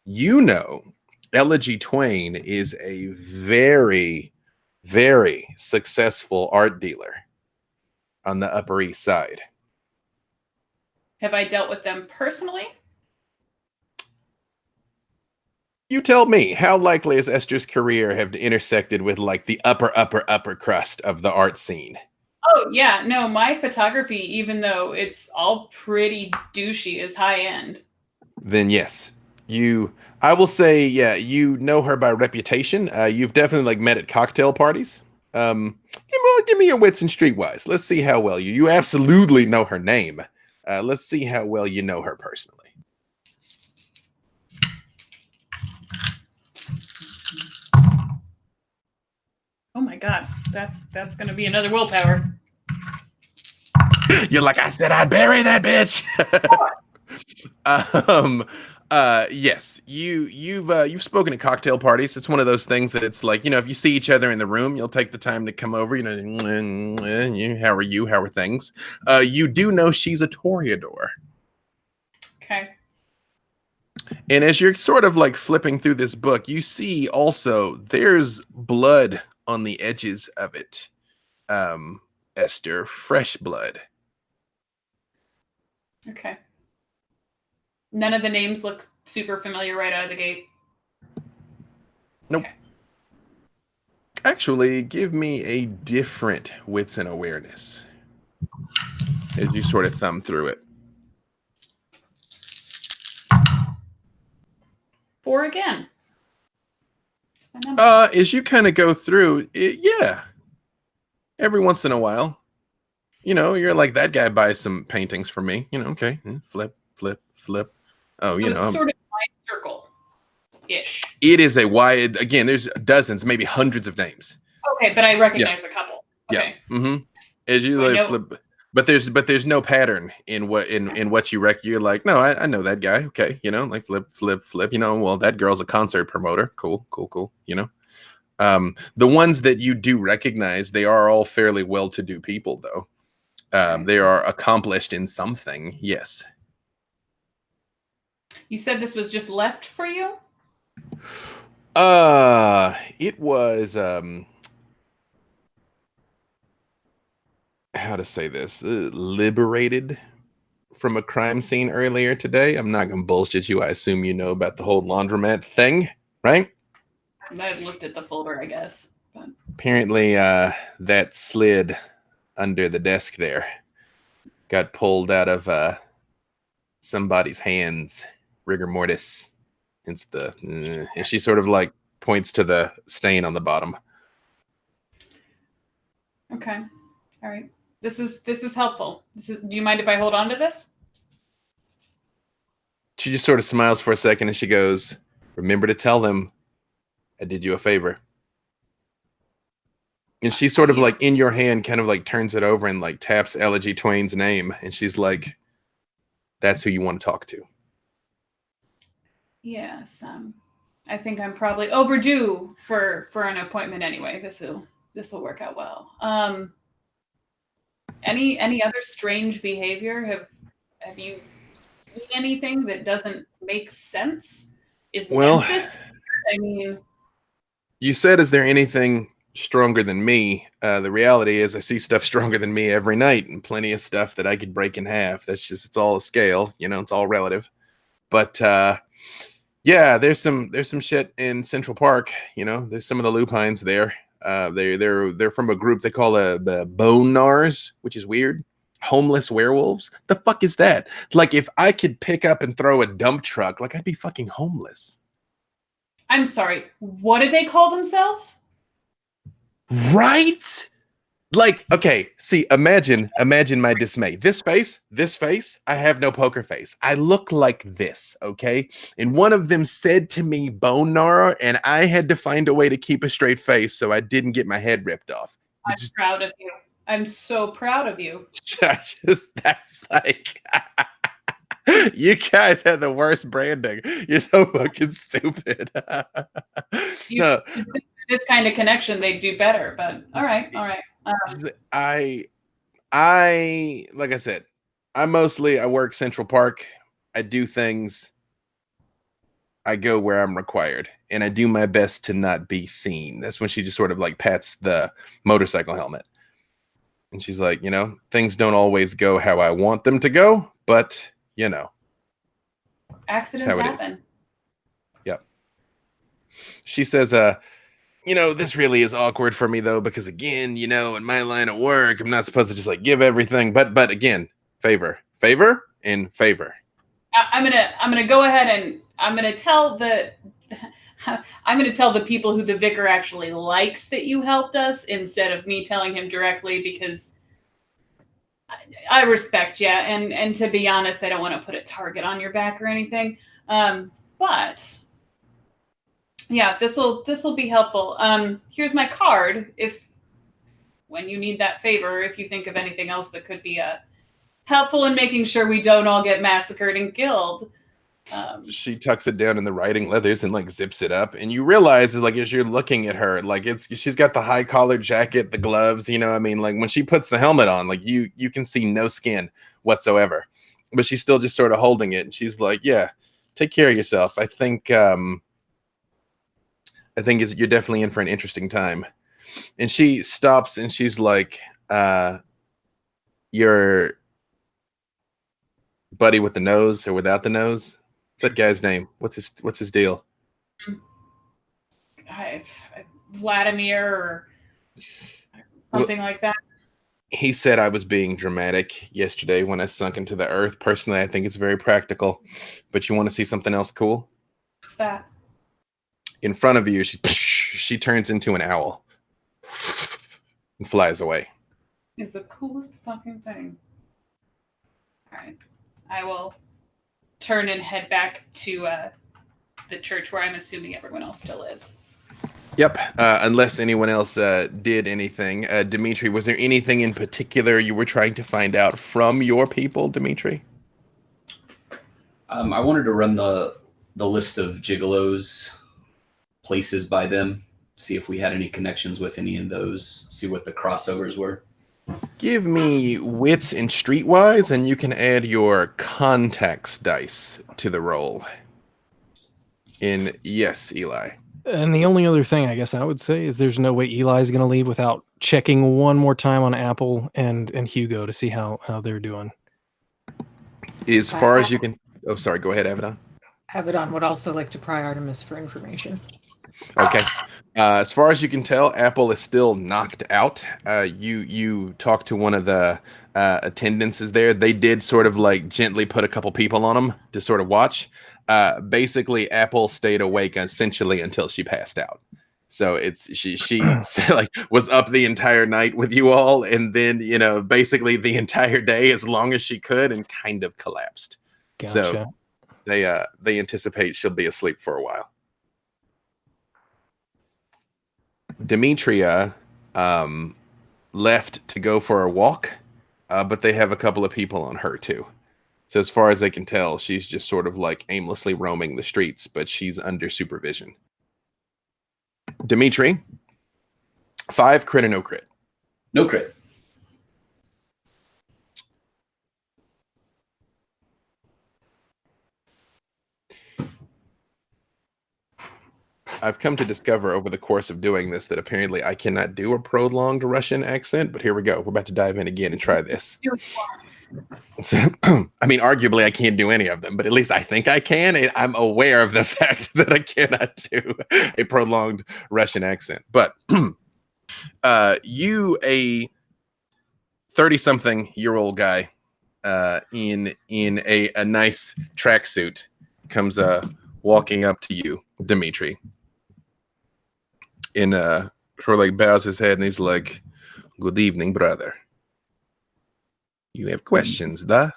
You know, Elegy Twain is a very, very successful art dealer on the Upper East Side. Have I dealt with them personally? You tell me, how likely has Esther's career have intersected with like the upper crust of the art scene? Oh, yeah. No, my photography, even though it's all pretty douchey, is high end. Then yes, I will say, yeah, you know her by reputation. You've definitely like met at cocktail parties. Give me your wits and streetwise. Let's see how well you absolutely know her name. Let's see how well you know her personally. Oh my god, that's going to be another willpower. You're like, "I said I'd bury that bitch." Yes, you've spoken at cocktail parties. It's one of those things that it's like, you know, if you see each other in the room, you'll take the time to come over, you know, how are you? How are things? You do know she's a toreador. Okay. And as you're sort of like flipping through this book, you see also there's blood on the edges of it. Esther, fresh blood. Okay. None of the names look super familiar right out of the gate. Nope. Okay. Actually, give me a different wits and awareness as you sort of thumb through it. 4 again. As you kind of go through it, yeah. Every once in a while, you know, you're like, "That guy buys some paintings for me." You know, okay, flip. Oh, you So know, it's sort of my circle-ish. it is a wide. Again, there's dozens, maybe hundreds of names. Okay, but I recognize a couple. Okay. Yeah. Mm-hmm. As you like flip, but there's no pattern in what you rec. You're like, "No, I know that guy." Okay, you know, like flip. You know, well, that girl's a concert promoter. Cool. You know, the ones that you do recognize, they are all fairly well-to-do people, though. They are accomplished in something. Yes. You said this was just left for you? It was how to say this, liberated from a crime scene earlier today. I'm not gonna bullshit you. I assume you know about the whole laundromat thing, right? I've looked at the folder, I guess. But Apparently, that slid under the desk there got pulled out of somebody's hands. Rigor mortis. It's the and she sort of like points to the stain on the bottom. Okay. All right. This is helpful. Do you mind if I hold on to this? She just sort of smiles for a second and she goes, "Remember to tell them I did you a favor." And she sort of like in your hand kind of like turns it over and like taps Elegy Twain's name. And she's like, "That's who you want to talk to." Yes. I think I'm probably overdue for an appointment anyway. This will work out well. Any other strange behavior? Have you seen anything that doesn't make sense? Is Memphis? I mean, you said, "Is there anything stronger than me?" The reality is, I see stuff stronger than me every night, and plenty of stuff that I could break in half. It's all a scale, it's all relative. But yeah, there's some shit in Central Park. There's some of the lupines there. They're from a group they call the Bone Nars, which is weird. Homeless werewolves. The fuck is that? Like, if I could pick up and throw a dump truck, like, I'd be fucking homeless. I'm sorry. What do they call themselves? Right? Like, okay, see, imagine my dismay. This face, I have no poker face. I look like this, okay? And one of them said to me, "Bone Gnarr," and I had to find a way to keep a straight face so I didn't get my head ripped off. I'm proud of you. I'm so proud of you. That's like, you guys have the worst branding. You're so fucking stupid. No. This kind of connection, they do better, but all right. I like I said, I work Central Park. I do things. I go where I'm required, and I do my best to not be seen. That's when she just sort of like pats the motorcycle helmet. And she's like, things don't always go how I want them to go, but accidents happen. Yep. She says, this really is awkward for me though, because again, in my line of work, I'm not supposed to just like give everything, but again, favor, and favor. I'm gonna go ahead and I'm gonna tell the people who the vicar actually likes that you helped us instead of me telling him directly, because I respect you, and to be honest, I don't want to put a target on your back or anything. But yeah, this will be helpful. Here's my card. When you need that favor, if you think of anything else that could be helpful in making sure we don't all get massacred and killed. She tucks it down in the writing leathers and like zips it up, and you realize is like as you're looking at her, like she's got the high collar jacket, the gloves, like when she puts the helmet on, like you can see no skin whatsoever, but she's still just sort of holding it, and she's like, "Yeah, take care of yourself. I think you're definitely in for an interesting time." And she stops and she's like, "Your buddy with the nose or without the nose? What's that guy's name? What's his deal?" It's Vladimir or something like that. He said I was being dramatic yesterday when I sunk into the earth. Personally, I think it's very practical. But you want to see something else cool? What's that? In front of you, she turns into an owl and flies away. Is the coolest fucking thing. All right. I will turn and head back to the church where I'm assuming everyone else still is. Yep. Unless anyone else did anything. Dimitri, was there anything in particular you were trying to find out from your people, Dimitri? I wanted to run the list of gigolos, places by them, see if we had any connections with any of those, see what the crossovers were. Give me wits and streetwise, and you can add your contacts dice to the roll. Yes, Eli. And the only other thing I guess I would say is there's no way Eli's going to leave without checking one more time on Apple and Hugo to see how they're doing. As far as you can... Oh, sorry. Go ahead, Avedon. Avedon would also like to pry Artemis for information. Okay. As far as you can tell, Apple is still knocked out. You talked to one of the attendances there. They did sort of like gently put a couple people on them to sort of watch. Basically, Apple stayed awake essentially until she passed out. So it's she like was up the entire night with you all, and then basically the entire day as long as she could, and kind of collapsed. Gotcha. So they anticipate she'll be asleep for a while. Demetria left to go for a walk, but they have a couple of people on her too. So as far as they can tell, she's just sort of like aimlessly roaming the streets, but she's under supervision. Dimitri, 5 crit or no crit? No crit. I've come to discover over the course of doing this that apparently I cannot do a prolonged Russian accent, but here we go. We're about to dive in again and try this. So, I mean, arguably I can't do any of them, but at least I think I can. I'm aware of the fact that I cannot do a prolonged Russian accent. But you, a 30-something-year-old guy in a nice tracksuit, comes walking up to you, Dimitri, and sort of like bows his head, and he's like, "Good evening, brother. You have questions, da?"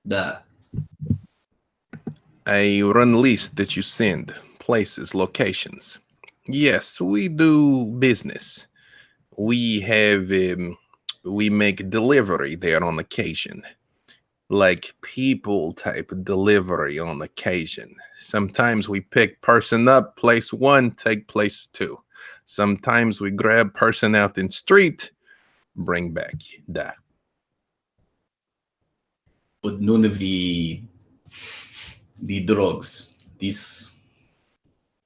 Da. I run list that you send, places, locations. Yes, we do business. We have we make delivery there on occasion. Like people type delivery on occasion. Sometimes we pick person up, place 1, take place 2. Sometimes we grab person out in street, bring back. Da. But none of the drugs. These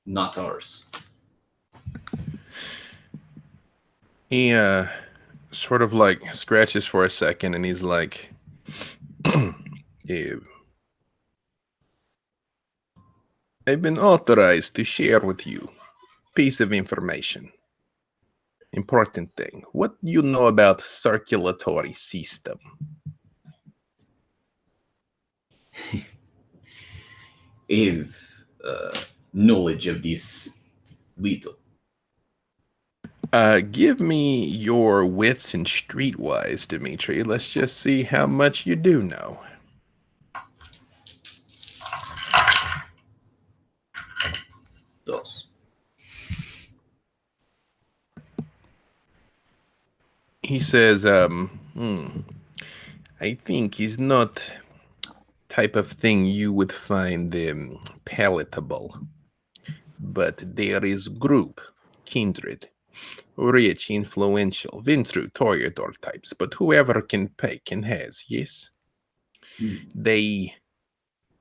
not ours. He sort of like scratches for a second, and he's like, yeah. I've been authorized to share with you piece of information. Important thing. What do you know about circulatory system? I have knowledge of this little. Give me your wits and streetwise, Dimitri. Let's just see how much you do know. Those. He says, I think he's not type of thing you would find palatable. But there is group, kindred, rich, influential, Vintru, Toreador types, but whoever can pay can has, yes? They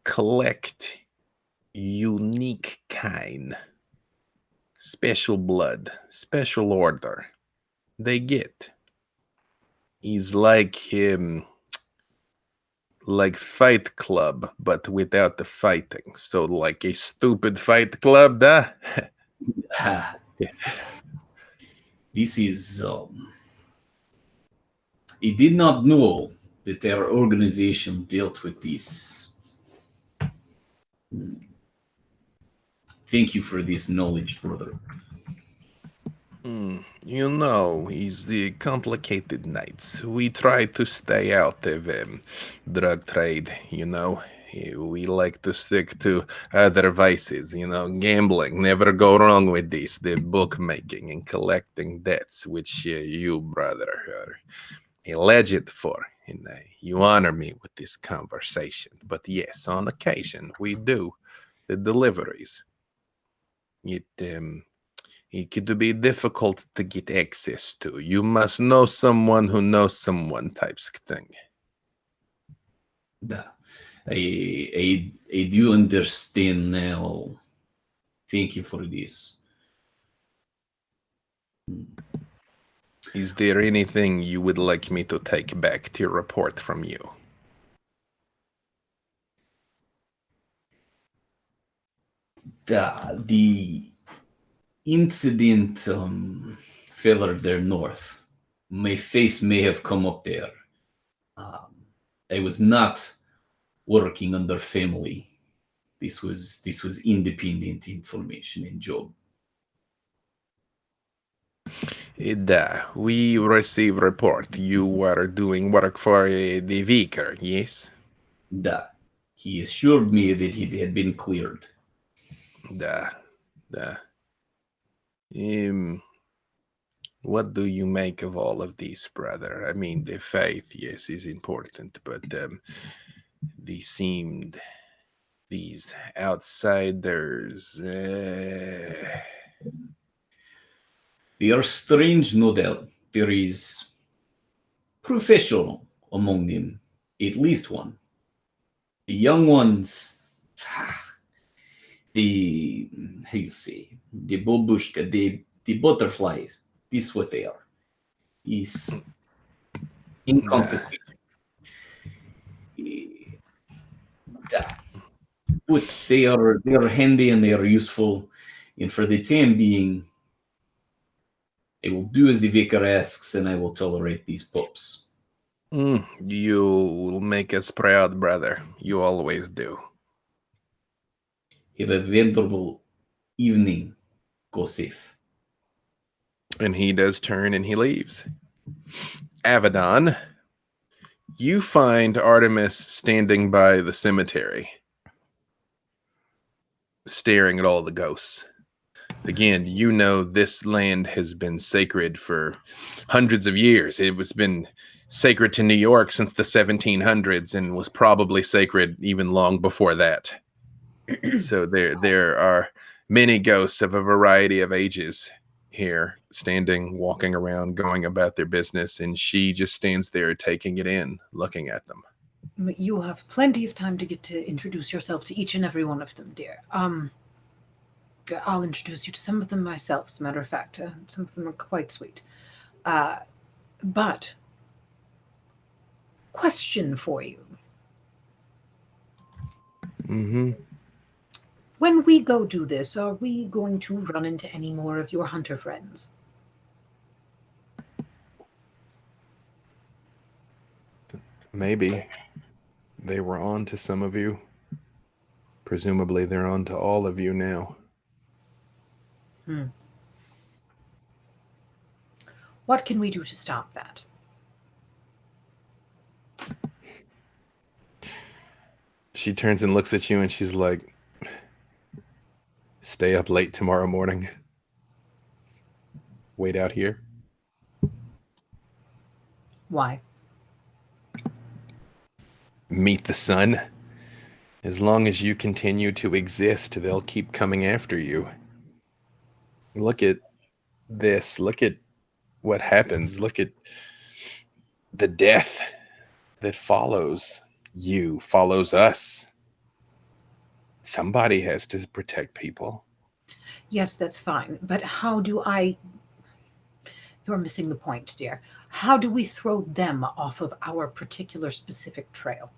collect unique kind, special blood, special order. They get. He's like Fight Club, but without the fighting. So like a stupid Fight Club, da? This is. I did not know that our organization dealt with this. Thank you for this knowledge, brother. You know, it's the complicated nights. We try to stay out of drug trade, you know. We like to stick to other vices, you know, gambling. Never go wrong with this. The bookmaking and collecting debts, which you, brother, are a legend for. And you honor me with this conversation. But yes, on occasion, we do the deliveries. It could be difficult to get access to. You must know someone who knows someone types thing. Yeah. I do understand now. Thank you for this. Is there anything you would like me to take back to your report from you? incident further there north. My face may have come up there. I was not working under family. This was independent information and job. We receive report you were doing work for the vicar, yes? Da. He assured me that it had been cleared. Da. What do you make of all of these, brother? I mean, the faith, yes, is important, but these outsiders. They are strange, no doubt. There is professional among them, at least one. The young ones, the how you say, the babushka, the butterflies. This is what they are. Is inconsequential. But they are handy and they are useful, and for the time being, I will do as the vicar asks, and I will tolerate these pups. You will make us proud, brother. You always do. Have a wonderful evening, Gosif. And he does turn and he leaves. Avedon, you find Artemis standing by the cemetery, staring at all the ghosts. Again, you know this land has been sacred for hundreds of years. It was been sacred to New York since the 1700s and was probably sacred even long before that. So there are many ghosts of a variety of ages here, standing, walking around, going about their business, and she just stands there taking it in, looking at them. You will have plenty of time to get to introduce yourself to each and every one of them, dear. I'll introduce you to some of them myself, as a matter of fact. Some of them are quite sweet. But, question for you. Mm-hmm. When we go do this, are we going to run into any more of your hunter friends? Maybe. They were on to some of you. Presumably they're on to all of you now. What can we do to stop that? She turns and looks at you and she's like, stay up late tomorrow morning. Wait out here. Why? Meet the sun. As long as you continue to exist, they'll keep coming after you. Look at this. Look at what happens. Look at the death that follows you, follows us. Somebody has to protect people. Yes, that's fine. But how do I... You're missing the point, dear. How do we throw them off of our particular specific trail?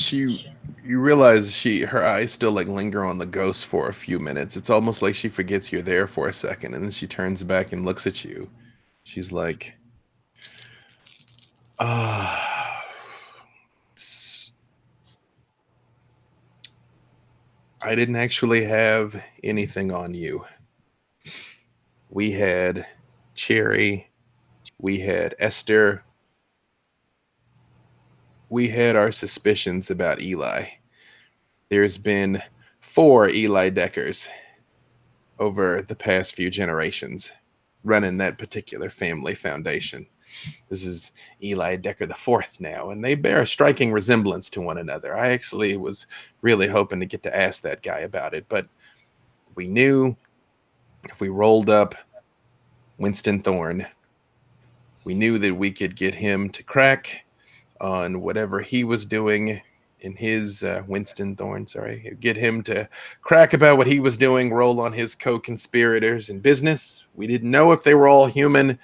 You realize her eyes still like linger on the ghost for a few minutes. It's almost like she forgets you're there for a second, and then she turns back and looks at you. She's like, I didn't actually have anything on you. We had Cherry, we had Esther, we had our suspicions about Eli. There's been 4 Eli Deckers over the past few generations running that particular family foundation. This is Eli Decker the 4th now, and they bear a striking resemblance to one another. I actually was really hoping to get to ask that guy about it, but we knew if we rolled up Winston Thorne, we knew that we could get him to crack on whatever he was doing in his Winston Thorne, get him to crack about what he was doing, roll on his co-conspirators in business. We didn't know if they were all human,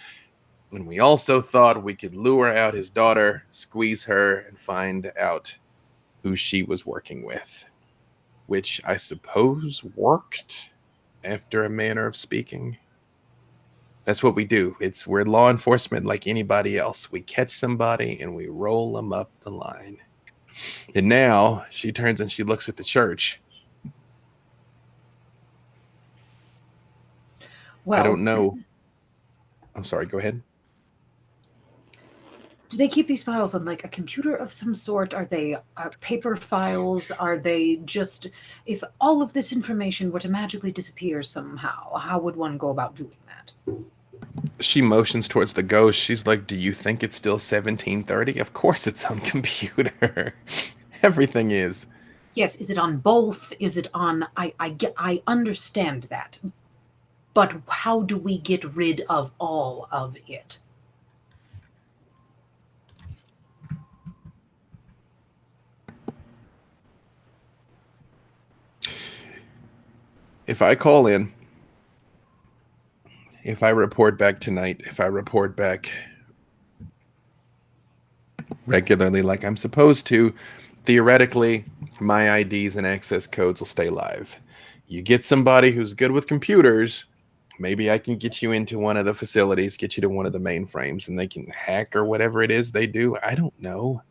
and we also thought we could lure out his daughter, squeeze her, and find out who she was working with. which I suppose worked after a manner of speaking. That's what we do. We're law enforcement like anybody else. We catch somebody and we roll them up the line. And now she turns and she looks at the church. Well, I don't know. I'm sorry, go ahead. Do they keep these files on like a computer of some sort? Are they paper files? Are they just, if all of this information were to magically disappear somehow, how would one go about doing that? She motions towards the ghost. She's like, do you think it's still 1730? Of course it's on computer. Everything is. Yes, is it on both? Is it on, I understand that. But how do we get rid of all of it? If I call in, if I report back tonight, if I report back regularly like I'm supposed to, theoretically, my IDs and access codes will stay live. You get somebody who's good with computers, maybe I can get you into one of the facilities, get you to one of the mainframes, and they can hack or whatever it is they do. I don't know.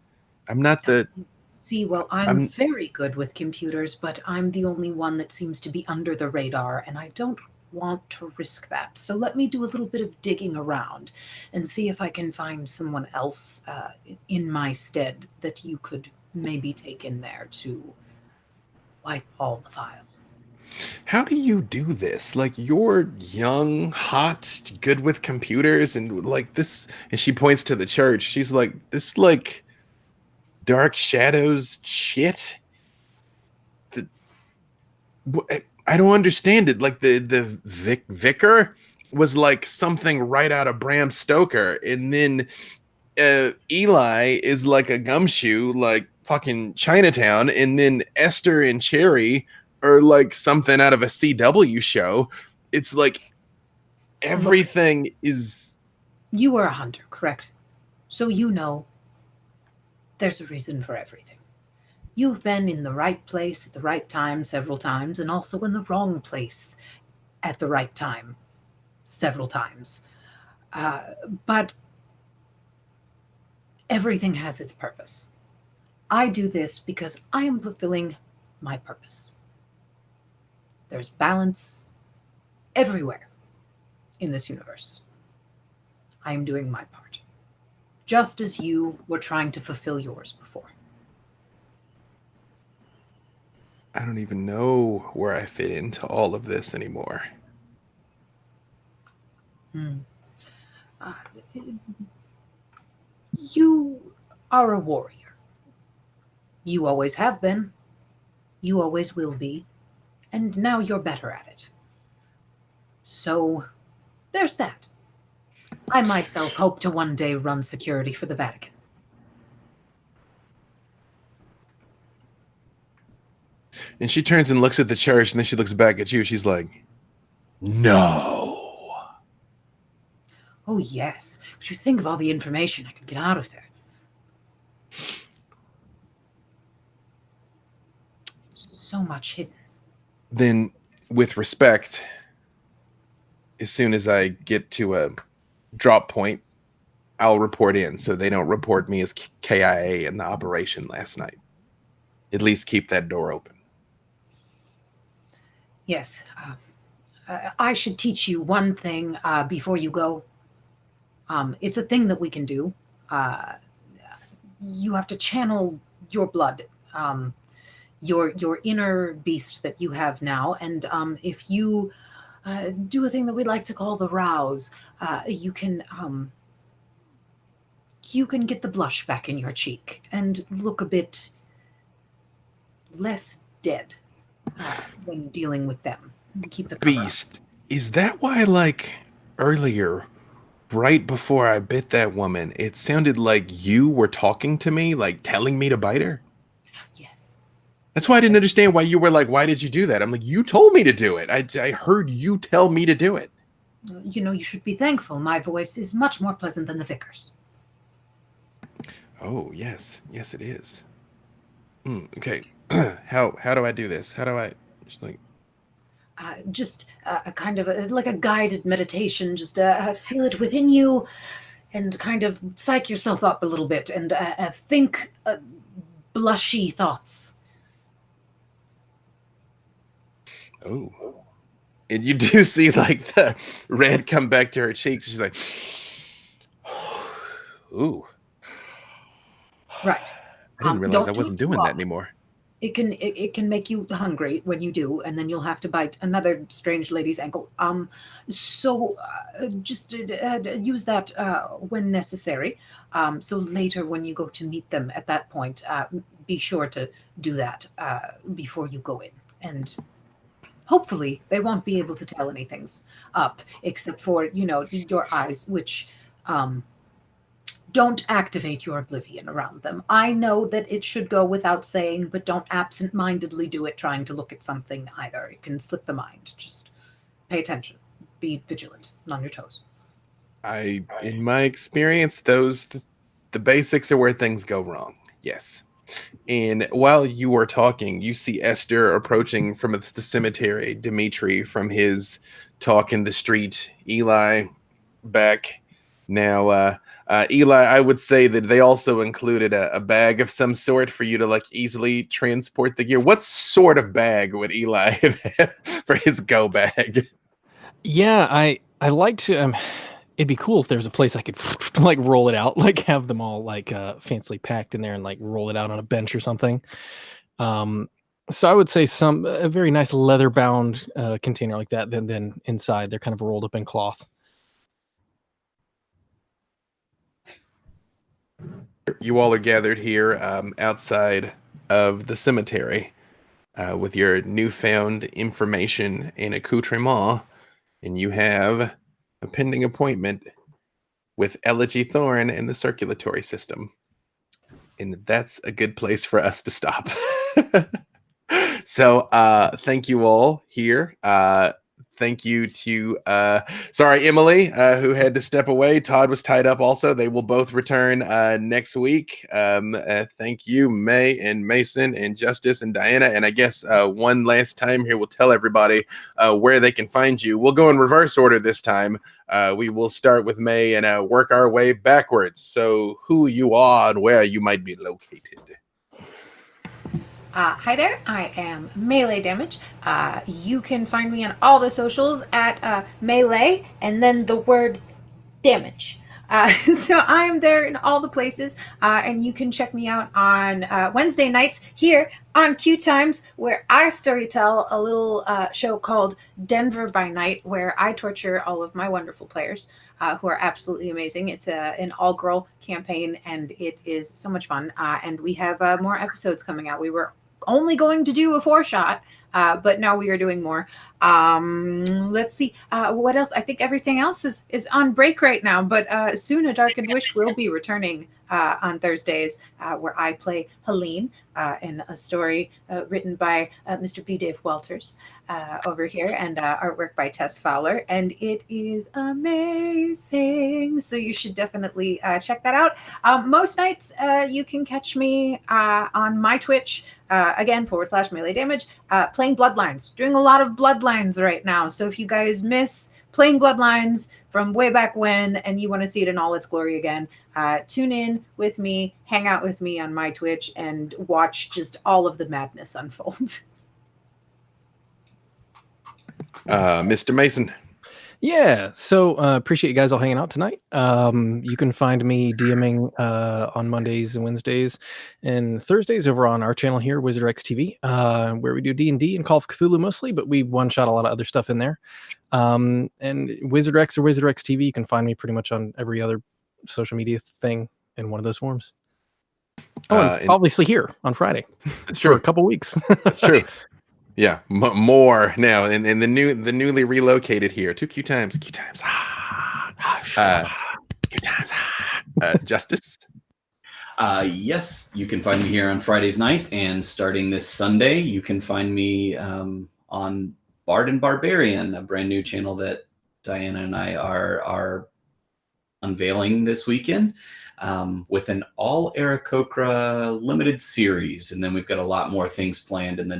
I'm not the... See, well, I'm very good with computers, but I'm the only one that seems to be under the radar, and I don't want to risk that. So let me do a little bit of digging around and see if I can find someone else in my stead that you could maybe take in there to wipe all the files. How do you do this? Like, you're young, hot, good with computers, and like this, and she points to the church. She's like, this, like, Dark Shadows shit. I don't understand it. Like the vicar was like something right out of Bram Stoker, and then Eli is like a gumshoe, like fucking Chinatown, and then Esther and Cherry are like something out of a CW show. It's like everything is. You were a hunter, correct? So you know. There's a reason for everything. You've been in the right place at the right time several times, and also in the wrong place at the right time several times. But everything has its purpose. I do this because I am fulfilling my purpose. There's balance everywhere in this universe. I am doing my part. Just as you were trying to fulfill yours before. I don't even know where I fit into all of this anymore. You are a warrior. You always have been. You always will be. And now you're better at it. So, there's that. I myself hope to one day run security for the Vatican. And she turns and looks at the church, and then she looks back at you. She's like, no. Oh, yes. But you think of all the information I could get out of there. So much hidden. Then, with respect, as soon as I get to a drop point, I'll report in so they don't report me as KIA in the operation last night. At least keep that door open. Yes. I should teach you one thing before you go. It's a thing that we can do. You have to channel your blood, your inner beast that you have now. And if you do a thing that we like to call the rouse, you can get the blush back in your cheek and look a bit less dead when dealing with them. Keep the beast. Is that why, like, earlier, right before I bit that woman, it sounded like you were talking to me, like telling me to bite her? Yes. That's why I didn't understand why you were like, why did you do that? I'm like, you told me to do it. I heard you tell me to do it. You know, you should be thankful. My voice is much more pleasant than the vicar's. Oh, yes. Yes, it is. Okay. how do I do this? How do I just like Just a kind of like a guided meditation. Just feel it within you, and kind of psych yourself up a little bit, and think blushy thoughts. oh. And you do see like the red come back to her cheeks. She's like, ooh. Right. I didn't realize Don't I do wasn't it too doing that often. anymore. It can make you hungry when you do, and then you'll have to bite another strange lady's ankle. So just use that when necessary. So later, when you go to meet them at that point, be sure to do that before you go in, and hopefully they won't be able to tell anything's up except for your eyes, which don't activate your oblivion around them. I know that it should go without saying, but don't absent-mindedly do it trying to look at something either. It can slip the mind. Just pay attention. Be vigilant and on your toes. In my experience, the basics are where things go wrong. Yes. And while you are talking, you see Esther approaching from the cemetery, Dimitri from his talk in the street, Eli back. Now, Eli, I would say that they also included a bag of some sort for you to like easily transport the gear. What sort of bag would Eli have had for his go bag? Yeah, I like to. It'd be cool if there was a place I could like roll it out, like have them all like fancily packed in there and like roll it out on a bench or something. So I would say a very nice leather bound container like that. Then inside they're kind of rolled up in cloth. You all are gathered here outside of the cemetery with your newfound information and accoutrement, and you have a pending appointment with Elegy Thorn in the circulatory system. And that's a good place for us to stop. So thank you all here. Thank you to sorry, Emily, who had to step away. Todd was tied up also. They will both return next week. Thank you, May and Mason and Justice and Diana. And I guess one last time here, we'll tell everybody where they can find you. We'll go in reverse order this time. We will start with May and work our way backwards. So who you are and where you might be located. Hi there, I am Melee Damage. You can find me on all the socials at Melee and then the word damage. So I'm there in all the places, and you can check me out on Wednesday nights here on Q Times, where I storytell a little show called Denver by Night, where I torture all of my wonderful players who are absolutely amazing. It's an all-girl campaign, and it is so much fun. And we have more episodes coming out. We were only going to do a 4-shot, but now we are doing more. Let's see what else. I think everything else is on break right now, but soon A Darkened Wish will be returning on Thursdays, where I play Helene in a story written by Mr. B. Dave Walters over here, and artwork by Tess Fowler, and it is amazing. So you should definitely check that out. Most nights you can catch me on my Twitch, again, /Melee Damage, playing Bloodlines. Doing a lot of Bloodlines right now. So if you guys miss playing Bloodlines from way back when and you want to see it in all its glory again, tune in with me, hang out with me on my Twitch, and watch just all of the madness unfold. Mr. Mason. Yeah, so appreciate you guys all hanging out tonight. You can find me DMing on Mondays and Wednesdays and Thursdays over on our channel here, Wizard X TV, where we do D&D and Call of Cthulhu mostly, but we one-shot a lot of other stuff in there. And Wizard X or Wizard X TV, you can find me pretty much on every other social media thing in one of those forms. Oh, and obviously here on Friday. It's true. For a couple weeks. That's true. Yeah, more now, and the newly relocated here. Q times. Q times. Justice. Yes, you can find me here on Fridays night, and starting this Sunday, you can find me on Bard and Barbarian, a brand new channel that Diana and I are unveiling this weekend with an all Aarakocra limited series, and then we've got a lot more things planned in the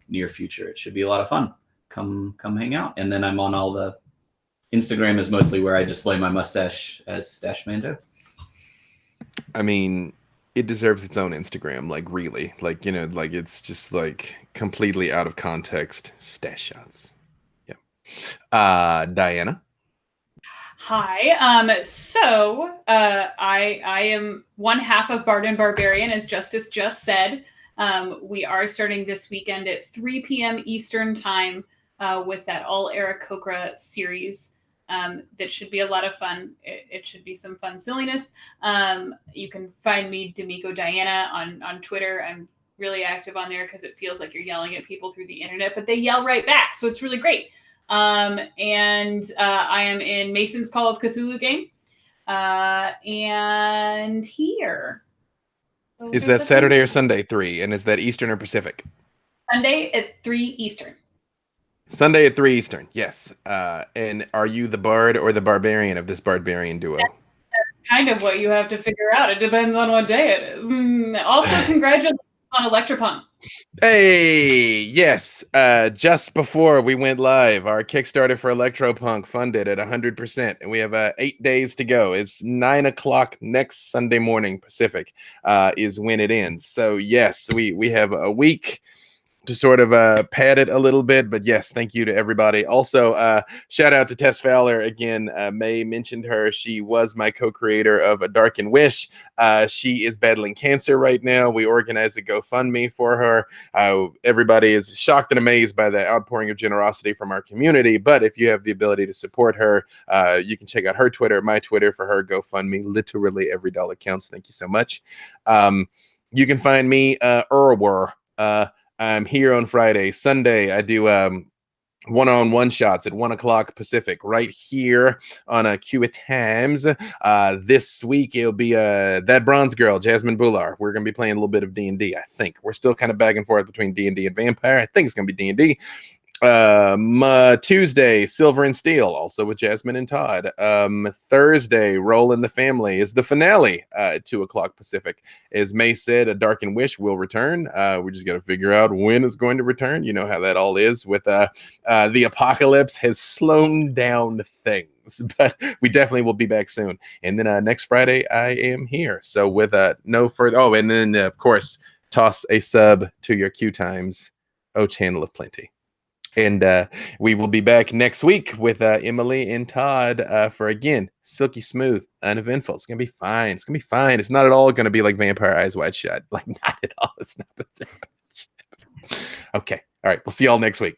near future. It should be a lot of fun. Come hang out. And then I'm on all the Instagram is mostly where I display my mustache as Stash Mando. I mean, it deserves its own Instagram, like really. Like, you know, like it's just like completely out of context stash shots. Yeah. Diana. Hi. I am one half of Bard and Barbarian, as Justice just said. We are starting this weekend at 3 p.m. Eastern time with that all Aarakocra series. That should be a lot of fun. It should be some fun silliness. You can find me, D'Amico Diana, on Twitter. I'm really active on there because it feels like you're yelling at people through the internet, but they yell right back, so it's really great. I am in Mason's Call of Cthulhu game. And here. Is that Saturday or Sunday 3? And is that Eastern or Pacific? Sunday at 3 Eastern. Sunday at 3 Eastern, yes. And are you the bard or the barbarian of this barbarian duo? That's kind of what you have to figure out. It depends on what day it is. Also, congratulations on Electropunk. Hey, yes. Just before we went live, our Kickstarter for Electropunk funded at 100%, and we have 8 days to go. It's 9 o'clock next Sunday morning Pacific is when it ends. So yes, we have a week to sort of pad it a little bit, but yes, thank you to everybody. Also, shout out to Tess Fowler again. May mentioned her. She was my co-creator of A Darkened Wish. She is battling cancer right now. We organized a GoFundMe for her. Everybody is shocked and amazed by the outpouring of generosity from our community, but if you have the ability to support her, you can check out her Twitter, my Twitter for her GoFundMe. Literally every dollar counts. Thank you so much. You can find me, Erwar. I'm here on Friday. Sunday, I do one-on-one shots at 1 o'clock Pacific right here on a Q at Times. This week, it'll be that bronze girl, Jasmine Bular. We're going to be playing a little bit of D&D, I think. We're still kind of back and forth between D&D and Vampire. I think it's going to be D&D. Tuesday, Silver and Steel, also with Jasmine and Todd. Thursday, Roll in the Family is the finale at 2 o'clock Pacific. As May said, A Darkened Wish will return. We just got to figure out when it's going to return. You know how that all is with the apocalypse has slowed down things, but we definitely will be back soon. And then next Friday, I am here. So with no further, and then of course, toss a sub to your Q Times, Channel of Plenty. And we will be back next week with Emily and Todd for, again, silky smooth, uneventful. It's going to be fine. It's going to be fine. It's not at all going to be like Vampire Eyes Wide Shut. Like, not at all. It's not the same. Okay. All right. We'll see y'all next week.